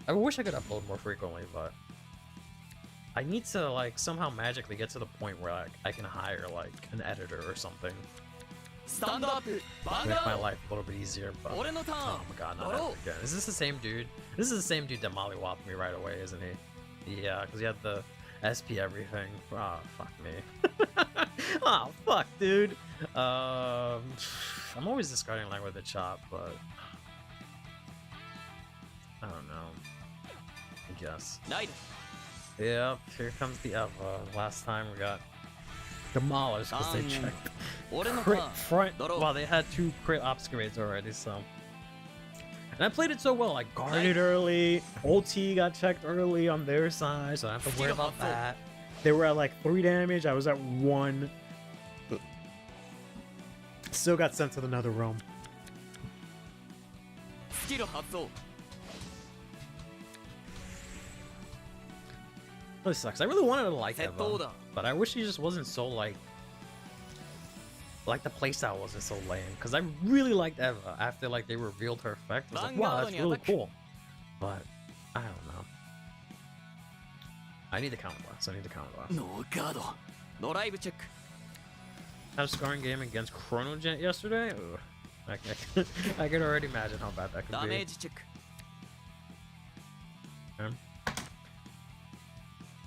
I wish I could upload more frequently, but I need to like somehow magically get to the point where I can hire like an editor or something. Make my life a little bit easier, but oh my god, not ever again. Is this the same dude? This is the same dude that mollywopped me right away, isn't he? Yeah, because you had the SP everything. Oh, fuck me. Oh, fuck, dude. I'm always discarding Language with the Chop, but I don't know. I guess. Yep, here comes the Eva. Last time we got demolished because they checked crit front. Well, they had 2 crit obscurates already, so. And I played it so well. I guarded early. Ulti got checked early on their side, so I don't have to worry about that. They were at like 3 damage. I was at 1. Still got sent to another realm. Really sucks. I really wanted to like Eva, but I wish he just wasn't so like the playstyle wasn't so lame. Because I really liked Eva after like they revealed her effect. I was like, wow, that's really cool. But I don't know. I need the counter blast. I need the counter blast. Had a scoring game against Chronogen yesterday. Ugh. I can already imagine how bad that could be.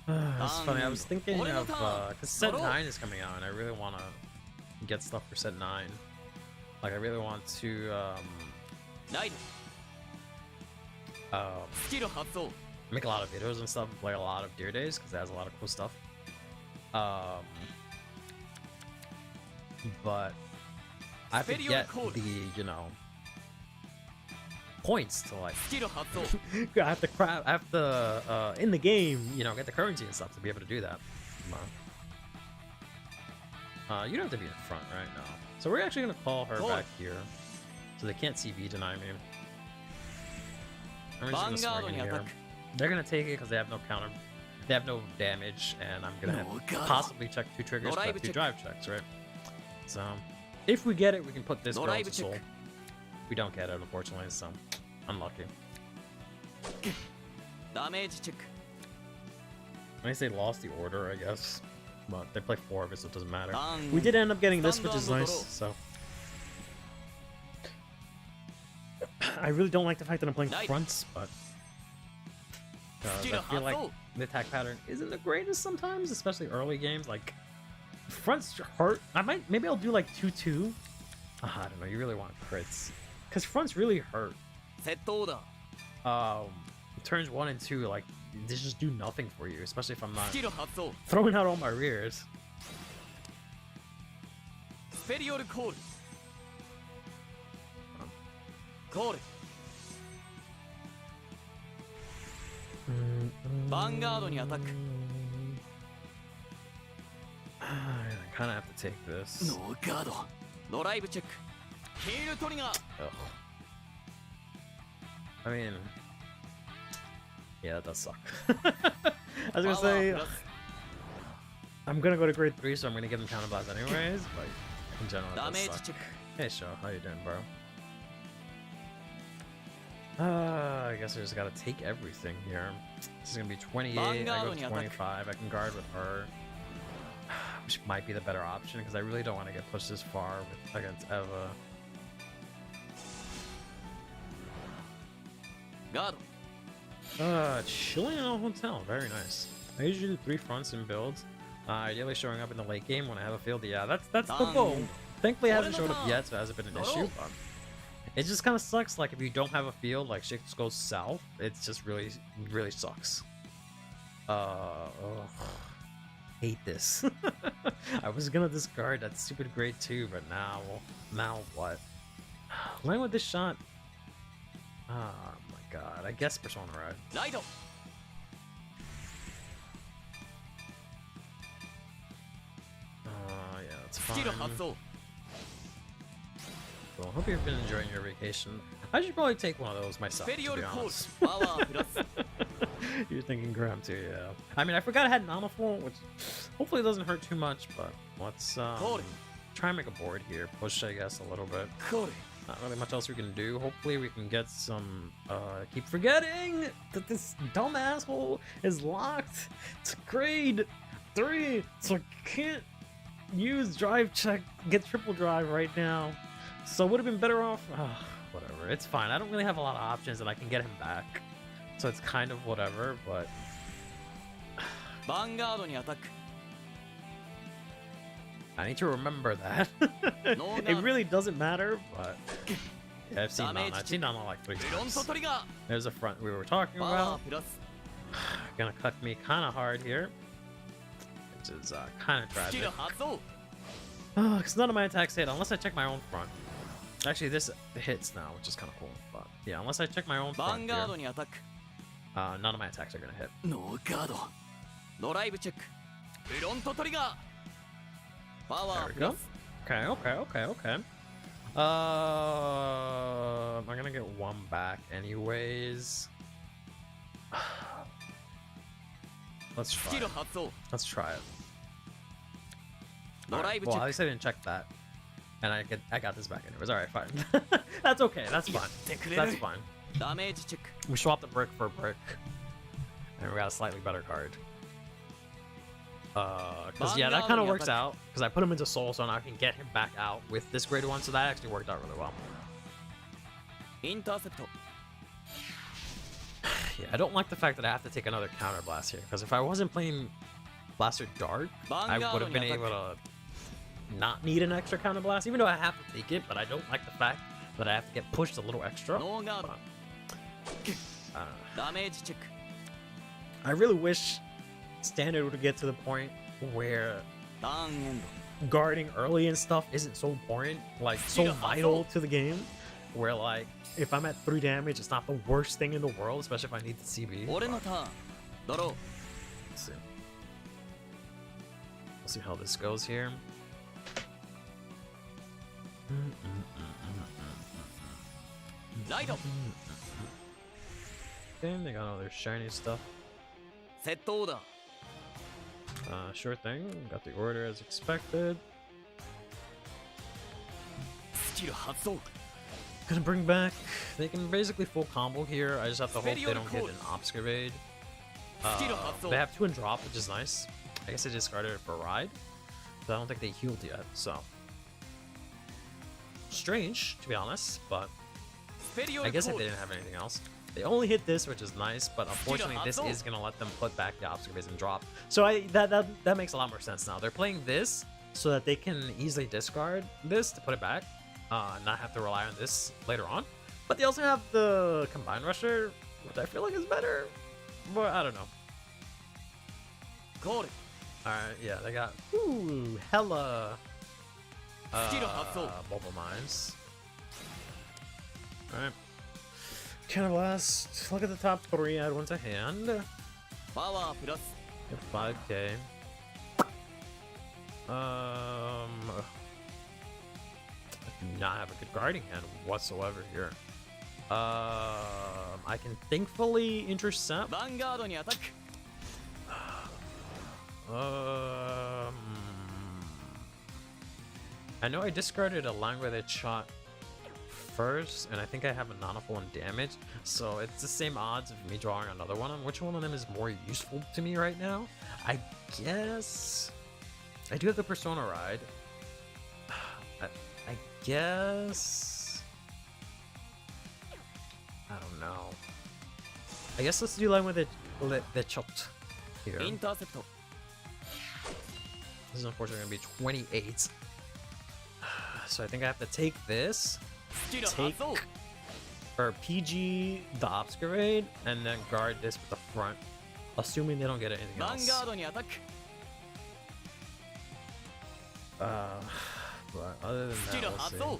It's funny. I was thinking of because Set 9 is coming out, and I really want to get stuff for Set 9. Like I really want to make a lot of videos and stuff and play a lot of Dear Days because it has a lot of cool stuff. But I have to get the, you know, points to like I have to in the game, you know, get the currency and stuff to be able to do that. You don't have to be in front right now. So we're actually gonna call her back here. So they can't CV deny me. I'm just gonna swing in here. They're gonna take it because they have no counter. They have no damage, and I'm gonna have possibly check 2 triggers, but 2 drive checks, right? So, if we get it, we can put this girl to soul. We don't get it, unfortunately, so unlucky. I say lost the order, I guess, but they play 4 of it, so it doesn't matter. We did end up getting this, which is nice, so. I really don't like the fact that I'm playing fronts, but I feel like the attack pattern isn't the greatest sometimes, especially early games. Like fronts hurt. Maybe I'll do like 2-2. I don't know. You really want crits because fronts really hurt. Turns 1 and 2, like they just do nothing for you, especially if I'm not throwing out all my rears. I kind of have to take this. Ugh. I mean, yeah, that does suck. I was gonna say, I'm gonna go to grade 3, so I'm gonna give him counter blast anyways, but in general, it does suck. Hey, Sho, how you doing, bro? I guess I just gotta take everything here. This is gonna be 28, I go 25, I can guard with her. Which might be the better option, because I really don't want to get pushed this far against Eva. Chilling in a hotel, very nice. I usually do 3 fronts and builds. Ideally showing up in the late game when I have a field. Yeah, that's the goal. Thankfully it hasn't showed up yet, so it hasn't been an issue, but it just kind of sucks, like if you don't have a field, like shit just goes south. It's just really, really sucks. Hate this. I was gonna discard that stupid grade 2, but now what? Land with this shot. Oh my god, I guess Persona Ride. Yeah, that's fine. Well, hope you've been enjoying your vacation. I should probably take one of those myself, to be honest. You're thinking Graham too, yeah. I mean, I forgot I had Nanoform, which hopefully doesn't hurt too much, but let's try and make a board here. Push, I guess, a little bit. Not really much else we can do. Hopefully we can get some... I keep forgetting that this dumb asshole is locked to grade 3, so I can't use drive check, get triple drive right now. So would have been better off... whatever, it's fine. I don't really have a lot of options and I can get him back. So it's kind of whatever, but ヴァンガードにアタック I need to remember that. It really doesn't matter, but yeah, I've seen Nana like 3 times. There's a front we were talking パワー about. プラス Gonna cut me kind of hard here, which is kind of スキ tragic. ル発動 Because none of my attacks hit unless I check my own front. Actually, this hits now, which is kind of cool. But yeah, unless I check my own ヴァ front ンガー here, ドにアタック none of my attacks are gonna hit. ノーガードドライブチェックフロントトリガーパワ There ー we プラ go. ス Okay. I'm gonna get 1 back anyways. Let's ス try キル it. 発動 Let's try it. ドライブ Well, チェ at ッ least I didn't check that. And I got this back anyways. Alright, fine. That's okay. That's fine. クてくれ That's る fine. ダメージチェック We swapped a brick for a brick. And we got a slightly better card. Because yeah, that kind of works out. Because I put him into soul, so now I can get him back out with this grade 1. So that actually worked out really well. インターセプト Yeah, I don't like the fact that I have to take another counter blast here. Because if I wasn't playing Blaster Dark, I would have been able to not need an extra counter blast. Even though I have to take it, but I don't like the fact that I have to get pushed a little extra. ノーガード But, I don't know. ダメージチェック I really wish Standard would get to the point where ターンエンド guarding early and stuff isn't so important, like so vital to the game, where like if I'm at 3 damage, it's not the worst thing in the world, especially if I need the CB. 俺のターンドロー Let's see. We'll see how this goes here. Mm, ライド Damn, they got all their shiny stuff. セットオーダー Sure thing. Got the order as expected. スキル発動 Gonna bring back. They can basically full combo here. I just have to hope they don't get an Obscurade. They have 2 in drop, which is nice. I guess I discarded it for Ride. But I don't think they healed yet, so. Strange, to be honest, but スペリオ I ル guess コ if ー they ル didn't have anything else. They only hit this, which is nice, but unfortunately this is gonna let them put back the Obscurades and drop. So that makes a lot more sense now. They're playing this so that they can easily discard this to put it back, not have to rely on this later on. But they also have the Combine Rusher, which I feel like is better, but I don't know. コール Alright, yeah, they got hella Skill hustle. Bubble Mines. Alright. Counter Blast. Look at the top 3, add 1 to hand. パワープラス Get 5k. I do not have a good guarding hand whatsoever here. I can thankfully intercept. ヴァンガードにアタック I know I discarded a Languid shot first, and I think I have a non-full on damage, so it's the same odds of me drawing another one. Which one of them is more useful to me right now? I guess I do have the Persona Ride. I guess I don't know. I guess let's do line with the chot here. インターセプト This is unfortunately gonna be 28. So I think I have to take this, スキル take 発動 or PG the Obscurade, and then guard this with the front, assuming they don't get anything ヴァン else. ガードにアタック But other than スキ that, ル we'll 発 see. 動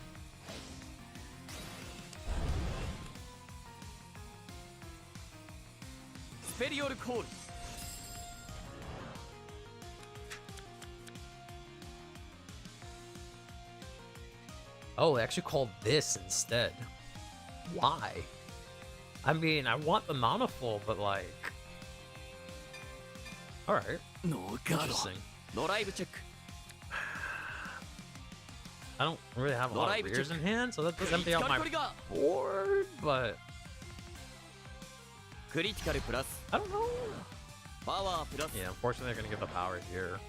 スペリオルコール Oh, they actually called this instead. Why? I mean, I want the mana full, but like, all right, ノーガー interesting. ドドライブチェック I don't really have a lot of rears in hand, so that does empty out my トリガー board, but クリティカルプラス I don't know. パワープラス Yeah, unfortunately, they're gonna get the power here.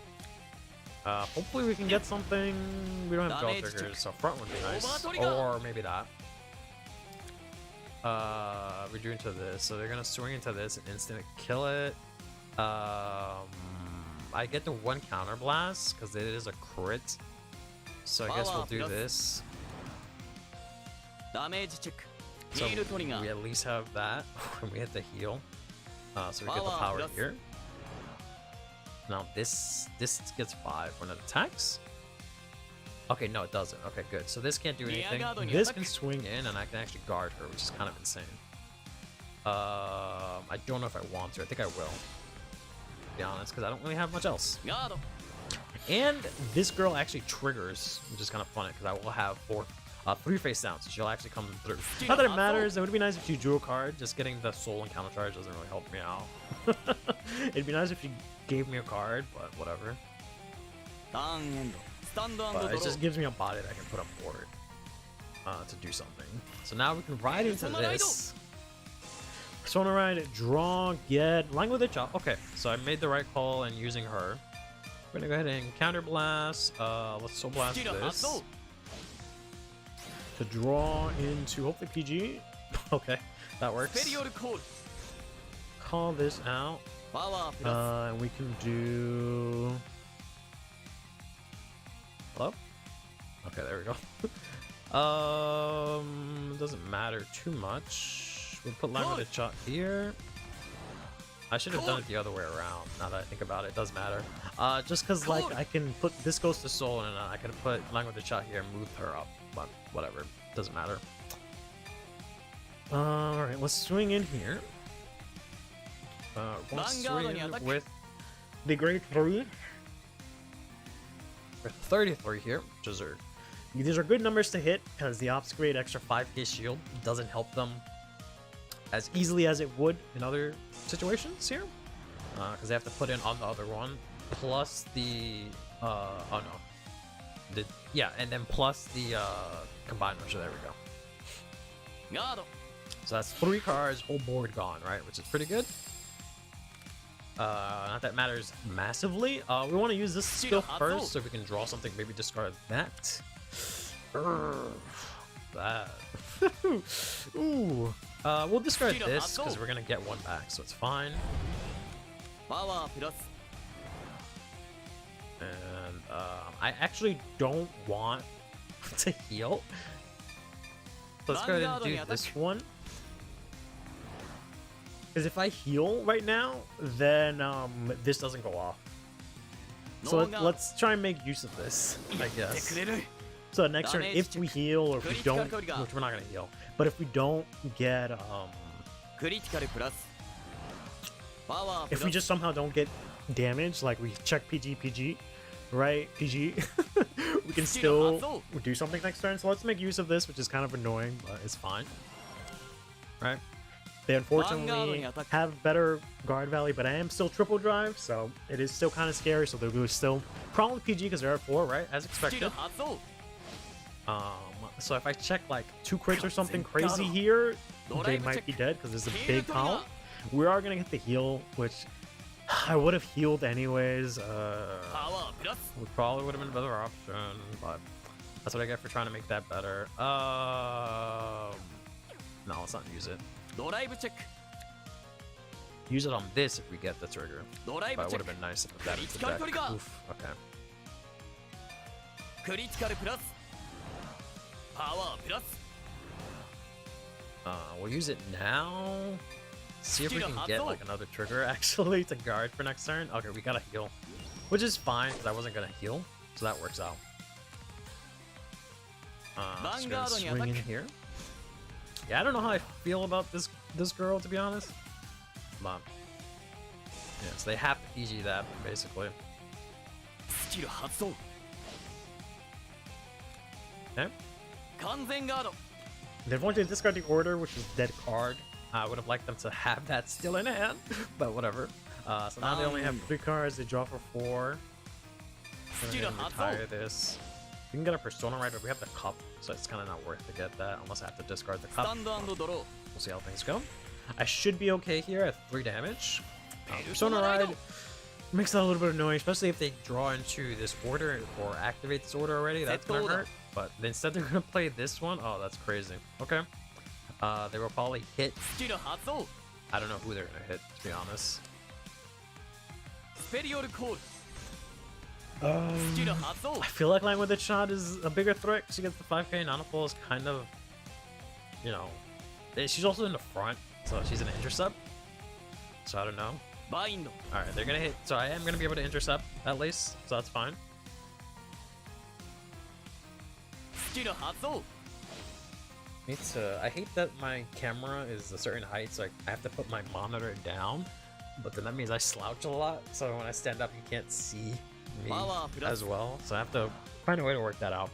Hopefully we can get something. We don't have draw Damage triggers, so front would be nice. Overtrigger. Or maybe that. We're doing to this, so they're gonna swing into this and instant kill it. I get the one counter blast because it is a crit. So I guess we'll do this. ダメージチェック So ヒールトリガ we ー at least have that when we hit the heal. So we get the power here. Now this gets 5 when it attacks. Okay, no, it doesn't. Okay, good. So this can't do anything. This can swing in, and I can actually guard her, which is kind of insane. I don't know if I want to. I think I will, to be honest, because I don't really have much else. ガード And this girl actually triggers, which is kind of funny, because I will have 3 face down, so she'll actually come through. Not that it matters. It would be nice if she drew a card. Just getting the soul and counter charge doesn't really help me out. It'd be nice if she gave me a card, but whatever. ターンエンドスタンドアンドド But ロ it ー just gives me a body that I can put on board to do something. So now we can ride into this. Persona Ride, draw, get, language with a chop. Okay, so I made the right call in using her. We're gonna go ahead and counter blast. Let's soul blast スキル発 this 動 to draw into hopefully PG. Okay, that ス works. ペリオルコール Call this out. パワープラ And we can do. Hello? Okay, there we go. Doesn't matter too much. We'll put language shot here. I should have done it the other way around. Now that I think about it, it does matter. Just because like I can put this goes to soul and I can put language shot here and move her up, but whatever, doesn't matter. All right, let's swing in here. We'll swing in with the grade 3. We're 33 here, which is these are good numbers to hit because the Ops grade extra 5k shield doesn't help them as easily as it would in other situations here, because they have to put in on the other one plus the and then plus the combined measure. There we go. ガード So that's 3 cards, whole board gone, right? Which is pretty good. Not that matters massively. We want to use this skill first, so we can draw something. Maybe discard that. That. Ooh. We'll discard this because we're gonna get 1 back, so it's fine. パワープラス And I actually don't want to heal. Let's go ahead and do this one. Because if I heal right now, then this doesn't go off. So let's try and make use of this, I guess. くれる So next turn, if we heal or if we don't, which we're not gonna heal, but if we don't get クリティカルプラスパワープ if ラ we ス just somehow don't get damaged, like we check PG, right? PG, we can still do something next turn. So let's make use of this, which is kind of annoying, but it's fine. Right? They unfortunately have better guard value, but I am still triple drive, so it is still kind of scary. So they're still probably PG because they're at 4, right? As スキ expected. ル発動 So if I check like 2 crits or something crazy here, they might be dead because there's a big count. We are gonna get the heal, which I would have healed anyways. パワープラス We probably would have been a better option, but that's what I get for trying to make that better. No, let's not use it. ドライブチェック Use it on this if we get the trigger. ドライ But ブ it チェ would ッ have ク been nice to put that into the deck. Oof, okay. クリティカルプラスパワープラス We'll use it now. See if we can get like another trigger actually to guard for next turn. Okay, we gotta heal, which is fine because I wasn't gonna heal, so that works out. Just gonna swing in here. Yeah, I don't know how I feel about this girl, to be honest. But yeah, so they have to PG that basically. スキル発動 Okay. 完全ガード They're going to discard the order, which is dead card. I would have liked them to have that still in hand, but whatever. So now they only have 3 cards. They draw for 4. I'm gonna retire this. We can get a Persona Ride, but we have the cup, so it's kind of not worth to get that unless I have to discard the ス cup. タンドドロー We'll see how things go. I should be okay here at 3 damage. Persona Ride makes that a little bit annoying, especially if they draw into this order or activate this order already. That's gonna hurt. But instead they're gonna play this one. Oh, that's crazy. Okay. They will probably hit. スキル発動 I don't know who they're gonna hit, to be honest. Superior call. I feel like Line with a shot is a bigger threat because she gets the 5k. Nanopole is kind of, you know, she's also in the front, so she's an intercept. So I don't know. Bind. Alright, they're gonna hit, so I am gonna be able to intercept at least, so that's fine. Me too. I hate that my camera is a certain height, so I have to put my monitor down, but then that means I slouch a lot, so when I stand up you can't see me as well, so I have to find a way to work that out.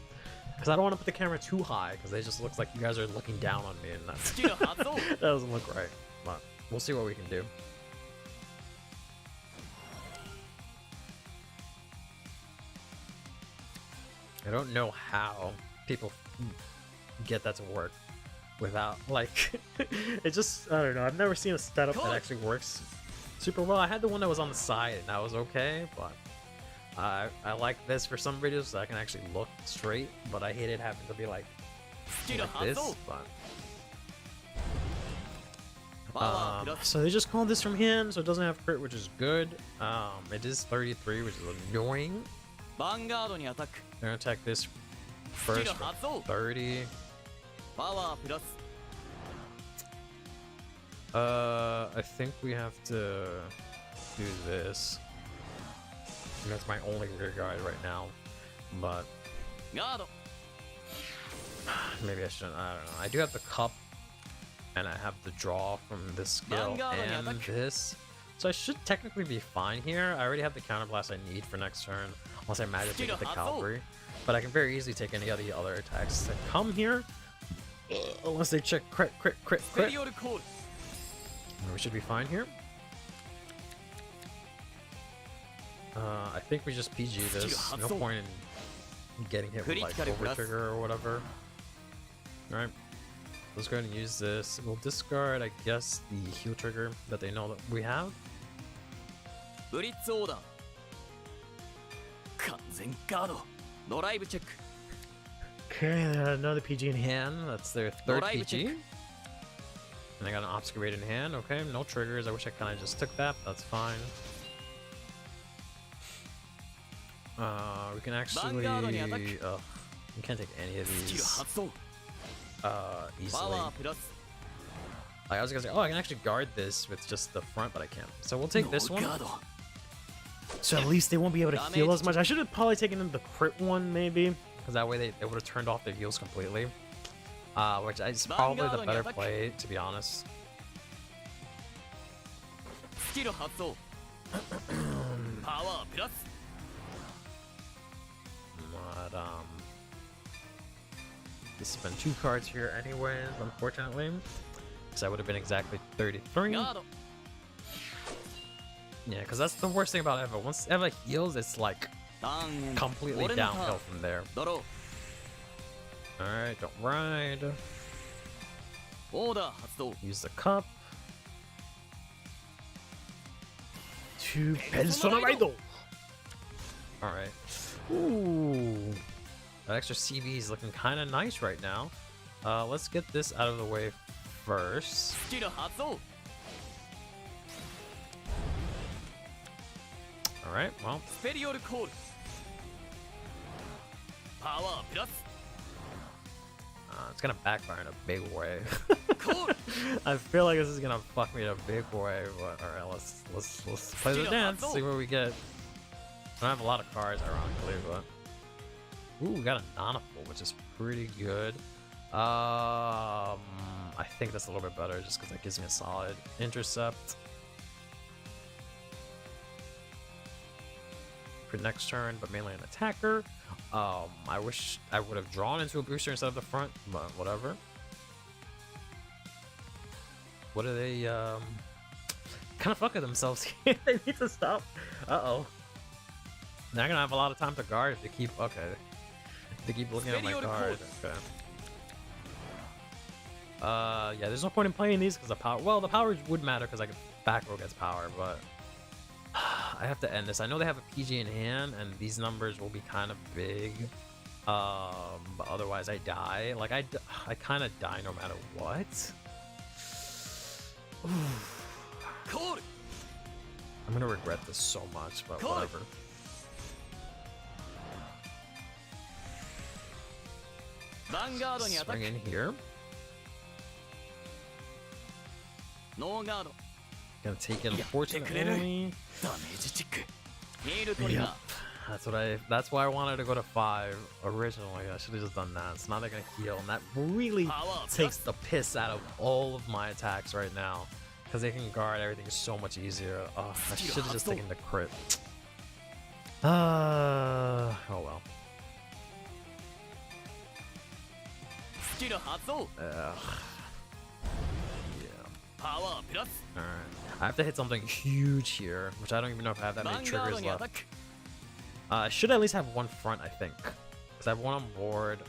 Because I don't want to put the camera too high, because it just looks like you guys are looking down on me, and that doesn't look right, but we'll see what we can do. I don't know how people get that to work without, like, it just, I don't know, I've never seen a setup that actually works super well. I had the one that was on the side and that was okay, but I like this for some videos so I can actually look straight, but I hate it having to be like this, but so they just called this from hand, so it doesn't have crit, which is good. It is 33, which is annoying. Vanguard on attack. They're gonna attack this first for 30. I think we have to do this. And that's my only rear guard right now, but maybe I shouldn't. I don't know. I do have the cup, and I have the draw from this skill and this, so I should technically be fine here. I already have the counterblast I need for next turn, unless I magically get the cavalry. But I can very easily take any of the other attacks that come here, unless they check crit. We should be fine here. I think we just PG this. No point in getting hit with like over trigger or whatever. Alright. Let's go ahead and use this. We'll discard, I guess, the heal trigger that they know that we have. Okay, another PG in hand. That's their third PG. And I got an obscurate in hand. Okay, no triggers. I wish I kind of just took that. That's fine. We can actually we can't take any of these easily. Like, I was gonna say, oh, I can actually guard this with just the front, but I can't. So we'll take this one. So at least they won't be able to heal as much. I should have probably taken the crit one, maybe, because that way they would have turned off their heals completely. Which is probably the better play, to be honest. But just spend 2 cards here anyways, unfortunately, because I would have been exactly 33. Yeah, because that's the worst thing about Eva. Once Eva heals, it's like completely downhill from there. Alright, don't ride. Use the cup. To Personarido. Alright. Ooh. That extra CV is looking kind of nice right now. Let's get this out of the way first. Alright, well. It's gonna backfire in a big way. I feel like this is gonna fuck me in a big way, but alright, let's play the dance, see what we get. I don't have a lot of cards, ironically, but ooh, we got a Nanopole, which is pretty good. I think that's a little bit better just because that gives me a solid intercept for next turn, but mainly an attacker. I wish I would have drawn into a booster instead of the front, but whatever. What are they kind of fucking themselves here? They need to stop. Uh-oh. They're gonna have a lot of time to guard if they keep they keep looking at my card. Okay. Yeah, there's no point in playing these because the power, well, the power would matter because I could back row gets power, but I have to end this. I know they have a PG in hand, and these numbers will be kind of big. But otherwise I die. Like, I kind of die no matter what. I'm gonna regret this so much, but whatever. Swing in here. Gonna take it, unfortunately. Yep. That's why I wanted to go to 5 originally. I should have just done that. So now they're gonna heal, and that really takes the piss out of all of my attacks right now. Because they can guard everything so much easier. Oh, I should have just taken the crit. Oh well. Ugh. Alright. I have to hit something huge here, which I don't even know if I have that many triggers left. I should at least have one front, I think. Because I have one on board.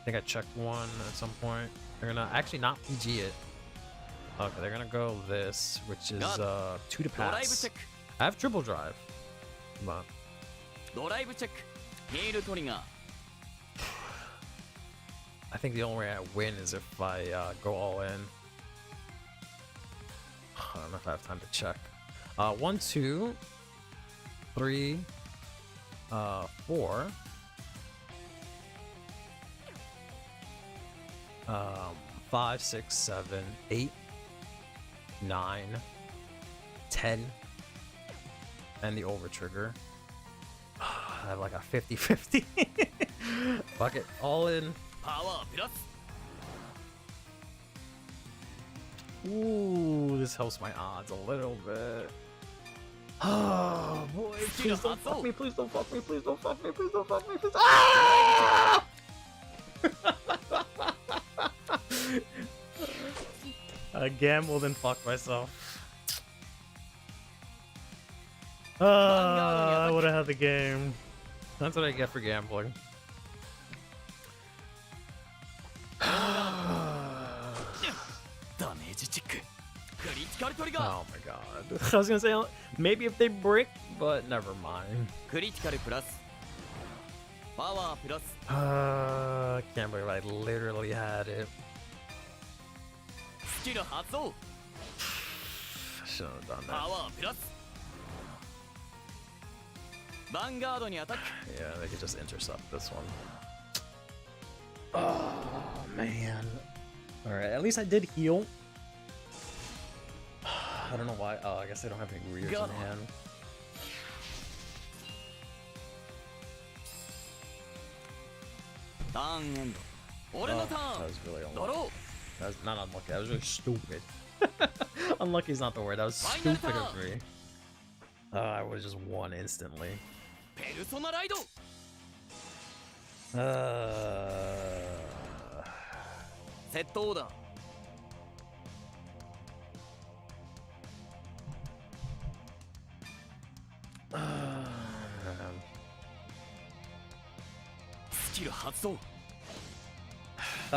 I think I checked one at some point. They're gonna actually not PG it. Okay, they're gonna go this, which is 2 to pass. I have triple drive. But I think the only way I win is if I go all in. I don't know if I have time to check. 1, 2, 3, 4. 5, 6, 7, 8, 9, 10, and the over trigger. I have like a 50-50. Fuck it, all in. Ooh, this helps my odds a little bit. Oh boy, please don't fuck me, please don't fuck me, please don't fuck me, please don't fuck me, please. Ah! I gambled and fucked myself. I would have had the game. That's what I get for gambling. Oh my god. I was gonna say maybe if they brick, but never mind. I can't believe I literally had it. Shouldn't have done that. Yeah, they could just intercept this one. Oh man. Alright, at least I did heal. I don't know why. Oh, I guess they don't have any rears in hand. Oh, that was really unlucky. That was not unlucky, that was really stupid. Unlucky is not the word, that was stupid of me. I would have just won instantly. That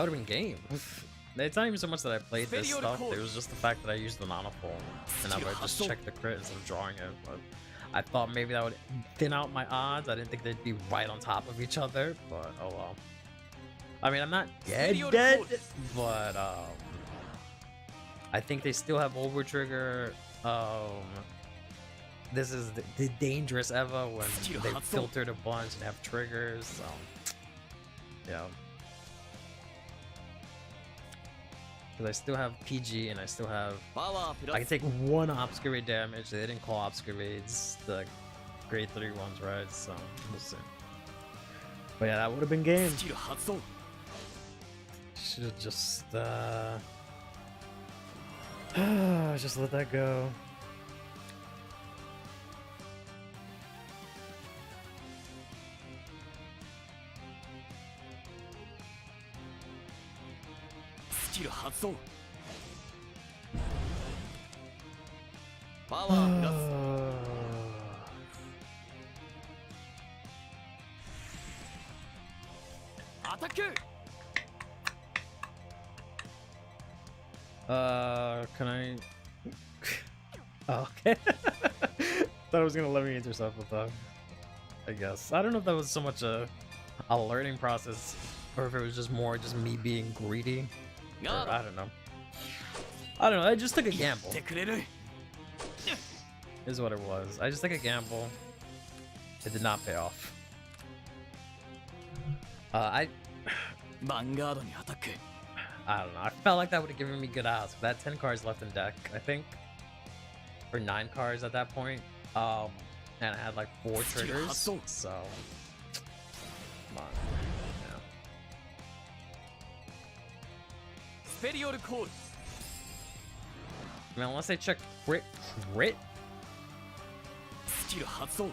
would have been game. It's not even so much that I played this stuff, it was just the fact that I used the nanoform and I would just check the crit instead of drawing it. But I thought maybe that would thin out my odds. I didn't think they'd be right on top of each other, but oh well. I mean, I'm not dead, but I think they still have over trigger. This is the dangerous ever when they filtered a bunch and have triggers. So yeah. Because I still have PG and I still have. I can take 1 obscurate damage. They didn't call obscurates the grade 3 ones, right? So we'll see. But yeah, that would have been game. Should have just just let that go. Can I? Oh, okay. Thought it was gonna let me intercept with that. I guess I don't know if that was so much a learning process or if it was just more just me being greedy. Or, I don't know. I just took a gamble. is what it was. I just took a gamble. It did not pay off. I ヴァンガードにアタック。 don't know. I felt like that would have given me good odds. But I had 10 cards left in deck, I think. Or 9 cards at that point. And I had like 4 triggers. So, come on. Yeah. スペリオルコール。 I mean, unless they check crit. スキル発動。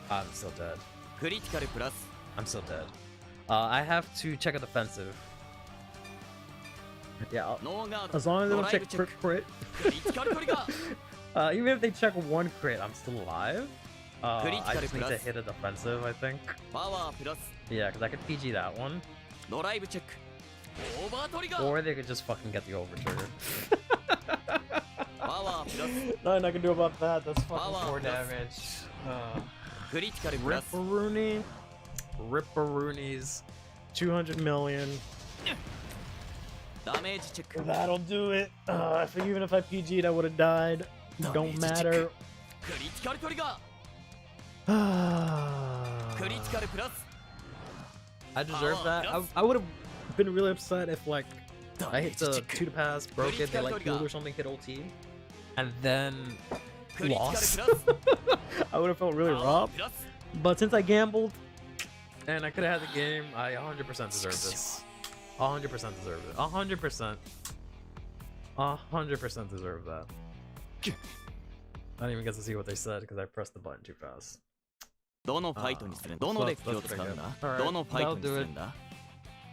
I'm still dead. クリティカルプラス。 I'm still dead. I have to check a defensive. Yeah, ノーガード。 as long as they ド don't ライブ check チェッ crit ク。 crit. クリティカルトリガー。 Even if they check 1 crit, I'm still alive. I Critical just need to plus. hit a defensive, I think. パワープラス。 Yeah, because I could PG that one. ドライブチェック。オーバートリガー。 Or they could just fucking get the over trigger. パワープラス。 Nothing I can do about that. That's fucking Power 4 plus. damage. クリティカルプラス。 Ripperoonie. Ripperoonies. 200 million. ダメージチェック。 That'll do it. Even if I PG'd, I would have died. Don't matter. クリティカルトリガー。クリティカルプラス。 I deserve that. I would have been really upset if like I hit the 2 to pass, broke it, they like healed or something, hit ulti, and then クリティカル lost. プラス。 I would have felt really パワー robbed. プラス。 But since I gambled and I could have had the game, I 100% deserve this. 100% deserve it. 100%. 100% deserve that. I didn't even get to see what they said because I pressed the button too fast. どのファイトにする？どのデッキを使うんだ？ Alright, どのファイトにするんだ？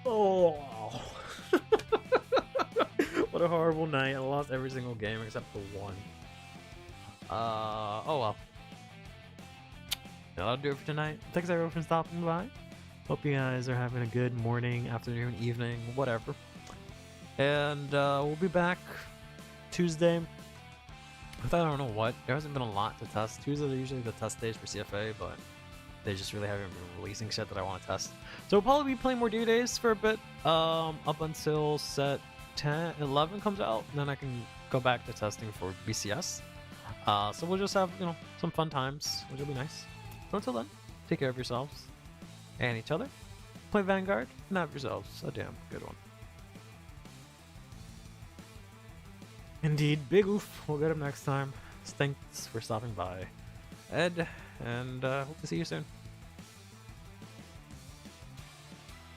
Oh. What a horrible night. I lost every single game except for 1. Oh well. That'll do it for tonight. Thanks everyone for stopping by. Hope you guys are having a good morning, afternoon, evening, whatever. And we'll be back Tuesday. I don't know what. There hasn't been a lot to test. Tuesdays are usually the test days for CFA, but they just really haven't been releasing shit that I want to test. So we'll probably be playing more Dear Days for a bit, up until set 11 comes out. And then I can go back to testing for BCS. So we'll just have, some fun times, which will be nice. So until then, take care of yourselves and each other. Play Vanguard and have yourselves a damn good one. Indeed, big oof. We'll get him next time. Thanks for stopping by, Ed, and hope to see you soon.